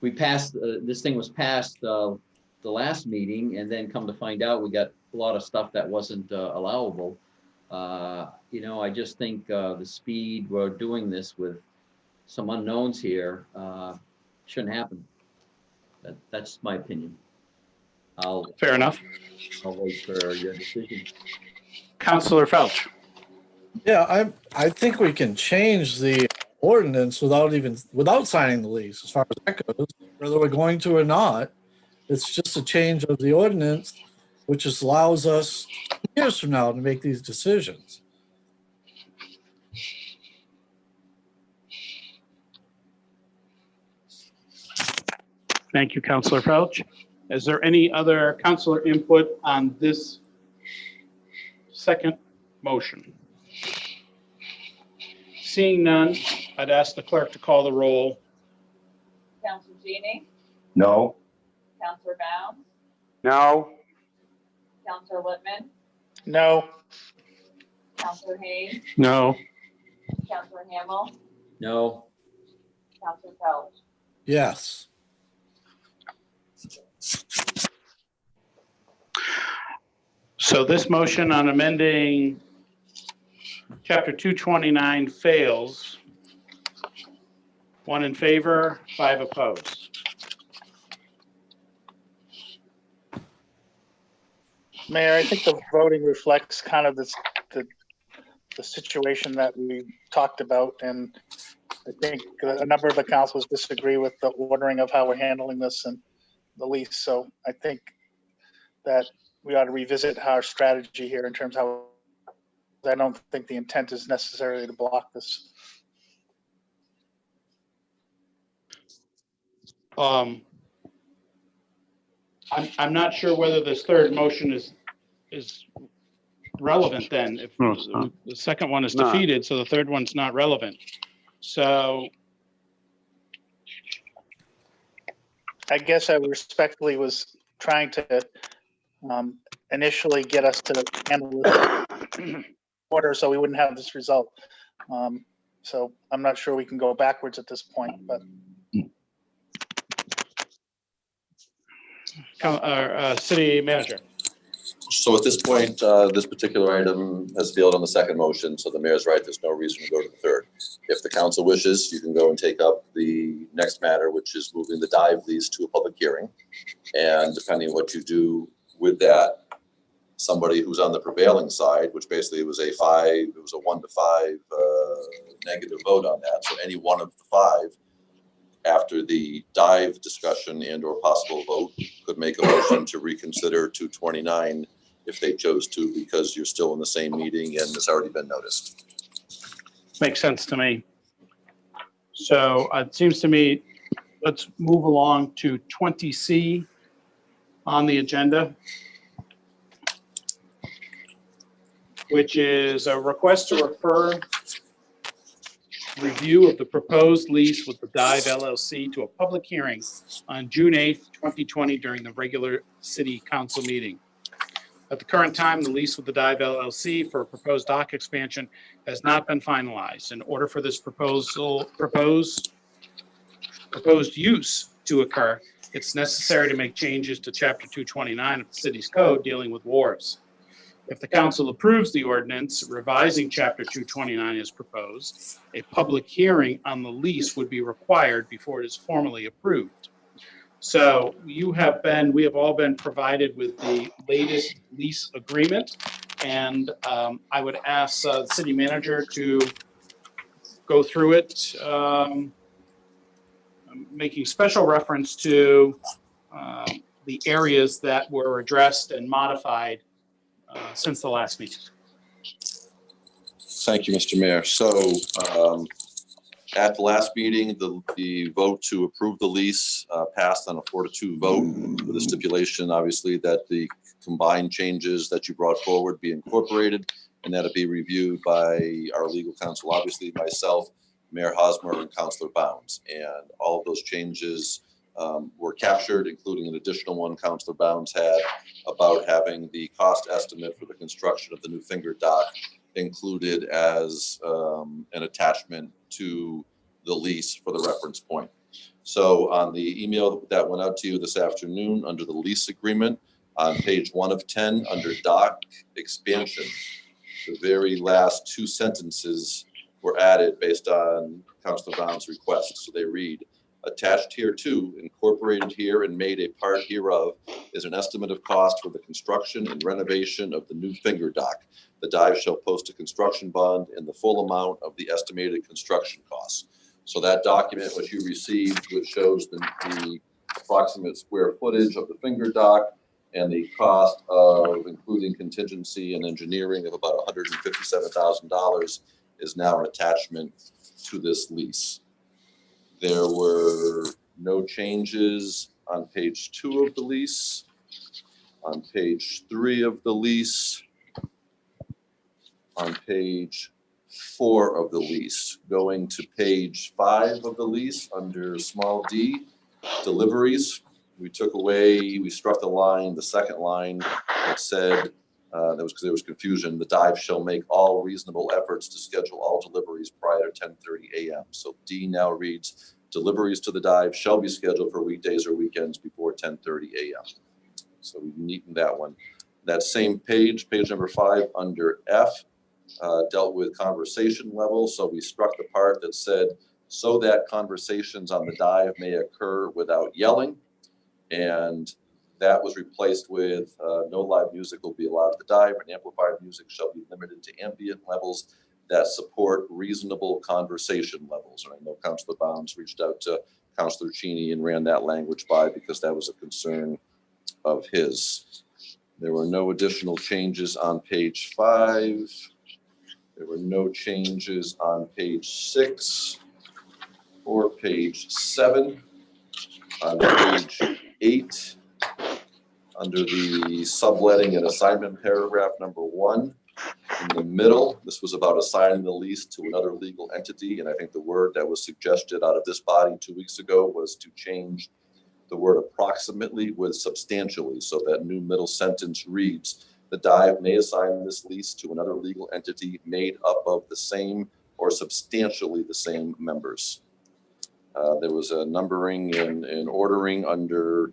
we passed, this thing was passed the last meeting, and then come to find out, we got a lot of stuff that wasn't allowable. You know, I just think the speed we're doing this with some unknowns here shouldn't happen. That's my opinion. Fair enough. I'll wait for your decision. Councilor Felch. Yeah, I think we can change the ordinance without signing the lease, as far as that goes, whether we're going to or not. It's just a change of the ordinance, which just allows us years from now to make these decisions. Thank you, Councilor Felch. Is there any other councilor input on this second motion? Seeing none, I'd ask the clerk to call the roll. Councilor Genie, No. Councilor Bounds, No. Councilor Lippman, No. Councilor Haynes, No. Councilor Hamel, No. Councilor Felch. Yes. So this motion on amending Chapter 229 fails. 1 in favor, 5 opposed. Mayor, I think the voting reflects kind of the situation that we talked about, and I think a number of the councils disagree with the ordering of how we're handling this and the lease. So I think that we ought to revisit our strategy here in terms of how, I don't think the intent is necessarily to block this. I'm not sure whether this third motion is relevant then. If No, it's not. the second one is No. defeated, so the third one's not relevant. So I guess I respectfully was trying to initially get us to handle this order so we wouldn't have this result. So I'm not sure we can go backwards at this point, but city manager. So at this point, this particular item has failed on the second motion, so the mayor's right, there's no reason to go to the third. If the council wishes, you can go and take up the next matter, which is moving the dive lease to a public hearing. And depending on what you do with that, somebody who's on the prevailing side, which basically was a 1 to 5 negative vote on that. So any one of the 5 after the dive discussion and or possible vote could make a motion to reconsider 229 if they chose to, because you're still in the same meeting and it's already been noticed. Makes sense to me. So it seems to me, let's move along to 20C on the agenda, which is a request to refer review of the proposed lease with the Dive LLC to a public hearing on June 8th, 2020 during the regular city council meeting. At the current time, the lease with the Dive LLC for a proposed dock expansion has not been finalized. In order for this proposed use to occur, it's necessary to make changes to Chapter 229 of the city's code dealing with wharves. If the council approves the ordinance revising Chapter 229 as proposed, a public hearing on the lease would be required before it is formally approved. So we have all been provided with the latest lease agreement, and I would ask the city manager to go through it, making special reference to the areas that were addressed and modified since the last meeting. Thank you, Mr. Mayor. So at the last meeting, the vote to approve the lease passed on a 4-2 vote with a stipulation, obviously, that the combined changes that you brought forward be incorporated and that it be reviewed by our legal counsel, obviously myself, Mayor Hosmer, and Councillor Bounds. And all of those changes were captured, including an additional one Councillor Bounds had about having the cost estimate for the construction of the new finger dock included as an attachment to the lease for the reference point. So on the email that went out to you this afternoon under the lease agreement, on page 1 of 10 under dock expansion, the very last 2 sentences were added based on Councillor Bounds' request. So they read, attached here to, incorporated here and made a part hereof is an estimate of cost for the construction and renovation of the new finger dock. The dive shall post a construction bond in the full amount of the estimated construction costs. So that document which you received, which shows the approximate square footage of the finger dock and the cost of including contingency and engineering of about $157,000 is now an attachment to this lease. There were no changes on page 2 of the lease, on page 3 of the lease, on page 4 of the lease. Going to page 5 of the lease under small d, deliveries. We struck the line, the second line that said, that was because there was confusion, the dive shall make all reasonable efforts to schedule all deliveries prior to 10:30 a.m. So D now reads, deliveries to the dive shall be scheduled for weekdays or weekends before 10:30 a.m. So we neatened that one. That same page, page number 5 under F, dealt with conversation levels. So we struck the part that said, so that conversations on the dive may occur without yelling. And that was replaced with no live music will be allowed to the dive, and amplified music shall be limited to ambient levels that support reasonable conversation levels. And I know Councilor Bounds reached out to Councilor Cheney and ran that language by because that was a concern of his. There were no additional changes on page 5. There were no changes on page 6 or page 7. On page 8, under the subletting and assignment paragraph number 1, in the middle, this was about assigning the lease to another legal entity. And I think the word that was suggested out of this body 2 weeks ago was to change the word approximately with substantially. So that new middle sentence reads, the Dive may assign this lease to another legal entity made up of the same or substantially the same members. There was a numbering and ordering under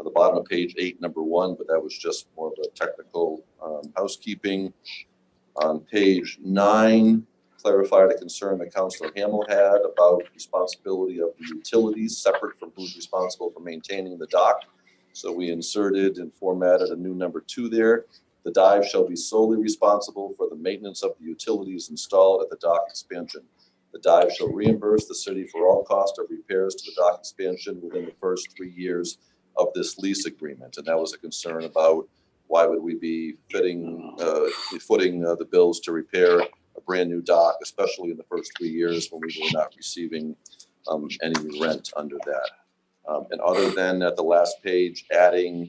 the bottom of page 8, number 1, but that was just more of a technical housekeeping. On page 9, clarified a concern that Councilor Hamel had about responsibility of the utilities separate from who's responsible for maintaining the dock. So we inserted and formatted a new number 2 there. The Dive shall be solely responsible for the maintenance of the utilities installed at the dock expansion. The Dive shall reimburse the city for all cost of repairs to the dock expansion within the first 3 years of this lease agreement. And that was a concern about why would we be footing the bills to repair a brand new dock, especially in the first 3 years when we were not receiving any rent under that. And other than at the last page, adding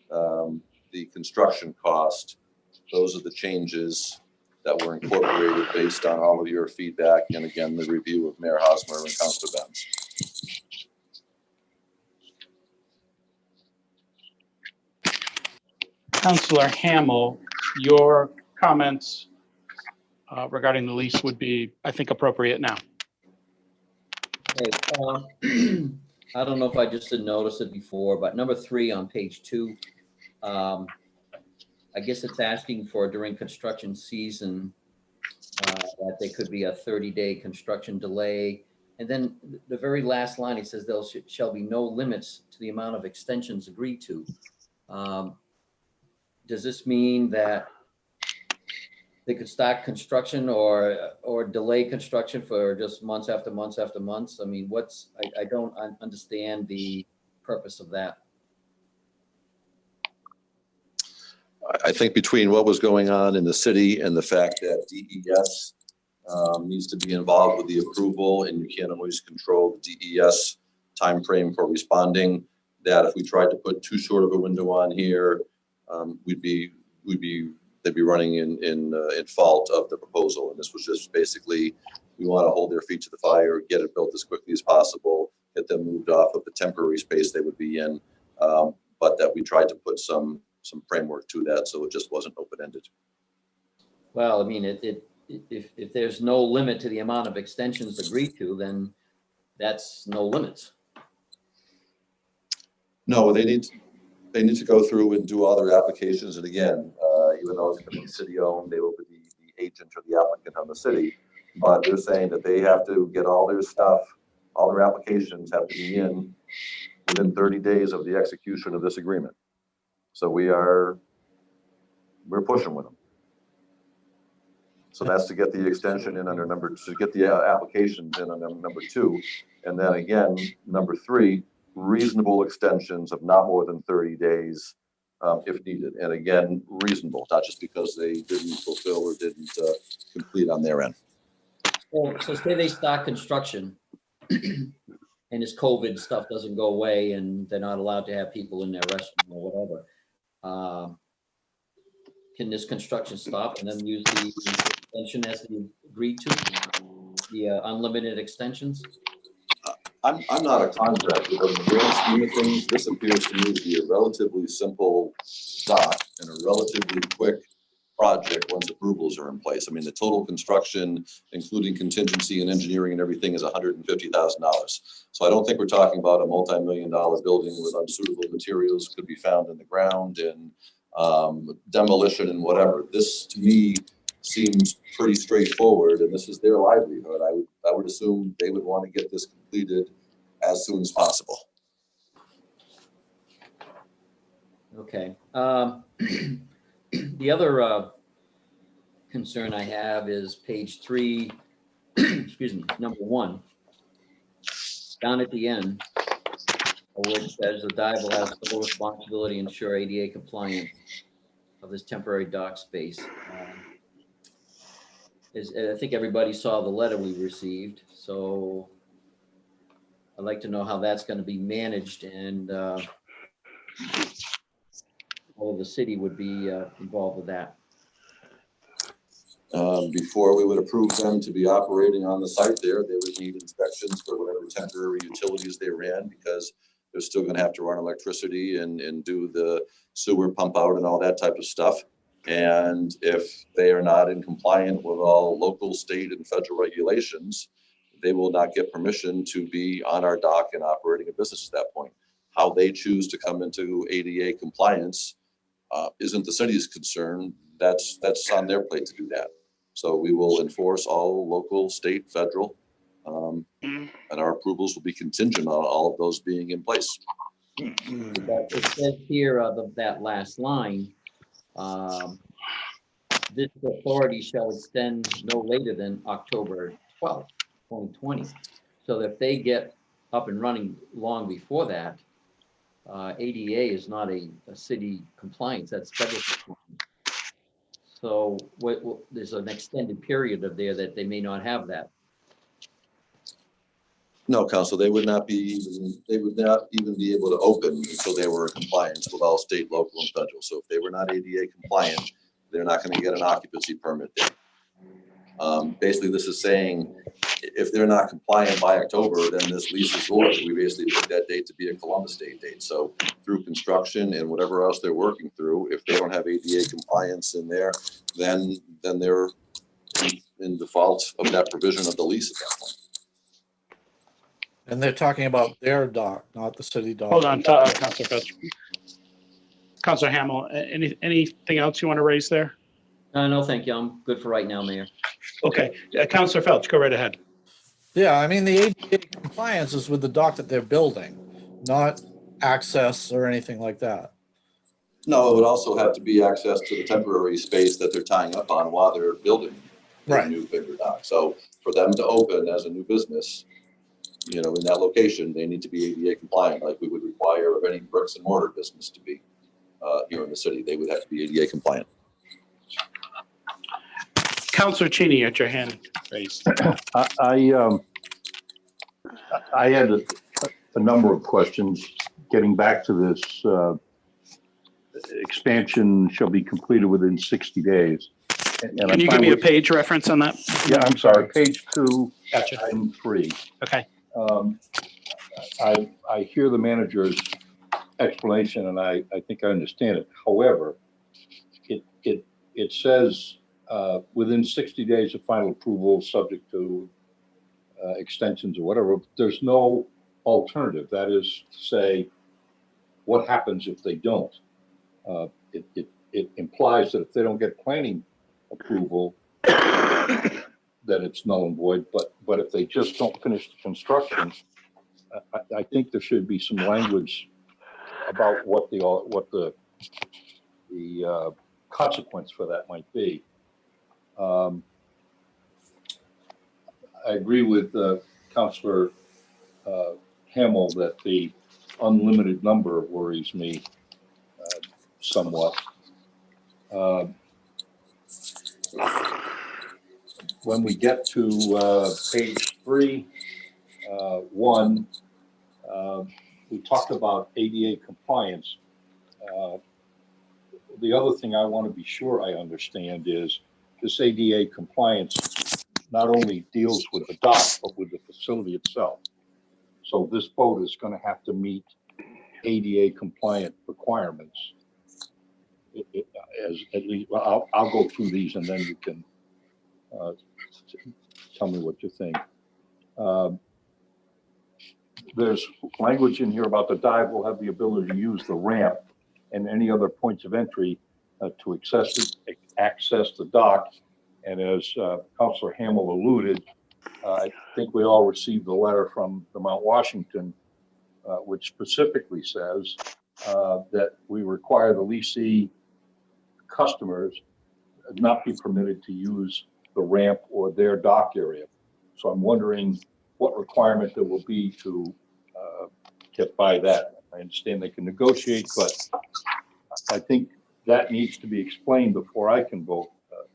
the construction cost, those are the changes that were incorporated based on all of your feedback. And again, the review of Mayor Hosmer and Councilor Benz. Councilor Hamel, your comments regarding the lease would be, I think, appropriate now. Okay, I don't know if I just didn't notice it before, but number 3 on page 2, I guess it's asking for during construction season that there could be a 30-day construction delay. And then the very last line, it says there shall be no limits to the amount of extensions agreed to. Does this mean that they could start construction or delay construction for just months after months after months? I mean, I don't understand the purpose of that. I think between what was going on in the city and the fact that DES needs to be involved with the approval, and you can't always control the DES timeframe for responding, that if we tried to put too short of a window on here, they'd be running in fault of the proposal. And this was just basically, we want to hold their feet to the fire, get it built as quickly as possible, get them moved off of the temporary space they would be in, but that we tried to put some framework to that, so it just wasn't open-ended. Well, I mean, if there's no limit to the amount of extensions agreed to, then that's no limits. No, they need to go through and do all their applications. And again, even though it's going to be city-owned, they will be the agent or the applicant on the city. But they're saying that they have to get all their stuff, all their applications have to be in within 30 days of the execution of this agreement. So we're pushing with them. So that's to get the extension in under to get the applications in under number 2. And then again, number 3, reasonable extensions of not more than 30 days if needed. And again, reasonable, not just because they didn't fulfill or didn't complete on their end. Well, so say they start construction and this COVID stuff doesn't go away and they're not allowed to have people in their restroom or whatever. Can this construction stop and then use the extension as they agreed to, the unlimited extensions? I'm not a contractor, but in the grand scheme of things, this appears to me to be a relatively simple dock and a relatively quick project once approvals are in place. I mean, the total construction, including contingency and engineering and everything, is $150,000. So I don't think we're talking about a multi-million-dollar building with unsuitable materials could be found in the ground and demolition and whatever. This, to me, seems pretty straightforward, and this is their livelihood. I would assume they would want to get this completed as soon as possible. Okay. The other concern I have is page 3, excuse me, number 1. Down at the end, where it says the dive will have sole responsibility to ensure ADA compliance of this temporary dock space. I think everybody saw the letter we received, so I'd like to know how that's going to be managed, and how the city would be involved with that. Before we would approve them to be operating on the site there, they would need inspections for whatever temporary utilities they ran, because they're still gonna have to run electricity and do the sewer pump out and all that type of stuff. And if they are not in compliant with all local, state, and federal regulations, they will not get permission to be on our dock and operating a business at that point. How they choose to come into ADA compliance isn't the city's concern. That's on their plate to do that. So we will enforce all local, state, federal, and our approvals will be contingent on all of those being in place. But it says here, that last line, this authority shall extend no later than October 12th, 2020. So if they get up and running long before that, ADA is not a city compliance, that's federal compliance. So there's an extended period of there that they may not have that. No, Council, they would not even be able to open until they were in compliance with all state, local, and federal. So if they were not ADA compliant, they're not going to get an occupancy permit there. Basically, this is saying if they're not compliant by October, then this lease is void. We basically picked that date to be a Columbus Day date. So through construction and whatever else they're working through, if they don't have ADA compliance in there, then they're in default of that provision of the lease at that point. And they're talking about their dock, not the city dock. Hold on, Councilor Felch. Councilor Hamel, anything else you want to raise there? No, thank you. I'm good for right now, Mayor. Okay, Councilor Felch, go right ahead. Yeah, I mean, the ADA compliance is with the dock that they're building, not access or anything like that. No, it would also have to be access to the temporary space that they're tying up on while they're building a new bigger dock. So for them to open as a new business, in that location, they need to be ADA compliant, like we would require of any bricks and mortar business to be here in the city. They would have to be ADA compliant. Councilor Cheney, at your hand raised. I had a number of questions getting back to this expansion shall be completed within 60 days. And Can you give me a page reference on that? Yeah, I'm sorry, page 2, Gotcha. item 3. Okay. I hear the manager's explanation and I think I understand it. However, it says within 60 days of final approval, subject to extensions or whatever. There's no alternative. That is to say, what happens if they don't? It implies that if they don't get planning approval, that it's null and void. But if they just don't finish the construction, I think there should be some language about what the consequence for that might be. I agree with Councillor Hamel that the unlimited number worries me somewhat. When we get to page 3, 1, we talked about ADA compliance. The other thing I want to be sure I understand is this ADA compliance not only deals with the dock, but with the facility itself. So this boat is going to have to meet ADA compliant requirements. As at least, well, I'll go through these and then you can tell me what you think. There's language in here about the dive will have the ability to use the ramp and any other points of entry to access the dock. And as Councillor Hamel alluded, I think we all received a letter from the Mount Washington, which specifically says that we require the leasee customers not be permitted to use the ramp or their dock area. So I'm wondering what requirement there will be to get by that. I understand they can negotiate, but I think that needs to be explained before I can vote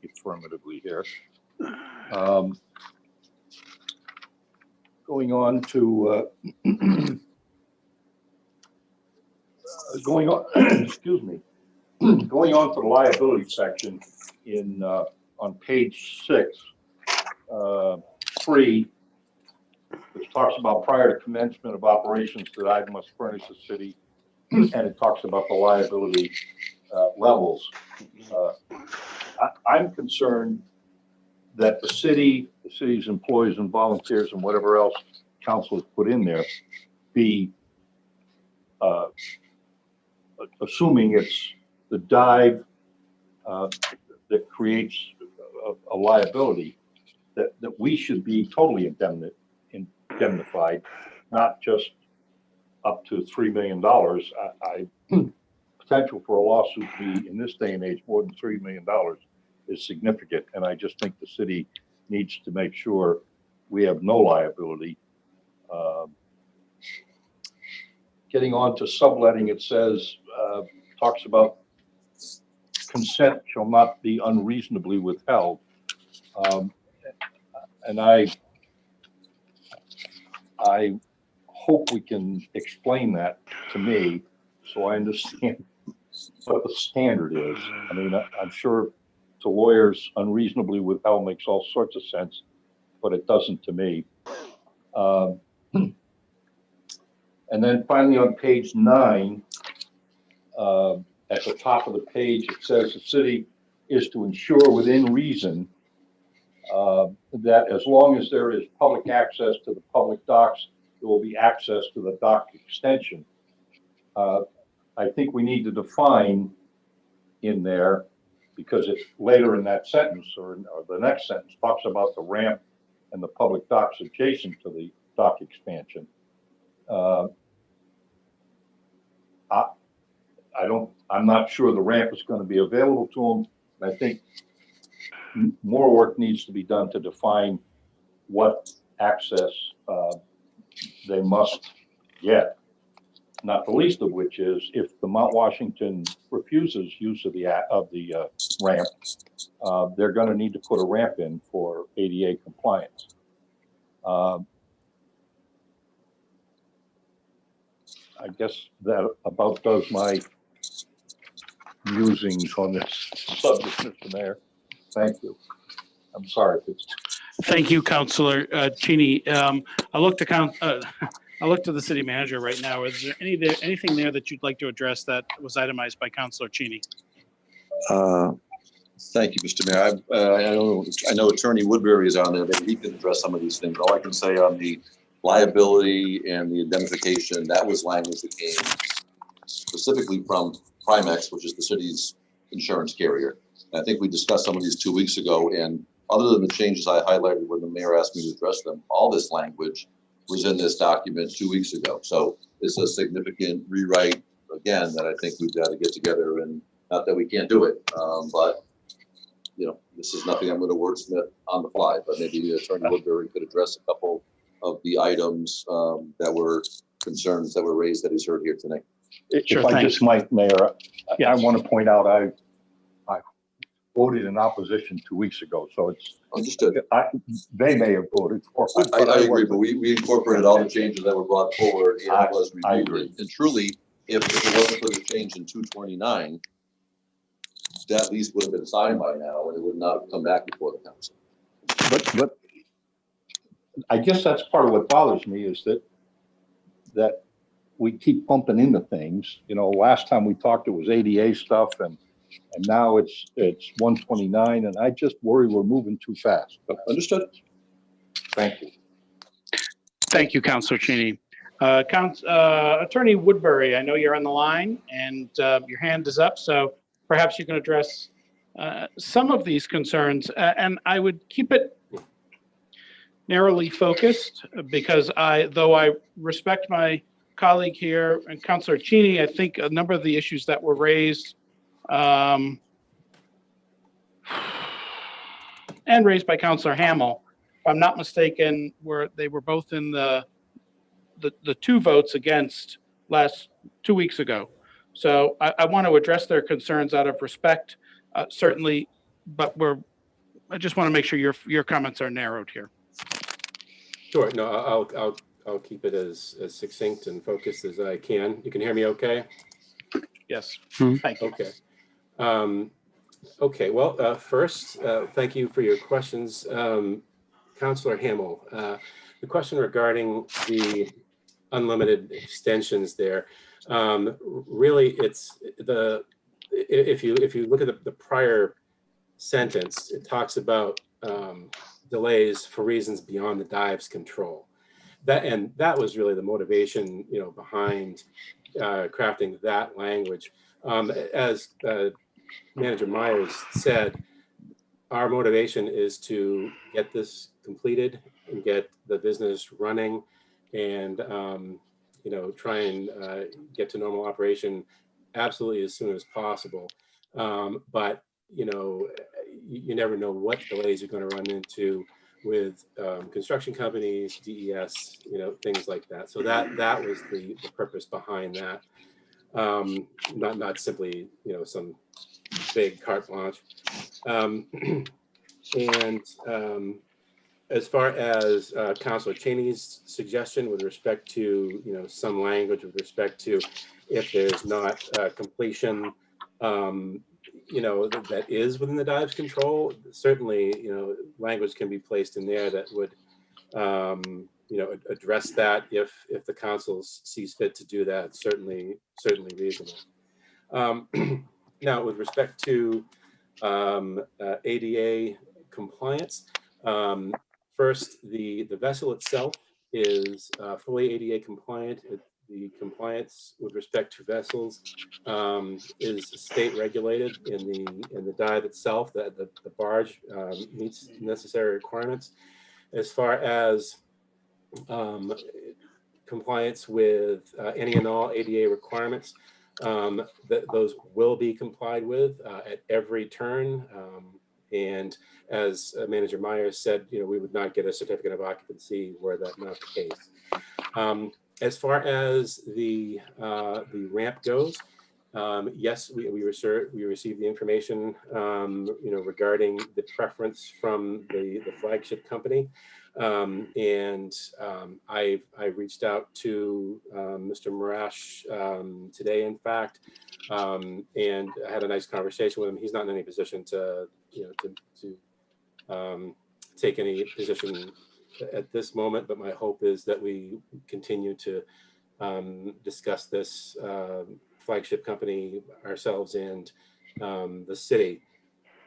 affirmatively here. Going on to excuse me, going on to the liability section in on page 6, 3, which talks about prior to commencement of operations that I must furnish the city, and it talks about the liability levels. I'm concerned that the city's employees and volunteers and whatever else council has put in there be assuming it's the dive that creates a liability, that we should be totally indemnified, not just up to $3 million. Potential for a lawsuit be in this day and age more than $3 million is significant, and I just think the city needs to make sure we have no liability. Getting on to subletting, it says, talks about consent shall not be unreasonably withheld. And I hope we can explain that to me so I understand what the standard is. I mean, I'm sure to lawyers, unreasonably withheld makes all sorts of sense, but it doesn't to me. And then finally on page 9, at the top of the page, it says the city is to ensure within reason that as long as there is public access to the public docks, there will be access to the dock extension. I think we need to define in there, because it's later in that sentence or the next sentence talks about the ramp and the public docks adjacent to the dock expansion. I'm not sure the ramp is going to be available to them. I think more work needs to be done to define what access they must get. Not the least of which is if the Mount Washington refuses use of the ramp, they're going to need to put a ramp in for ADA compliance. I guess that about does my musings on this subject, Mr. Mayor. Thank you. I'm sorry if it's. Thank you, Councillor Cheney. I look to the city manager right now. Is there anything there that you'd like to address that was itemized by Councillor Cheney? Thank you, Mr. Mayor. I know Attorney Woodbury is on there. Maybe he can address some of these things. All I can say on the liability and the indemnification, that was language that came specifically from Primex, which is the city's insurance carrier. And I think we discussed some of these 2 weeks ago, and other than the changes I highlighted when the mayor asked me to address them, all this language was in this document 2 weeks ago. So it's a significant rewrite, again, that I think we've got to get together, and not that we can't do it, but you know, this is nothing I'm going to wordsmith on the fly, but maybe Attorney Woodbury could address a couple of the items that were concerns that were raised that he's heard here tonight. If I just might, Mayor, I want to point out I voted in opposition 2 weeks ago, so it's understood. They may have voted for it. I agree, but we incorporated all the changes that were brought forward and it was reviewed. And truly, if it wasn't for the change in 229, that at least would have been signed by now, and it would not have come back before the council. But I guess that's part of what bothers me is that we keep pumping into things. You know, last time we talked, it was ADA stuff, and now it's 129, and I just worry we're moving too fast. Understood. Thank you. Thank you, Councillor Cheney. Attorney Woodbury, I know you're on the line and your hand is up, so perhaps you can address some of these concerns, and I would keep it narrowly focused, because though I respect my colleague here and Councillor Cheney, I think a number of the issues that were raised and raised by Councillor Hamel. If I'm not mistaken, they were both in the two votes against 2 weeks ago. So I want to address their concerns out of respect, certainly, but I just want to make sure your comments are narrowed here. Sure. No, I'll keep it as succinct and focused as I can. You can hear me okay? Yes. Thank you. Okay. Okay. Well, first, thank you for your questions. Councillor Hamel, the question regarding the unlimited extensions there, really it's if you look at the prior sentence, it talks about delays for reasons beyond the dive's control. That was really the motivation, behind crafting that language. As Manager Myers said, our motivation is to get this completed and get the business running, and try and get to normal operation absolutely as soon as possible. But you never know what delays you're going to run into with construction companies, DES, things like that. So that was the purpose behind that. Not simply some big carte blanche. As far as Councillor Cheney's suggestion with respect to some language with respect to if there's not completion that is within the dive's control, certainly language can be placed in there that would address that if the council sees fit to do that. Certainly reasonable. Now, with respect to ADA compliance, first, the vessel itself is fully ADA compliant. The compliance with respect to vessels is state regulated in the dive itself. That the barge meets necessary requirements. As far as compliance with any and all ADA requirements, those will be complied with at every turn. And as Manager Myers said, we would not get a certificate of occupancy were that not the case. As far as the ramp goes, yes, we received the information, regarding the preference from the flagship company. I reached out to Mr. Marash today, in fact, and I had a nice conversation with him. He's not in any position to take any position at this moment, but my hope is that we continue to discuss this flagship company ourselves and the city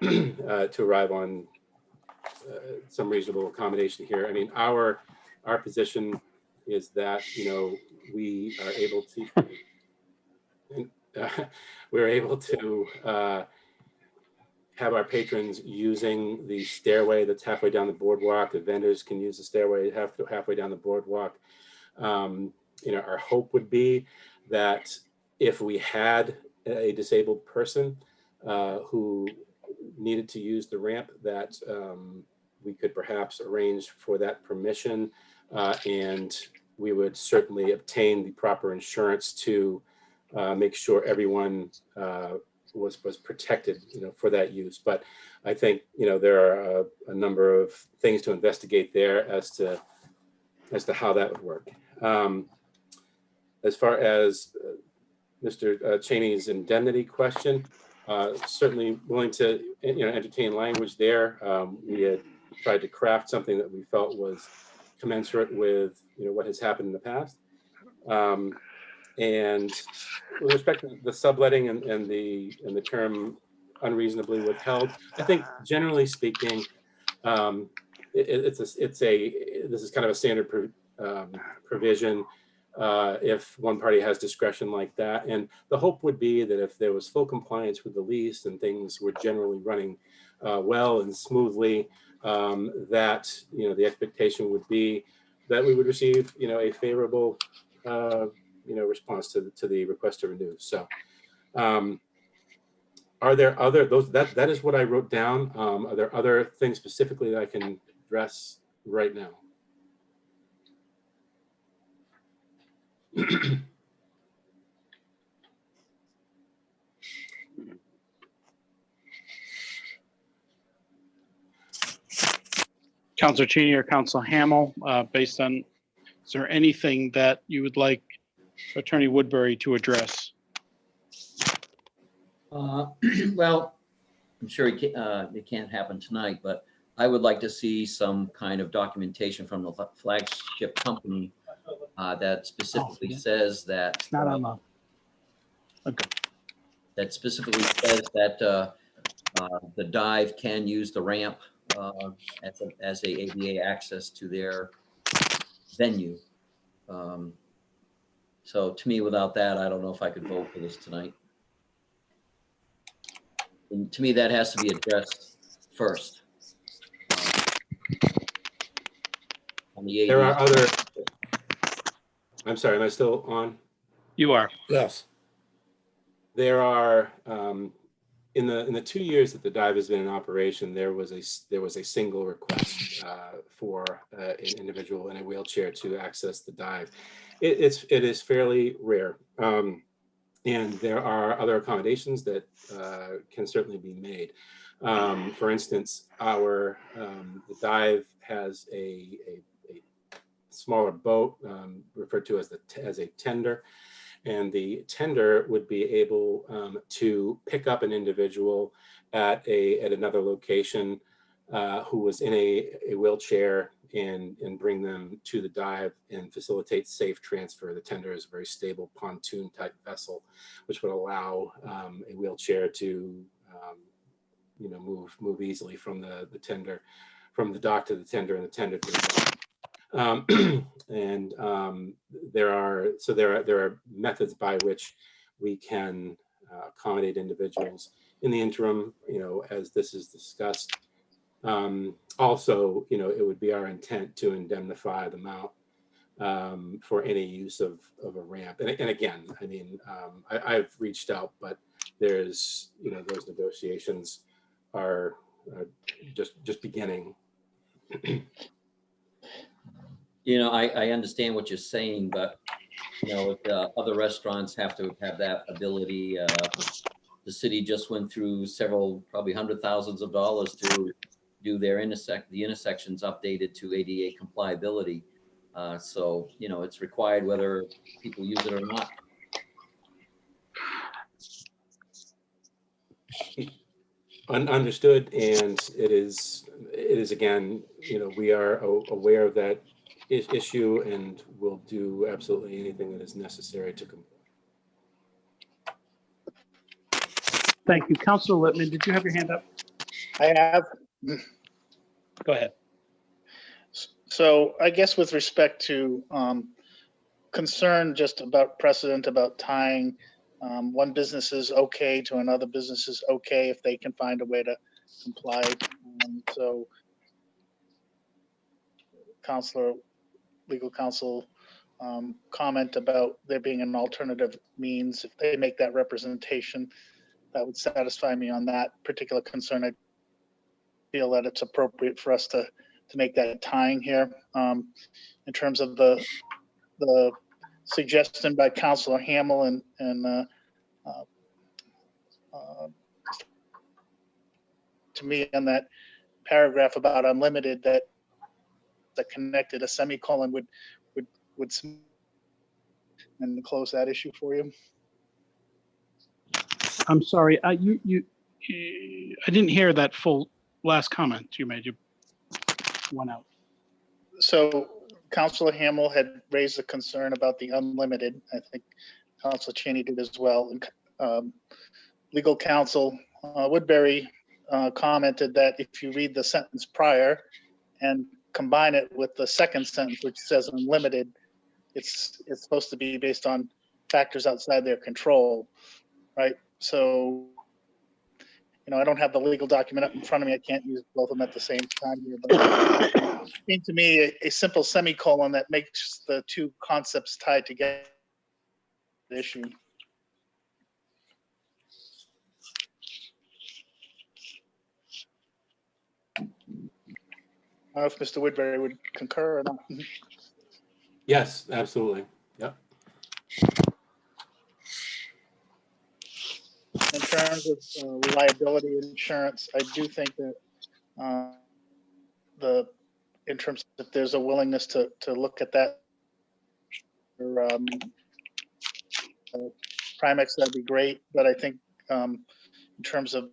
to arrive on some reasonable accommodation here. I mean, our position is that we are able to have our patrons using the stairway that's halfway down the boardwalk. The vendors can use the stairway halfway down the boardwalk. Our hope would be that if we had a disabled person who needed to use the ramp, that we could perhaps arrange for that permission, and we would certainly obtain the proper insurance to make sure everyone was protected, for that use. But I think there are a number of things to investigate there as to how that would work. As far as Mr. Cheney's indemnity question, certainly willing to entertain language there. We had tried to craft something that we felt was commensurate with what has happened in the past. And with respect to the subletting and the term unreasonably withheld, I think generally speaking, this is kind of a standard provision if one party has discretion like that. And the hope would be that if there was full compliance with the lease and things were generally running well and smoothly, that the expectation would be that we would receive a favorable response to the request to renew. So Are there other, that is what I wrote down. Are there other things specifically that I can address right now? Councilor Cheney or Councilor Hamel, based on, is there anything that you would like Attorney Woodbury to address? Well, I'm sure it can't happen tonight, but I would like to see some kind of documentation from the flagship company that specifically says that. It's not on the. Okay. That specifically says that the dive can use the ramp as a ADA access to their venue. So to me, without that, I don't know if I could vote for this tonight. And to me, that has to be addressed first. On the ADA. There are other, I'm sorry, am I still on? You are. Yes. There are, in the 2 years that the dive has been in operation, there was a single request for an individual in a wheelchair to access the dive. It is fairly rare, and there are other accommodations that can certainly be made. For instance, the dive has a smaller boat referred to as a tender. And the tender would be able to pick up an individual at another location who was in a wheelchair and bring them to the dive and facilitate safe transfer. The tender is a very stable pontoon type vessel, which would allow a wheelchair to move easily from the tender, from the dock to the tender and the tender to the dock. There are methods by which we can accommodate individuals in the interim, as this is discussed. Also, it would be our intent to indemnify the Mount for any use of a ramp. And again, I mean, I've reached out, but there's, those negotiations are just beginning. I understand what you're saying, but if other restaurants have to have that ability, the city just went through several, probably hundred thousands of dollars to do their the intersections updated to ADA compliability. So it's required whether people use it or not. Understood, and it is again, we are aware of that issue and will do absolutely anything that is necessary to comply. Thank you. Councilor Littman, did you have your hand up? I have. Go ahead. So I guess with respect to concern just about precedent about tying one business is okay to another business is okay if they can find a way to comply. So legal counsel comment about there being an alternative means. If they make that representation, that would satisfy me on that particular concern. I feel that it's appropriate for us to make that tying here. In terms of the suggestion by Councilor Hamel and to me on that paragraph about unlimited, that connected, a semicolon would and close that issue for you. I'm sorry, I didn't hear that full last comment you made. You went out. So Councilor Hamel had raised a concern about the unlimited. I think Councilor Cheney did as well. And legal counsel Woodbury commented that if you read the sentence prior and combine it with the second sentence, which says unlimited, it's supposed to be based on factors outside their control, right? So, I don't have the legal document up in front of me. I can't use both of them at the same time here, but it seems to me a simple semicolon that makes the two concepts tied together. Issue. know if Mr. Woodbury would concur or not. Yes, absolutely. Yep. In terms of liability insurance, I do think that in terms of if there's a willingness to look at that for Primex, that'd be great. But I think in terms of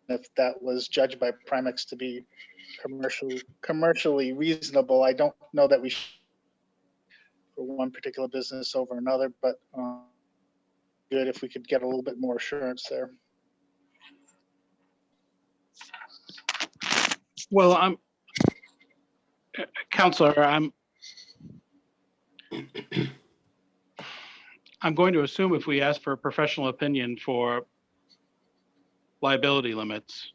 if that was judged by Primex to be commercially reasonable, I don't know that we should for one particular business over another, but good if we could get a little bit more assurance there. Well, Counselor, I'm going to assume if we ask for a professional opinion for liability limits,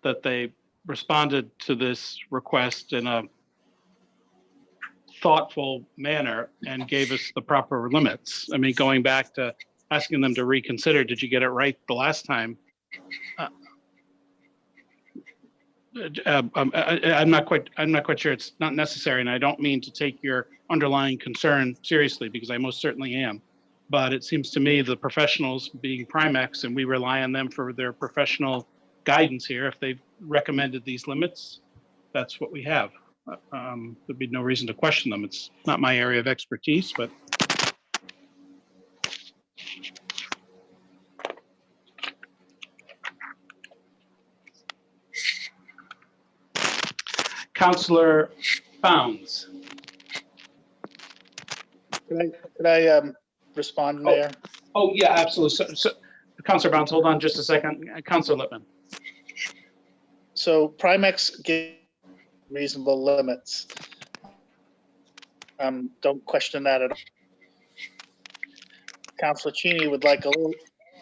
that they responded to this request in a thoughtful manner and gave us the proper limits. I mean, going back to asking them to reconsider, did you get it right the last time? I'm not quite sure it's not necessary, and I don't mean to take your underlying concern seriously, because I most certainly am. But it seems to me the professionals, being Primex, and we rely on them for their professional guidance here. If they've recommended these limits, that's what we have. There'd be no reason to question them. It's not my area of expertise, but Councillor Bounds. Could I respond, Mayor? Oh, yeah, absolutely. So Councillor Bounds, hold on just a second. Councillor Lippman. So Primex gave reasonable limits. Don't question that at all. Councillor Cheney would like a little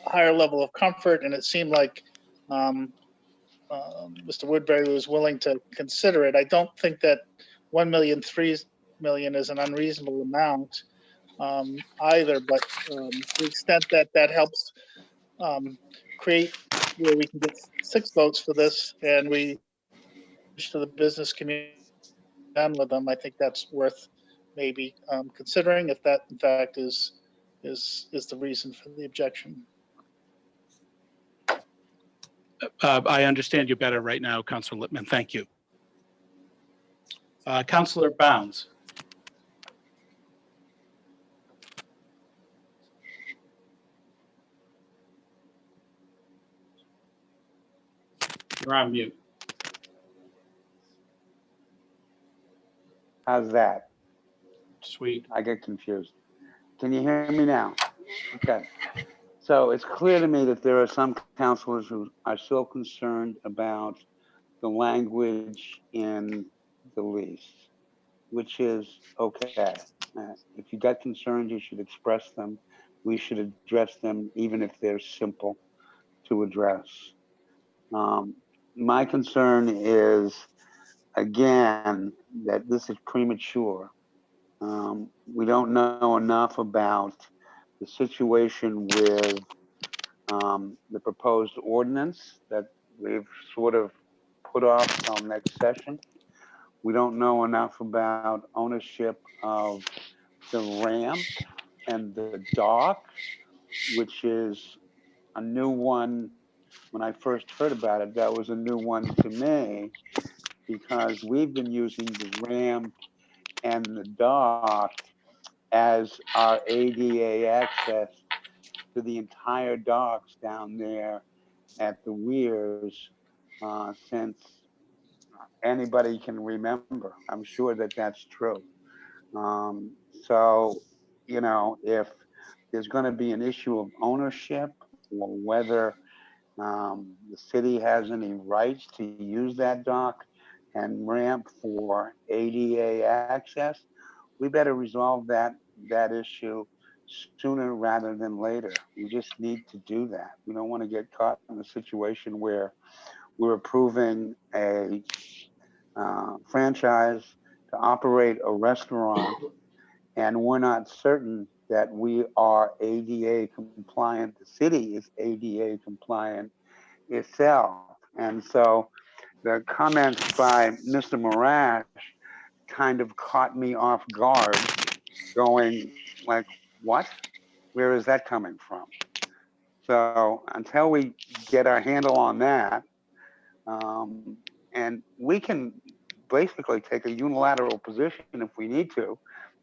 higher level of comfort, and it seemed like Mr. Woodbury was willing to consider it. I don't think that 1 million, 3 million is an unreasonable amount either, but to the extent that that helps create where we can get 6 votes for this and we to the business community done with them, I think that's worth maybe considering if that in fact is the reason for the objection. I understand you better right now, Councillor Lippman. Thank you. Councillor Bounds. You're on mute. How's that? Sweet. I get confused. Can you hear me now? Okay. So it's clear to me that there are some councilors who are still concerned about the language in the lease, which is okay. If you got concerns, you should express them. We should address them, even if they're simple to address. My concern is, again, that this is premature. We don't know enough about the situation with the proposed ordinance that we've sort of put off till next session. We don't know enough about ownership of the ramp and the dock, which is a new one. When I first heard about it, that was a new one to me, because we've been using the ramp and the dock as our ADA access to the entire docks down there at the weirs since anybody can remember. I'm sure that that's true. So, you know, if there's going to be an issue of ownership, or whether the city has any rights to use that dock and ramp for ADA access, we better resolve that issue sooner rather than later. We just need to do that. We don't want to get caught in a situation where we're approving a franchise to operate a restaurant and we're not certain that we are ADA compliant. The city is ADA compliant itself. And so the comments by Mr. Marash kind of caught me off guard, going like, what? Where is that coming from? So until we get our handle on that, and we can basically take a unilateral position if we need to,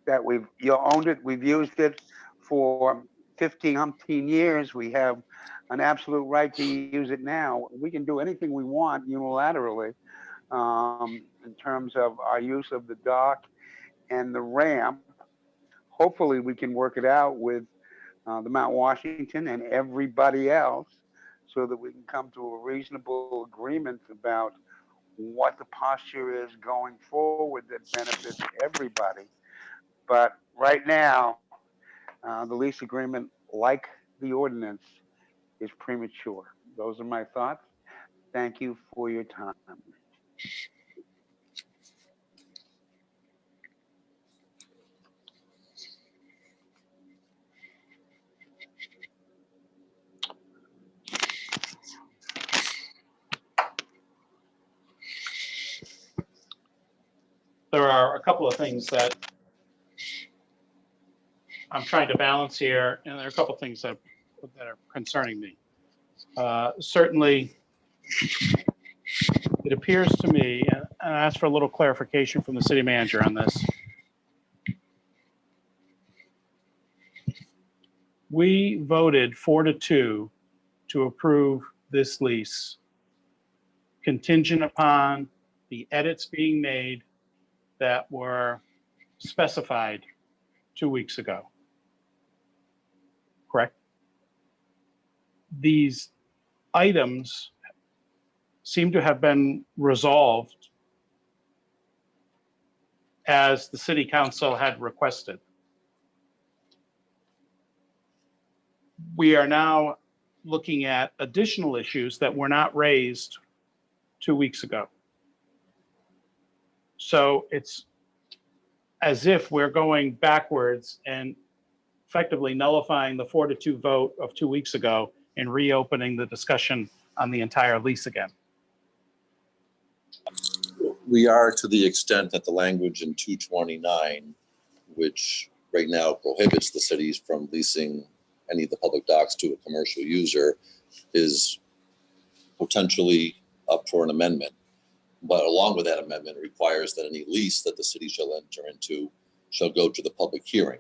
that you owned it, we've used it for 15 umpteen years, we have an absolute right to use it now. We can do anything we want unilaterally in terms of our use of the dock and the ramp. Hopefully we can work it out with the Mount Washington and everybody else so that we can come to a reasonable agreement about what the posture is going forward that benefits everybody. But right now, the lease agreement, like the ordinance, is premature. Those are my thoughts. Thank you for your time. There are a couple of things that I'm trying to balance here, and there are a couple of things that are concerning me. Certainly, it appears to me, and I ask for a little clarification from the city manager on this. We voted 4-2 to approve this lease contingent upon the edits being made that were specified 2 weeks ago. Correct? These items seem to have been resolved as the city council had requested. We are now looking at additional issues that were not raised 2 weeks ago. So it's as if we're going backwards and effectively nullifying the 4-2 vote of 2 weeks ago and reopening the discussion on the entire lease again. We are, to the extent that the language in 229, which right now prohibits the cities from leasing any of the public docks to a commercial user, is potentially up for an amendment. But along with that amendment, it requires that any lease that the city shall enter into shall go to the public hearing.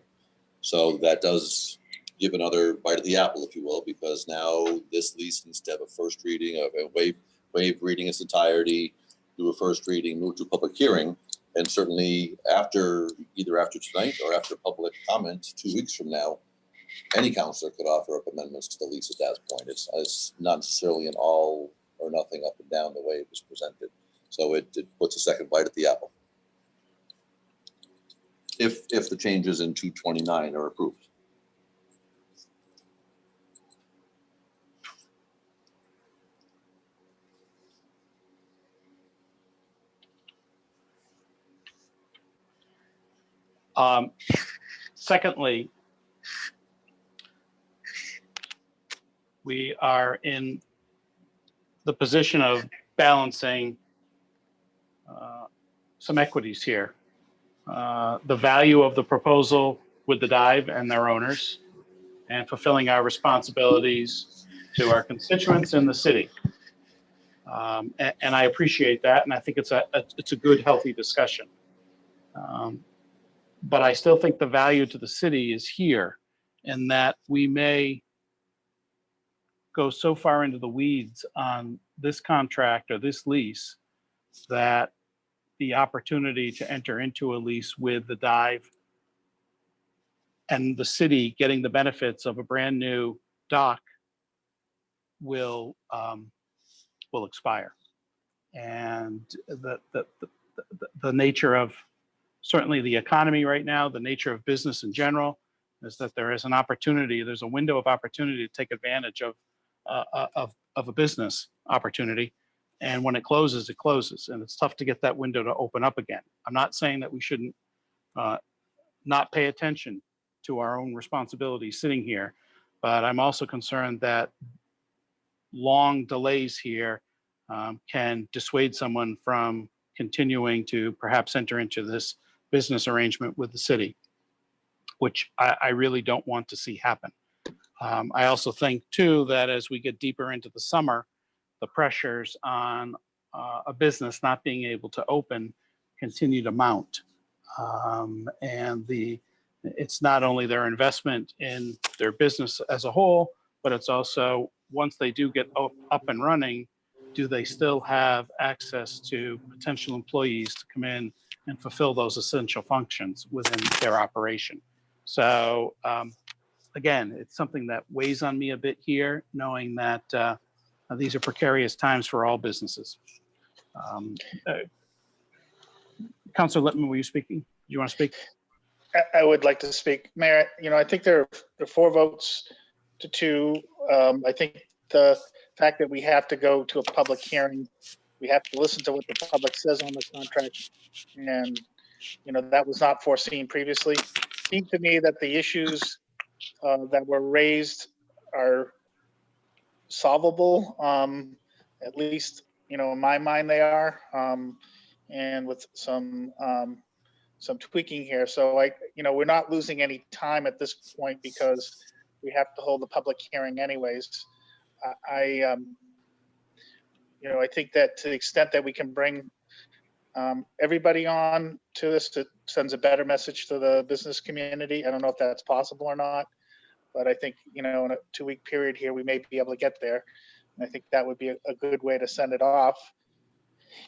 So that does give another bite of the apple, if you will, because now this lease needs to have a first reading, of a waive reading its entirety, do a first reading, move to public hearing, and certainly either after tonight or after public comment 2 weeks from now, any councillor could offer up amendments to the lease at that point. It's not necessarily an all or nothing up and down the way it was presented. So it puts a second bite at the apple. If the changes in 229 are approved. Secondly, we are in the position of balancing some equities here. The value of the proposal with the dive and their owners, and fulfilling our responsibilities to our constituents in the city. And I appreciate that, and I think it's a good, healthy discussion. But I still think the value to the city is here, in that we may go so far into the weeds on this contract or this lease that the opportunity to enter into a lease with the dive and the city getting the benefits of a brand new dock will expire. And the nature of certainly the economy right now, the nature of business in general, is that there is an opportunity, there's a window of opportunity to take advantage of a business opportunity. And when it closes, and it's tough to get that window to open up again. I'm not saying that we shouldn't not pay attention to our own responsibilities sitting here, but I'm also concerned that long delays here can dissuade someone from continuing to perhaps enter into this business arrangement with the city, which I really don't want to see happen. I also think too that as we get deeper into the summer, the pressures on a business not being able to open continue to mount. And it's not only their investment in their business as a whole, but it's also once they do get up and running, do they still have access to potential employees to come in and fulfill those essential functions within their operation? So again, it's something that weighs on me a bit here, knowing that these are precarious times for all businesses. Councilor Lippman, were you speaking? Do you want to speak? I would like to speak. Mayor, I think there are 4 votes to 2. I think the fact that we have to go to a public hearing, we have to listen to what the public says on the contract. And, that was not foreseen previously. It seemed to me that the issues that were raised are solvable. At least, in my mind they are, and with some tweaking here. So we're not losing any time at this point because we have to hold the public hearing anyways. I think that to the extent that we can bring everybody on to this, it sends a better message to the business community. I don't know if that's possible or not, but I think, in a 2-week period here, we may be able to get there. And I think that would be a good way to send it off.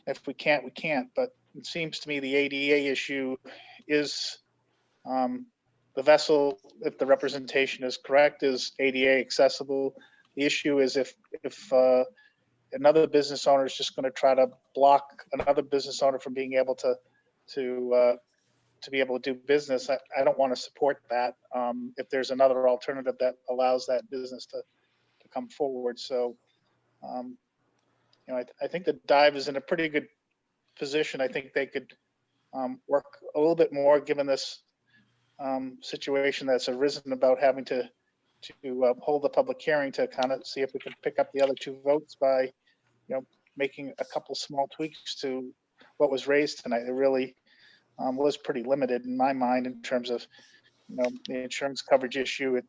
If we can't, we can't. But it seems to me the ADA issue is the vessel, if the representation is correct, is ADA accessible. The issue is if another business owner is just going to try to block another business owner from being able to be able to do business. I don't want to support that. If there's another alternative that allows that business to come forward. So, I think the Dive is in a pretty good position. I think they could work a little bit more given this situation that's arisen about having to hold the public hearing to kind of see if we can pick up the other 2 votes by, making a couple small tweaks to what was raised tonight. It really was pretty limited in my mind in terms of, the insurance coverage issue.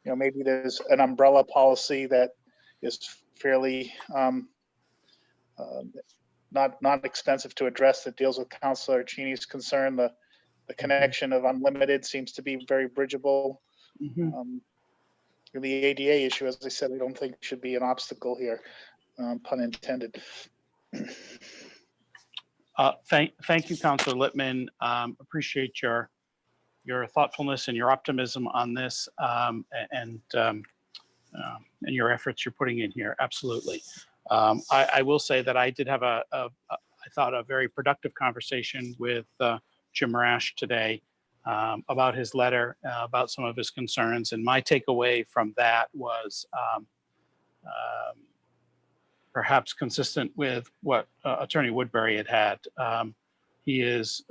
Maybe there's an umbrella policy that is fairly not expensive to address that deals with Councilor Cheney's concern. The connection of unlimited seems to be very bridgeable. The ADA issue, as I said, I don't think should be an obstacle here, pun intended. Thank you, Councilor Lippman. Appreciate your thoughtfulness and your optimism on this, and your efforts you're putting in here. Absolutely. I will say that I did have I thought a very productive conversation with Jim Rash today about his letter, about some of his concerns, and my takeaway from that was perhaps consistent with what Attorney Woodbury had. He is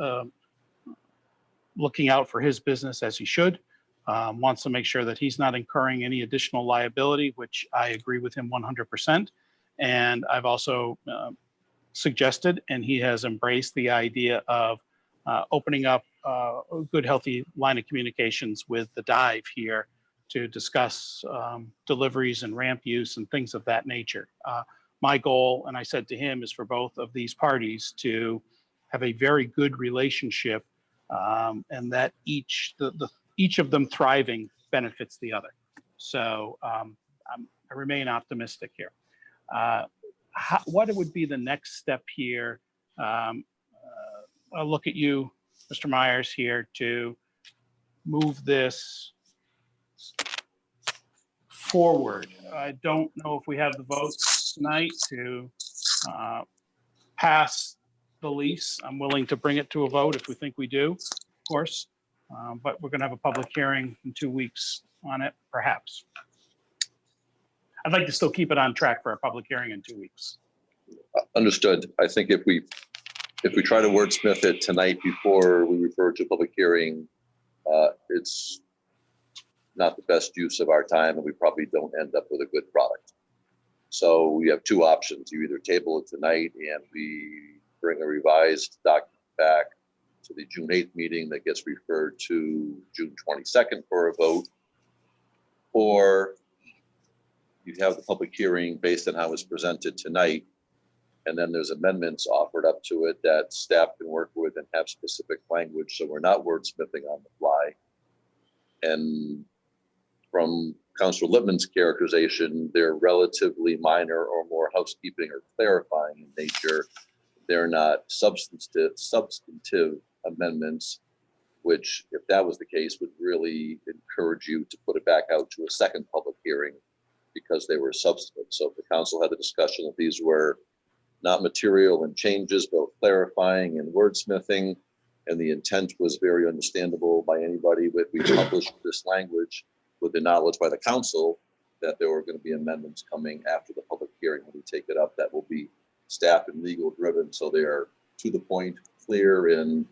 looking out for his business as he should, wants to make sure that he's not incurring any additional liability, which I agree with him 100%. And I've also suggested, and he has embraced the idea of opening up a good, healthy line of communications with the Dive here to discuss deliveries and ramp use and things of that nature. My goal, and I said to him, is for both of these parties to have a very good relationship, and that each of them thriving benefits the other. So I remain optimistic here. What would be the next step here? I'll look at you, Mr. Myers, here to move this forward. I don't know if we have the votes tonight to pass the lease. I'm willing to bring it to a vote if we think we do, of course. But we're going to have a public hearing in 2 weeks on it, perhaps. I'd like to still keep it on track for a public hearing in 2 weeks. Understood. I think if we try to wordsmith it tonight before we refer to public hearing, it's not the best use of our time, and we probably don't end up with a good product. So we have two options. You either table it tonight and we bring a revised document back to the June 8th meeting that gets referred to June 22nd for a vote, or you have the public hearing based on how it's presented tonight, and then there's amendments offered up to it that staff can work with and have specific language, so we're not wordsmithing on the fly. And from Councilor Lippman's characterization, they're relatively minor or more housekeeping or clarifying in nature. They're not substantive amendments, which, if that was the case, would really encourage you to put it back out to a second public hearing because they were substantive. So if the council had the discussion that these were not material and changes, both clarifying and wordsmithing, and the intent was very understandable by anybody, but we published this language with the knowledge by the council that there were going to be amendments coming after the public hearing when we take it up that will be staff and legal driven. So they are to the point, clear, and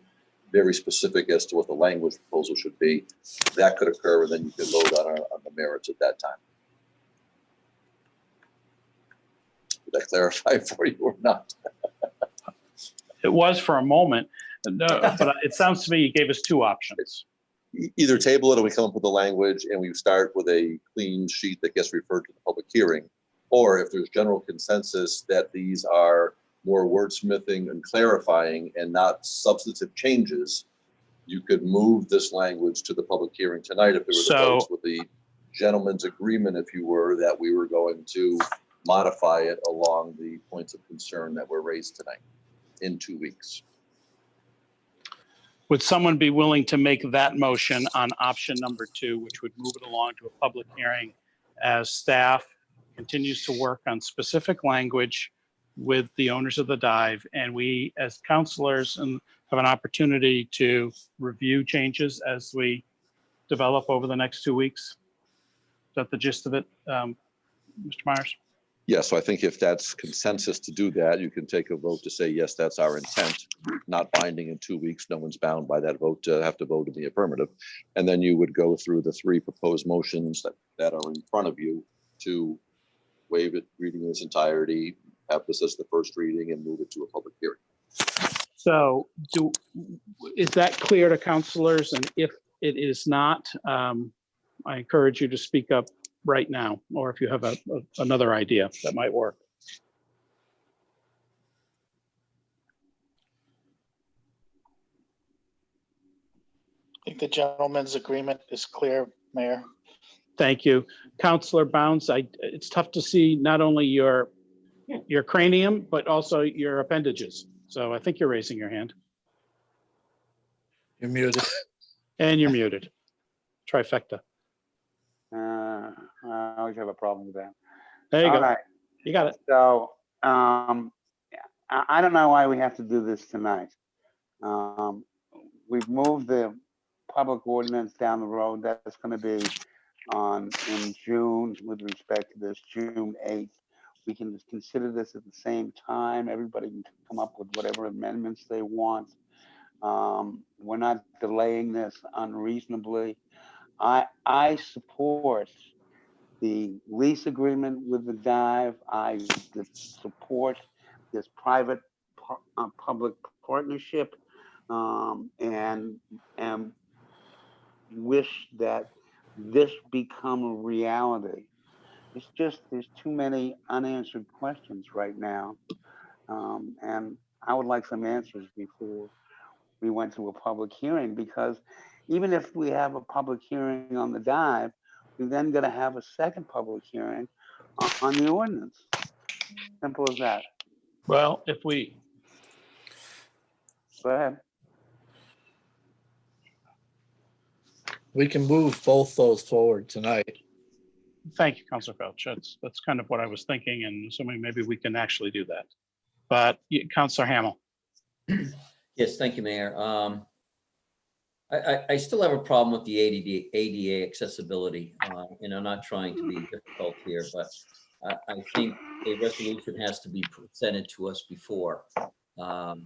very specific as to what the language proposal should be. That could occur, and then you could vote on the merits at that time. Did that clarify for you or not? It was for a moment, no, but it sounds to me you gave us two options. Either table it and we come up with the language and we start with a clean sheet that gets referred to the public hearing, or if there's general consensus that these are more wordsmithing and clarifying and not substantive changes, you could move this language to the public hearing tonight if there was a vote with the gentleman's agreement, if you were, that we were going to modify it along the points of concern that were raised tonight in 2 weeks. Would someone be willing to make that motion on option number 2, which would move it along to a public hearing as staff continues to work on specific language with the owners of the dive, and we as councilors have an opportunity to review changes as we develop over the next 2 weeks? Is that the gist of it, Mr. Myers? Yeah, so I think if that's consensus to do that, you can take a vote to say, yes, that's our intent, not binding in 2 weeks. No one's bound by that vote to have to vote in the affirmative. And then you would go through the 3 proposed motions that are in front of you to waive it, reading in its entirety, have this as the first reading, and move it to a public hearing. So is that clear to councilors? And if it is not, I encourage you to speak up right now, or if you have another idea that might work. I think the gentleman's agreement is clear, Mayor. Thank you. Councilor Bounds, it's tough to see not only your cranium, but also your appendages. So I think you're raising your hand. You're muted. And you're muted. Trifecta. I always have a problem with that. There you All go. right. You got it. So I don't know why we have to do this tonight. We've moved the public ordinance down the road. That's going to be in June with respect to this June 8th. We can just consider this at the same time. Everybody can come up with whatever amendments they want. We're not delaying this unreasonably. I support the lease agreement with the dive. I support this private public partnership, and wish that this become a reality. It's just there's too many unanswered questions right now, and I would like some answers before we went to a public hearing, because even if we have a public hearing on the dive, we're then going to have a second public hearing on the ordinance. Simple as that. Well, Go ahead. We can move both those forward tonight. Thank you, Councilor Felch. That's kind of what I was thinking, and assuming maybe we can actually do that. But Councilor Hamel. Yes, thank you, Mayor. I still have a problem with the ADA accessibility, and I'm not trying to be difficult here, but I think a resolution has to be presented to us before. I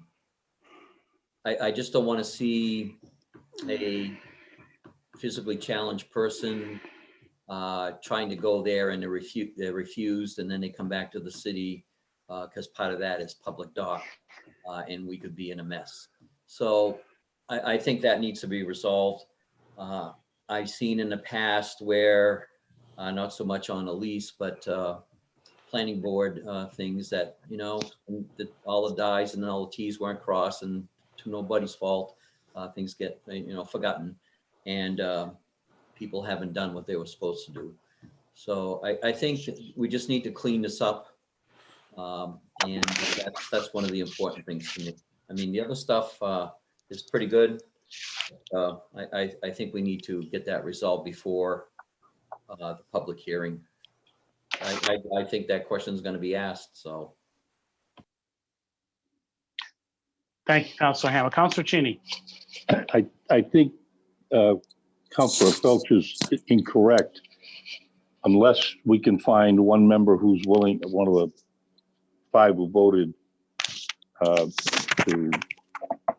just don't want to see a physically challenged person trying to go there and they refused, and then they come back to the city because part of that is public dock, and we could be in a mess. So I think that needs to be resolved. I've seen in the past where, not so much on a lease, but planning board things that, all the I's and all the T's weren't crossed, and to nobody's fault, things get, forgotten, and people haven't done what they were supposed to do. So I think that we just need to clean this up. And that's one of the important things to me. I mean, the other stuff is pretty good. I think we need to get that resolved before the public hearing. I think that question is going to be asked, so. Thank you, Councilor Hamel. Councilor Cheney. I think Councilor Felch is incorrect unless we can find one member who's willing, one of the 5 who voted to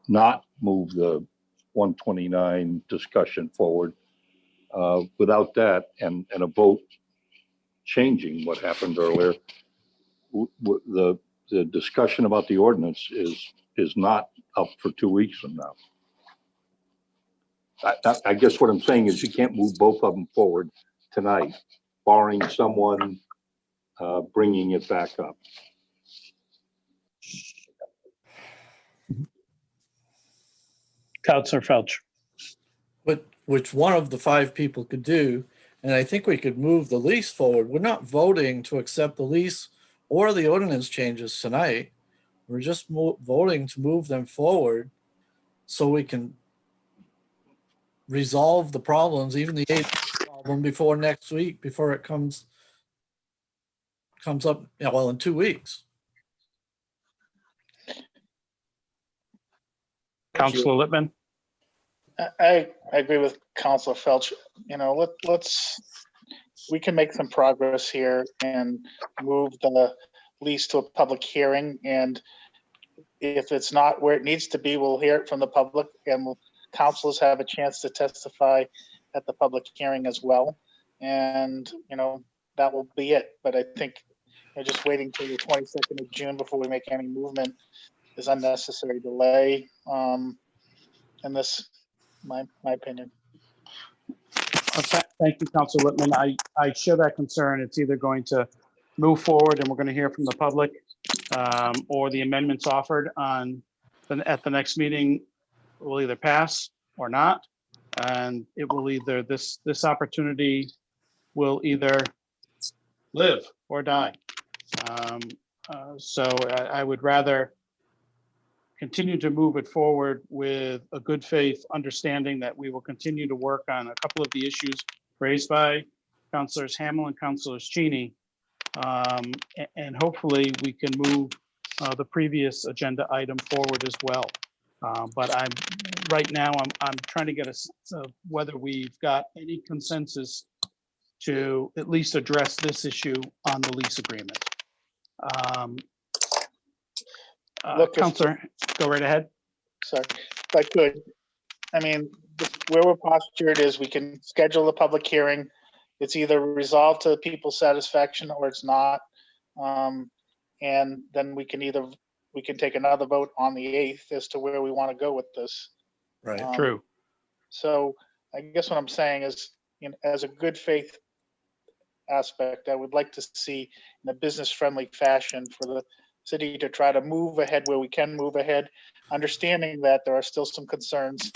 not move the 129 discussion forward. Without that and a vote changing what happened earlier, the discussion about the ordinance is not up for 2 weeks from now. I guess what I'm saying is you can't move both of them forward tonight, barring someone bringing it back up. Councilor Felch. Which one of the 5 people could do. And I think we could move the lease forward. We're not voting to accept the lease or the ordinance changes tonight. We're just voting to move them forward so we can resolve the problems, even the 8th problem, before next week, before it comes up, well, in 2 weeks. Councilor Lippman. I agree with Councilor Felch. We can make some progress here and move the lease to a public hearing. And if it's not where it needs to be, we'll hear it from the public, and councilors have a chance to testify at the public hearing as well. And, that will be it. But I think just waiting till the 22nd of June before we make any movement is unnecessary delay. And this, my opinion. Thank you, Councilor Lippman. I share that concern. It's either going to move forward and we're going to hear from the public, or the amendments offered at the next meeting will either pass or not. And it will either, this opportunity will either live or die. So I would rather continue to move it forward with a good faith understanding that we will continue to work on a couple of the issues raised by Councilors Hamel and Councilors Cheney. And hopefully we can move the previous agenda item forward as well. But right now I'm trying to get a sense of whether we've got any consensus to at least address this issue on the lease agreement. Councilor, go right ahead. Sorry, if I could. I mean, where we're postured is we can schedule a public hearing. It's either resolved to people's satisfaction or it's not. And then we can take another vote on the 8th as to where we want to go with this. Right. True. So I guess what I'm saying is, as a good faith aspect, I would like to see in a business-friendly fashion for the city to try to move ahead where we can move ahead, understanding that there are still some concerns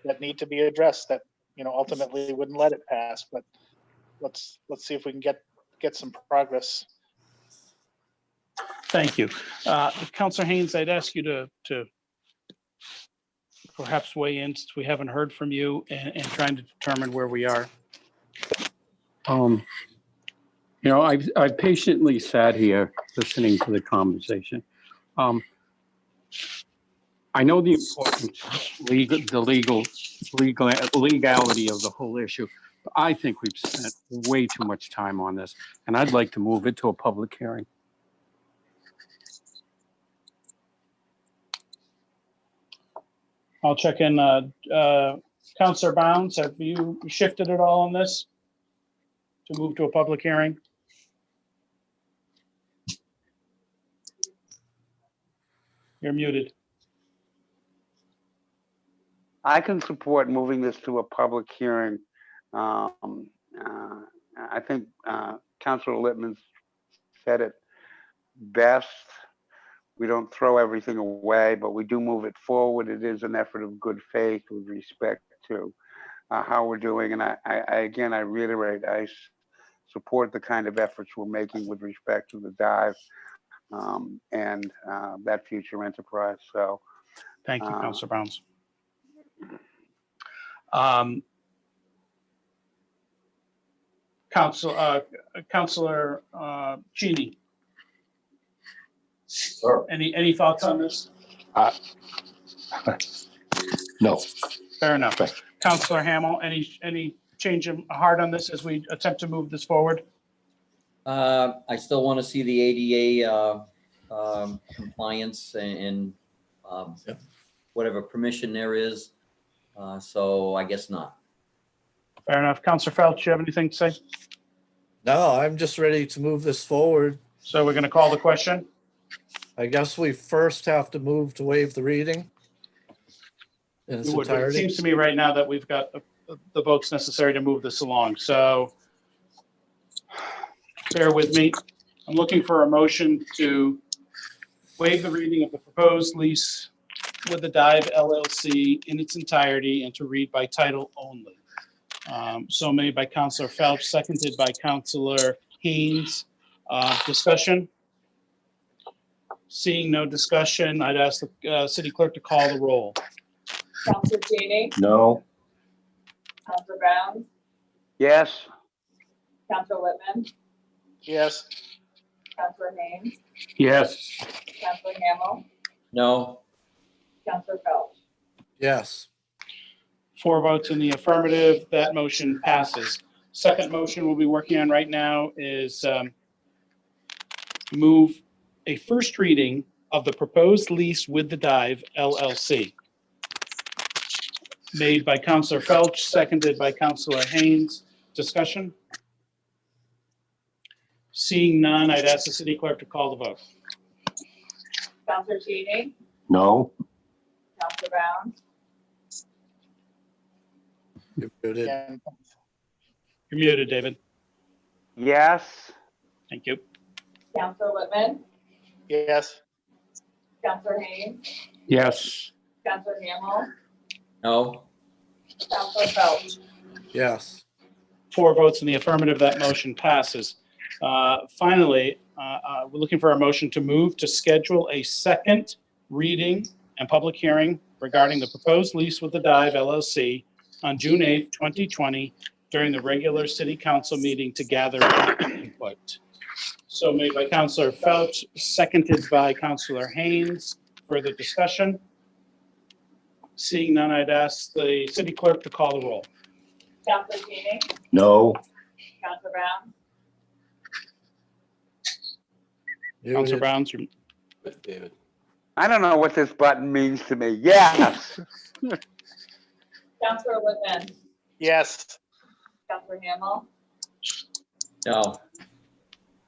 that need to be addressed that, ultimately wouldn't let it pass. But let's see if we can get some progress. Thank you. Councilor Haynes, I'd ask you to perhaps weigh in, since we haven't heard from you, and trying to determine where we are. I've patiently sat here listening to the conversation. I know the importance, legality of the whole issue. But I think we've spent way too much time on this, and I'd like to move it to a public hearing. I'll check in. Councilor Bounds, have you shifted at all on this? to move to a public hearing? You're muted. I can support moving this to a public hearing. I think Councilor Littman said it best. We don't throw everything away, but we do move it forward. It is an effort of good faith with respect to how we're doing. And again, I reiterate, I support the kind of efforts we're making with respect to the dive and that future enterprise. So, Thank you, Councilor Browns. Councilor Cheney, Sir. any thoughts on this? No. Fair enough. Thank you. Councilor Hamel, any change of heart on this as we attempt to move this forward? I still want to see the ADA compliance and whatever permission there is. So I guess not. Fair enough. Councilor Felch, you have anything to say? No, I'm just ready to move this forward. So we're going to call the question. I guess we first have to move to waive the reading in its We would, but it entirety. seems to me right now that we've got the votes necessary to move this along. So bear with me. I'm looking for a motion to waive the reading of the proposed lease with the Dive LLC in its entirety and to read by title only. So made by Councilor Phelps, seconded by Councilor Haynes. Discussion? Seeing no discussion, I'd ask the city clerk to call the roll. Councilor Cheney, No. Councilor Brown, yes, Councilor Whitman, Yes. Councilor Haynes, Yes. Councilor Hamel, No. Councilor Phelps. Yes. 4 votes in the affirmative, that motion passes. Second motion we'll be working on right now is move a first reading of the proposed lease with the Dive LLC. Made by Councilor Felch, seconded by Councilor Haynes. Discussion? Seeing none, I'd ask the city clerk to call the vote. Councilor Cheney, No. Councilor Brown, You're muted. And You're muted, David. yes, Thank you. Councilor Whitman, yes. Councilor Haynes, Yes. Councilor Hamel, No. Councilor Phelps. Yes. 4 votes in the affirmative, that motion passes. Finally, we're looking for a motion to move to schedule a second reading and public hearing regarding the proposed lease with the Dive LLC on June 8th, 2020, during the regular city council meeting to gather input. So made by Councilor Felch, seconded by Councilor Haynes. Further discussion? Seeing none, I'd ask the city clerk to call the roll. Councilor Cheney, No. Councilor Brown, Councilor Muted. Brown, David. I don't know what this button means to me. Yes, Councilor Whitman, Yes. Councilor Hamel, No.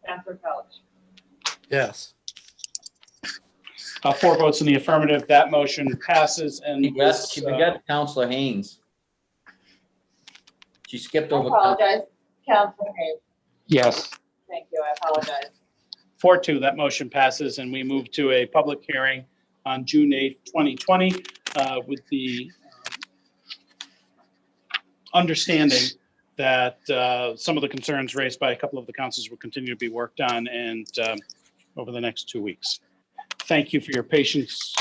Councilor Phelps. Yes. 4 votes in the affirmative, that motion passes and She forgot Councilor Haynes. She skipped I over. apologize, Councilor Haynes. Yes. Thank you, I apologize. 4-2, that motion passes and we move to a public hearing on June 8th, 2020 with the understanding that some of the concerns raised by a couple of the councils will continue to be worked on and over the next 2 weeks. Thank you for your patience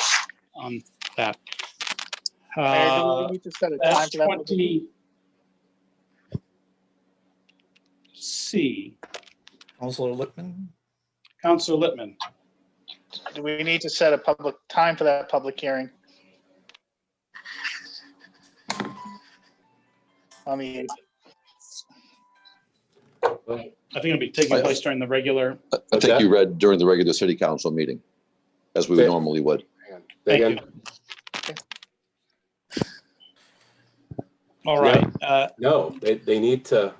on that. Mayor, do we need to set a time That's for that? 20C. Councilor Lippman? Councilor Littman. Do we need to set a public time for that public hearing? On the 8th. I think it'll be taking place during the regular. I think you read during the regular city council meeting, as we would normally would. Say Thank again? All right. No, they need to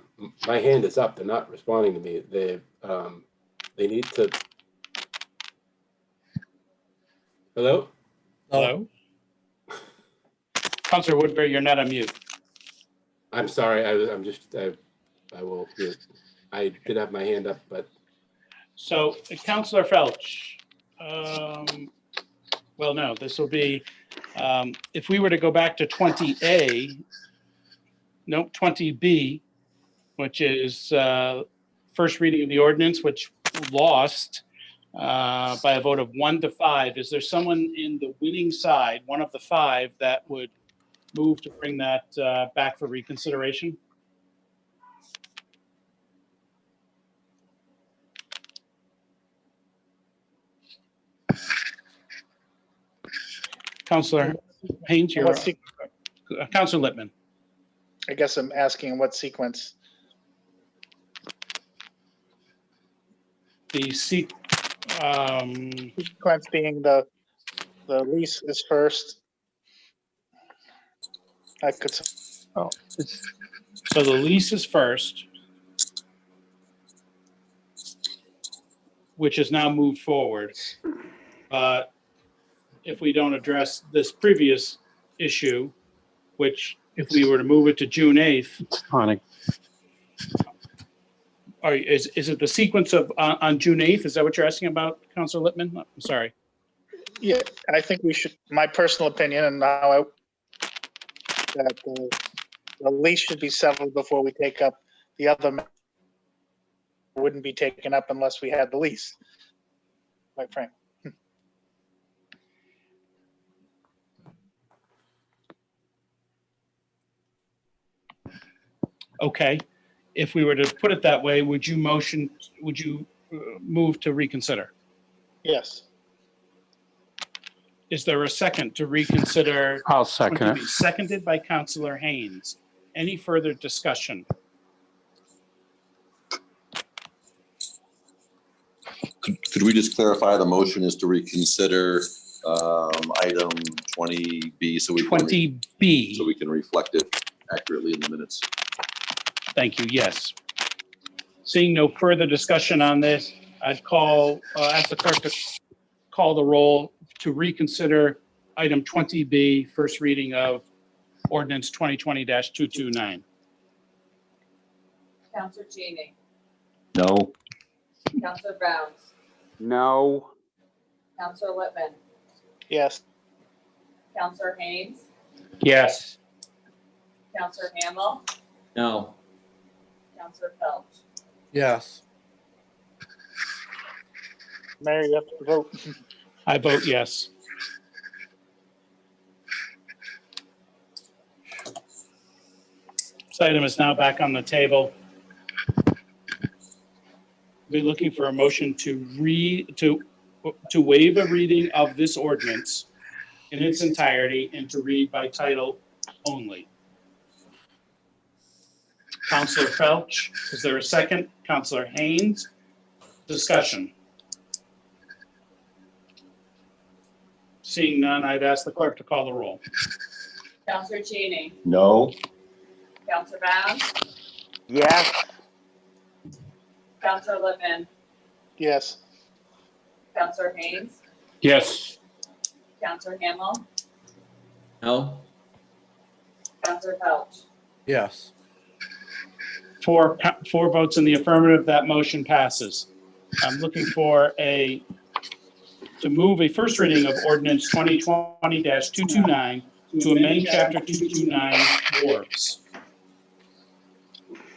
My hand is up. They're not responding to me. They need to. Hello? Hello? Councillor Woodbury, you're not on mute. I'm sorry. I will mute. I did have my hand up, but So Councillor Felch, well, no, this will be, if we were to go back to 20A, no, 20B, which is first reading of the ordinance, which lost by a vote of 1 to 5. Is there someone in the winning side, one of the 5, that would move to bring that back for reconsideration? Councillor Haynes, you're, Councillor Lippman. I guess I'm asking in what sequence. The Sequence being the lease is first. I could. So the lease is first, which is now moved forward. But if we don't address this previous issue, which if we were to move it to June 8th, is it the sequence of on June 8th? Is that what you're asking about, Councilor Lippman? I'm sorry. Yeah, I think we should, my personal opinion, and now that the lease should be settled before we take up the other. Wouldn't be taken up unless we had the lease, quite frank. Okay. If we were to put it that way, would you move to reconsider? Yes. Is there a second to reconsider? I'll second it. Seconded by Councillor Haynes. Any further discussion? Could we just clarify the motion is to reconsider item 20B so we can 20B. so we can reflect it accurately in the minutes? Thank you. Yes. Seeing no further discussion on this, I'd ask the clerk to call the roll to reconsider item 20B, first reading of ordinance 2020-229. Counselor Cheney, No. Counselor Brown, No. Counselor Lippman, Yes. Counselor Haynes, Yes. Counselor Hamel, No. Counselor Felch. Yes. Mayor, you have to vote. I vote yes. This item is now back on the table. We're looking for a motion to waive a reading of this ordinance in its entirety and to read by title only. Councillor Felch, is there a second? Councillor Haynes, discussion. Seeing none, I'd ask the clerk to call the roll. Counselor Cheney, No. Counselor Brown, Yes. Counselor Lippman, Yes. Counselor Haynes, Yes. Counselor Hamel, No. Counselor Felch. Yes. Four votes in the affirmative, that motion passes. I'm looking for to move a first reading of ordinance 2020-229 to amend chapter 229 wharves.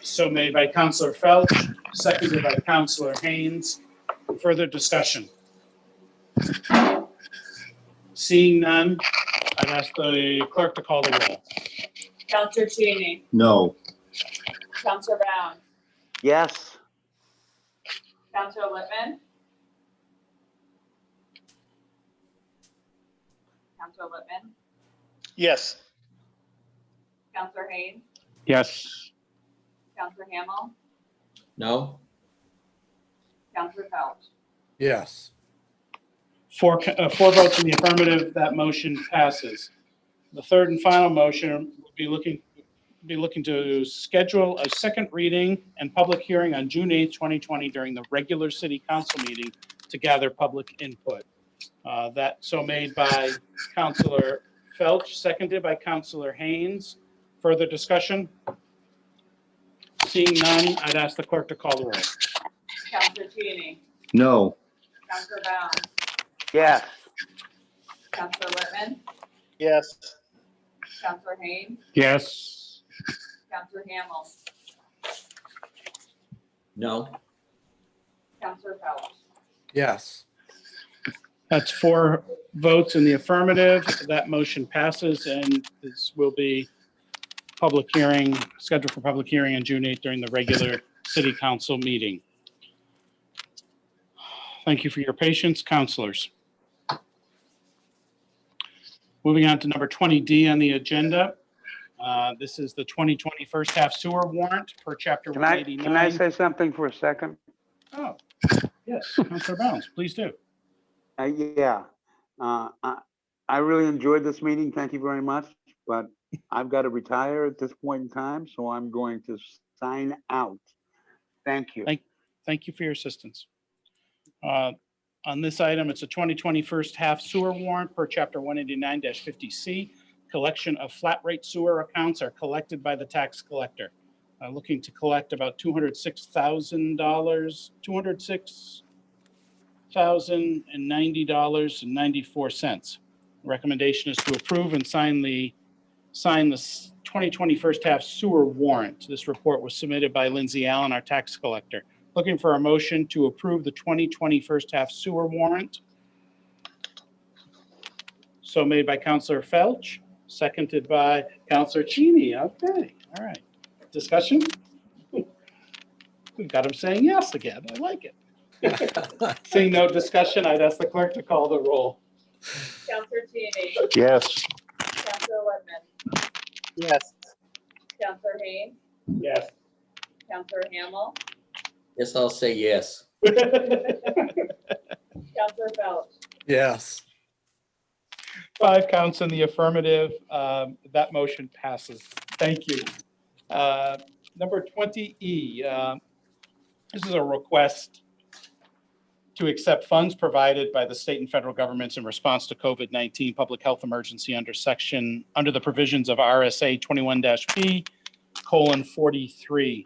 So made by Councillor Felch, seconded by Councillor Haynes. Further discussion? Seeing none, I'd ask the clerk to call the roll. Counselor Cheney, No. Counselor Brown, Yes. Counselor Lippman, Counselor Lippman, Yes. Counselor Haynes, Yes. Counselor Hamel, No. Counselor Felch. Yes. Four votes in the affirmative, that motion passes. The third and final motion would be looking be looking to schedule a second reading and public hearing on June 8th, 2020 during the regular city council meeting to gather public input. That so made by Councillor Felch, seconded by Councillor Haynes. Further discussion? Seeing none, I'd ask the clerk to call the roll. Councillor Cheney, No. Councillor Bounds, Yes. Councillor Whitman, Yes. Councillor Haynes, Yes. Councillor Hamel, No. Councillor Felch. Yes. That's 4 votes in the affirmative. That motion passes, and this will be public hearing, scheduled for public hearing on June 8th during the regular city council meeting. Thank you for your patience, councilors. Moving on to number 20D on the agenda. This is the 2020 first half sewer warrant per chapter Can I 189. say something for a second? Oh, yes, Councilor Bounds, please do. Yeah. I really enjoyed this meeting. Thank you very much. But I've got to retire at this point in time, so I'm going to sign out. Thank you. Thank you for your assistance. On this item, it's a 2020 first half sewer warrant per chapter 189-50C. Collection of flat rate sewer accounts are collected by the tax collector. Looking to collect about $206,000, $206,090.94. Recommendation is to approve and sign the 2020 first half sewer warrant. This report was submitted by Lindsay Allen, our tax collector. Looking for a motion to approve the 2020 first half sewer warrant. So made by Councillor Felch, seconded by Councillor Cheney. Okay, all right. Discussion? We've got him saying yes again. I like it. Seeing no discussion, I'd ask the clerk to call the roll. Councillor Cheney, Yes. Councillor Whitman, Yes. Councillor Haynes, Yes. Councillor Hamel, Yes, I'll say yes. Councillor Felch. Yes. 5 counts in the affirmative. That motion passes. Thank you. Number 20E, this is a request to accept funds provided by the state and federal governments in response to COVID-19 public health emergency under the provisions of RSA 21-P:43.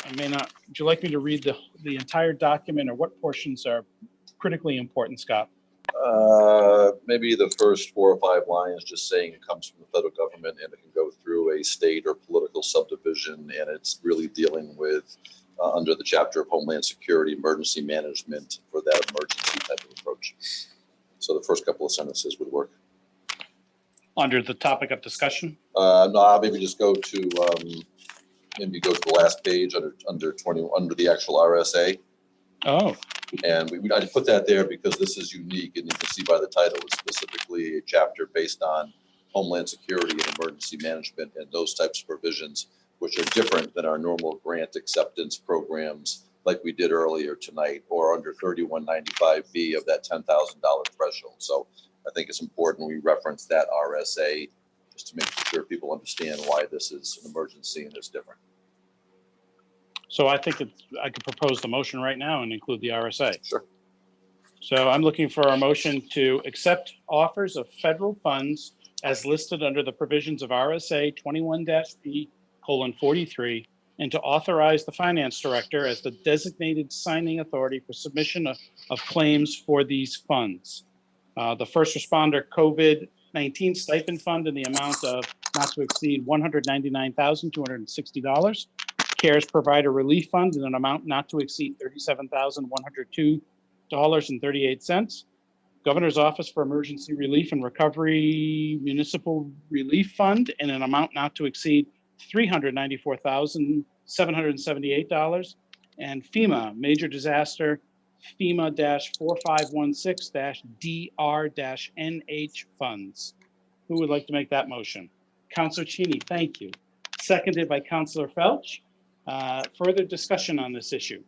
I may not, would you like me to read the entire document, or what portions are critically important, Scott? Maybe the first 4 or 5 lines, just saying it comes from the federal government and it can go through a state or political subdivision, and it's really dealing with under the chapter of Homeland Security, emergency management for that emergency type of approach. So the first couple of sentences would work. Under the topic of discussion? No, I'll maybe just go to maybe go to the last page under the actual RSA. Oh. And I just put that there because this is unique, and you can see by the title, it's specifically a chapter based on Homeland Security and emergency management and those types of provisions, which are different than our normal grant acceptance programs like we did earlier tonight, or under 3195B of that $10,000 threshold. So I think it's important we reference that RSA just to make sure people understand why this is an emergency and it's different. So I think I could propose the motion right now and include the RSA. Sure. So I'm looking for a motion to accept offers of federal funds as listed under the provisions of RSA 21-P:43, and to authorize the finance director as the designated signing authority for submission of claims for these funds. The first responder COVID-19 stipend fund in the amount of not to exceed $199,260. CARES Provider Relief Fund in an amount not to exceed $37,102.38. Governor's Office for Emergency Relief and Recovery Municipal Relief Fund in an amount not to exceed $394,778. And FEMA Major Disaster FEMA-4516-DR-NH funds. Who would like to make that motion? Councillor Cheney, thank you. Seconded by Councillor Felch. Further discussion on this issue?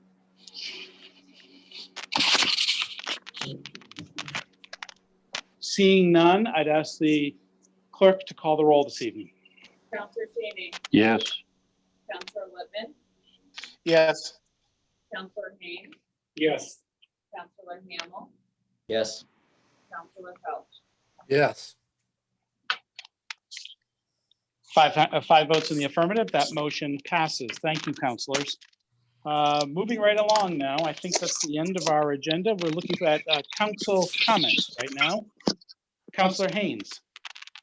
Seeing none, I'd ask the clerk to call the roll this evening. Counselor Cheney, Yes. Counselor Littman, Yes. Counselor Haynes, Yes. Counselor Hamel, Yes. Counselor Felch. Yes. Five votes in the affirmative. That motion passes. Thank you, councilors. Moving right along now, I think that's the end of our agenda. We're looking at council comments right now. Counselor Haynes.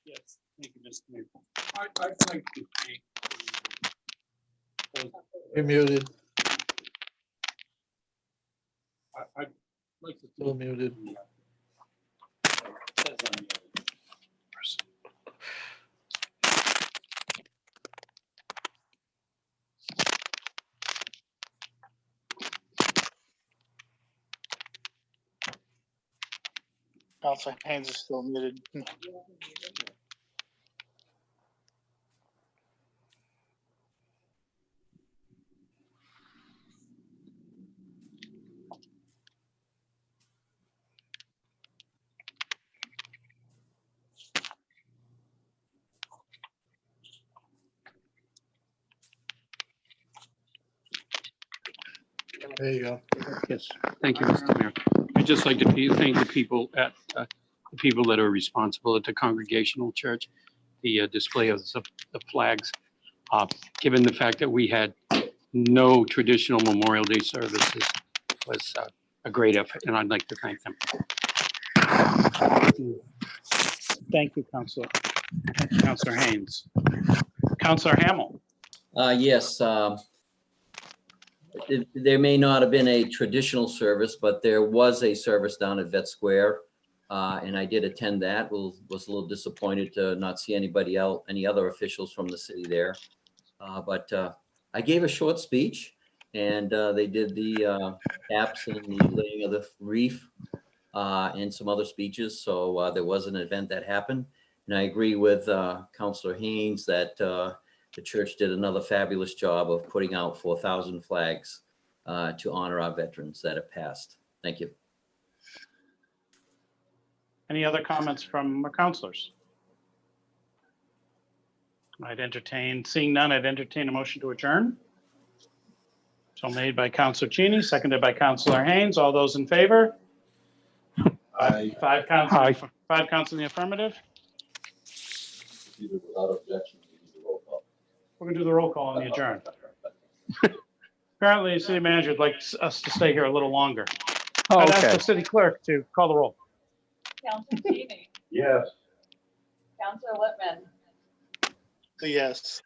Yes, thank you, Mr. Mayor. I'd like to thank You're muted. I'd like to Still muted. Counselor Haynes is still muted. There you go. Yes, thank you, Mr. Mayor. I'd just like to thank the people the people that are responsible at the Congregational Church, the display of the flags. Given the fact that we had no traditional Memorial Day services was a great effort, and I'd like to thank them. Thank you, Counselor. Thank you, Counselor Haynes. Counselor Hamel. Yes. There may not have been a traditional service, but there was a service down at Vet Square. And I did attend that. Was a little disappointed to not see anybody else, any other officials from the city there. But I gave a short speech, and they did the caps and the laying of the reef and some other speeches. So there was an event that happened. And I agree with Councillor Haynes that the church did another fabulous job of putting out 4,000 flags to honor our veterans that have passed. Thank you. Any other comments from councilors? Seeing none, I'd entertain a motion to adjourn. So made by Councilor Cheney, seconded by Councilor Haynes. All those in favor? Aye. Five counts in the affirmative. Without objection, we need to roll call. We're gonna do the roll call on the adjourn. Apparently, the city manager would like us to stay here a little longer. I'd ask the city clerk to call the roll. Counselor Cheney, Yes. Counselor Littman, Yes.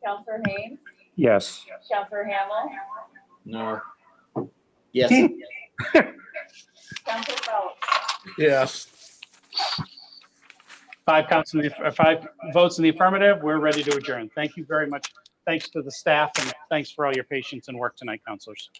Counselor Haynes, Yes. Counselor Hamel, No. Yes. Counselor Felch. Yes. Five votes in the affirmative. We're ready to adjourn. Thank you very much. Thanks to the staff and thanks for all your patience and work tonight, councilors.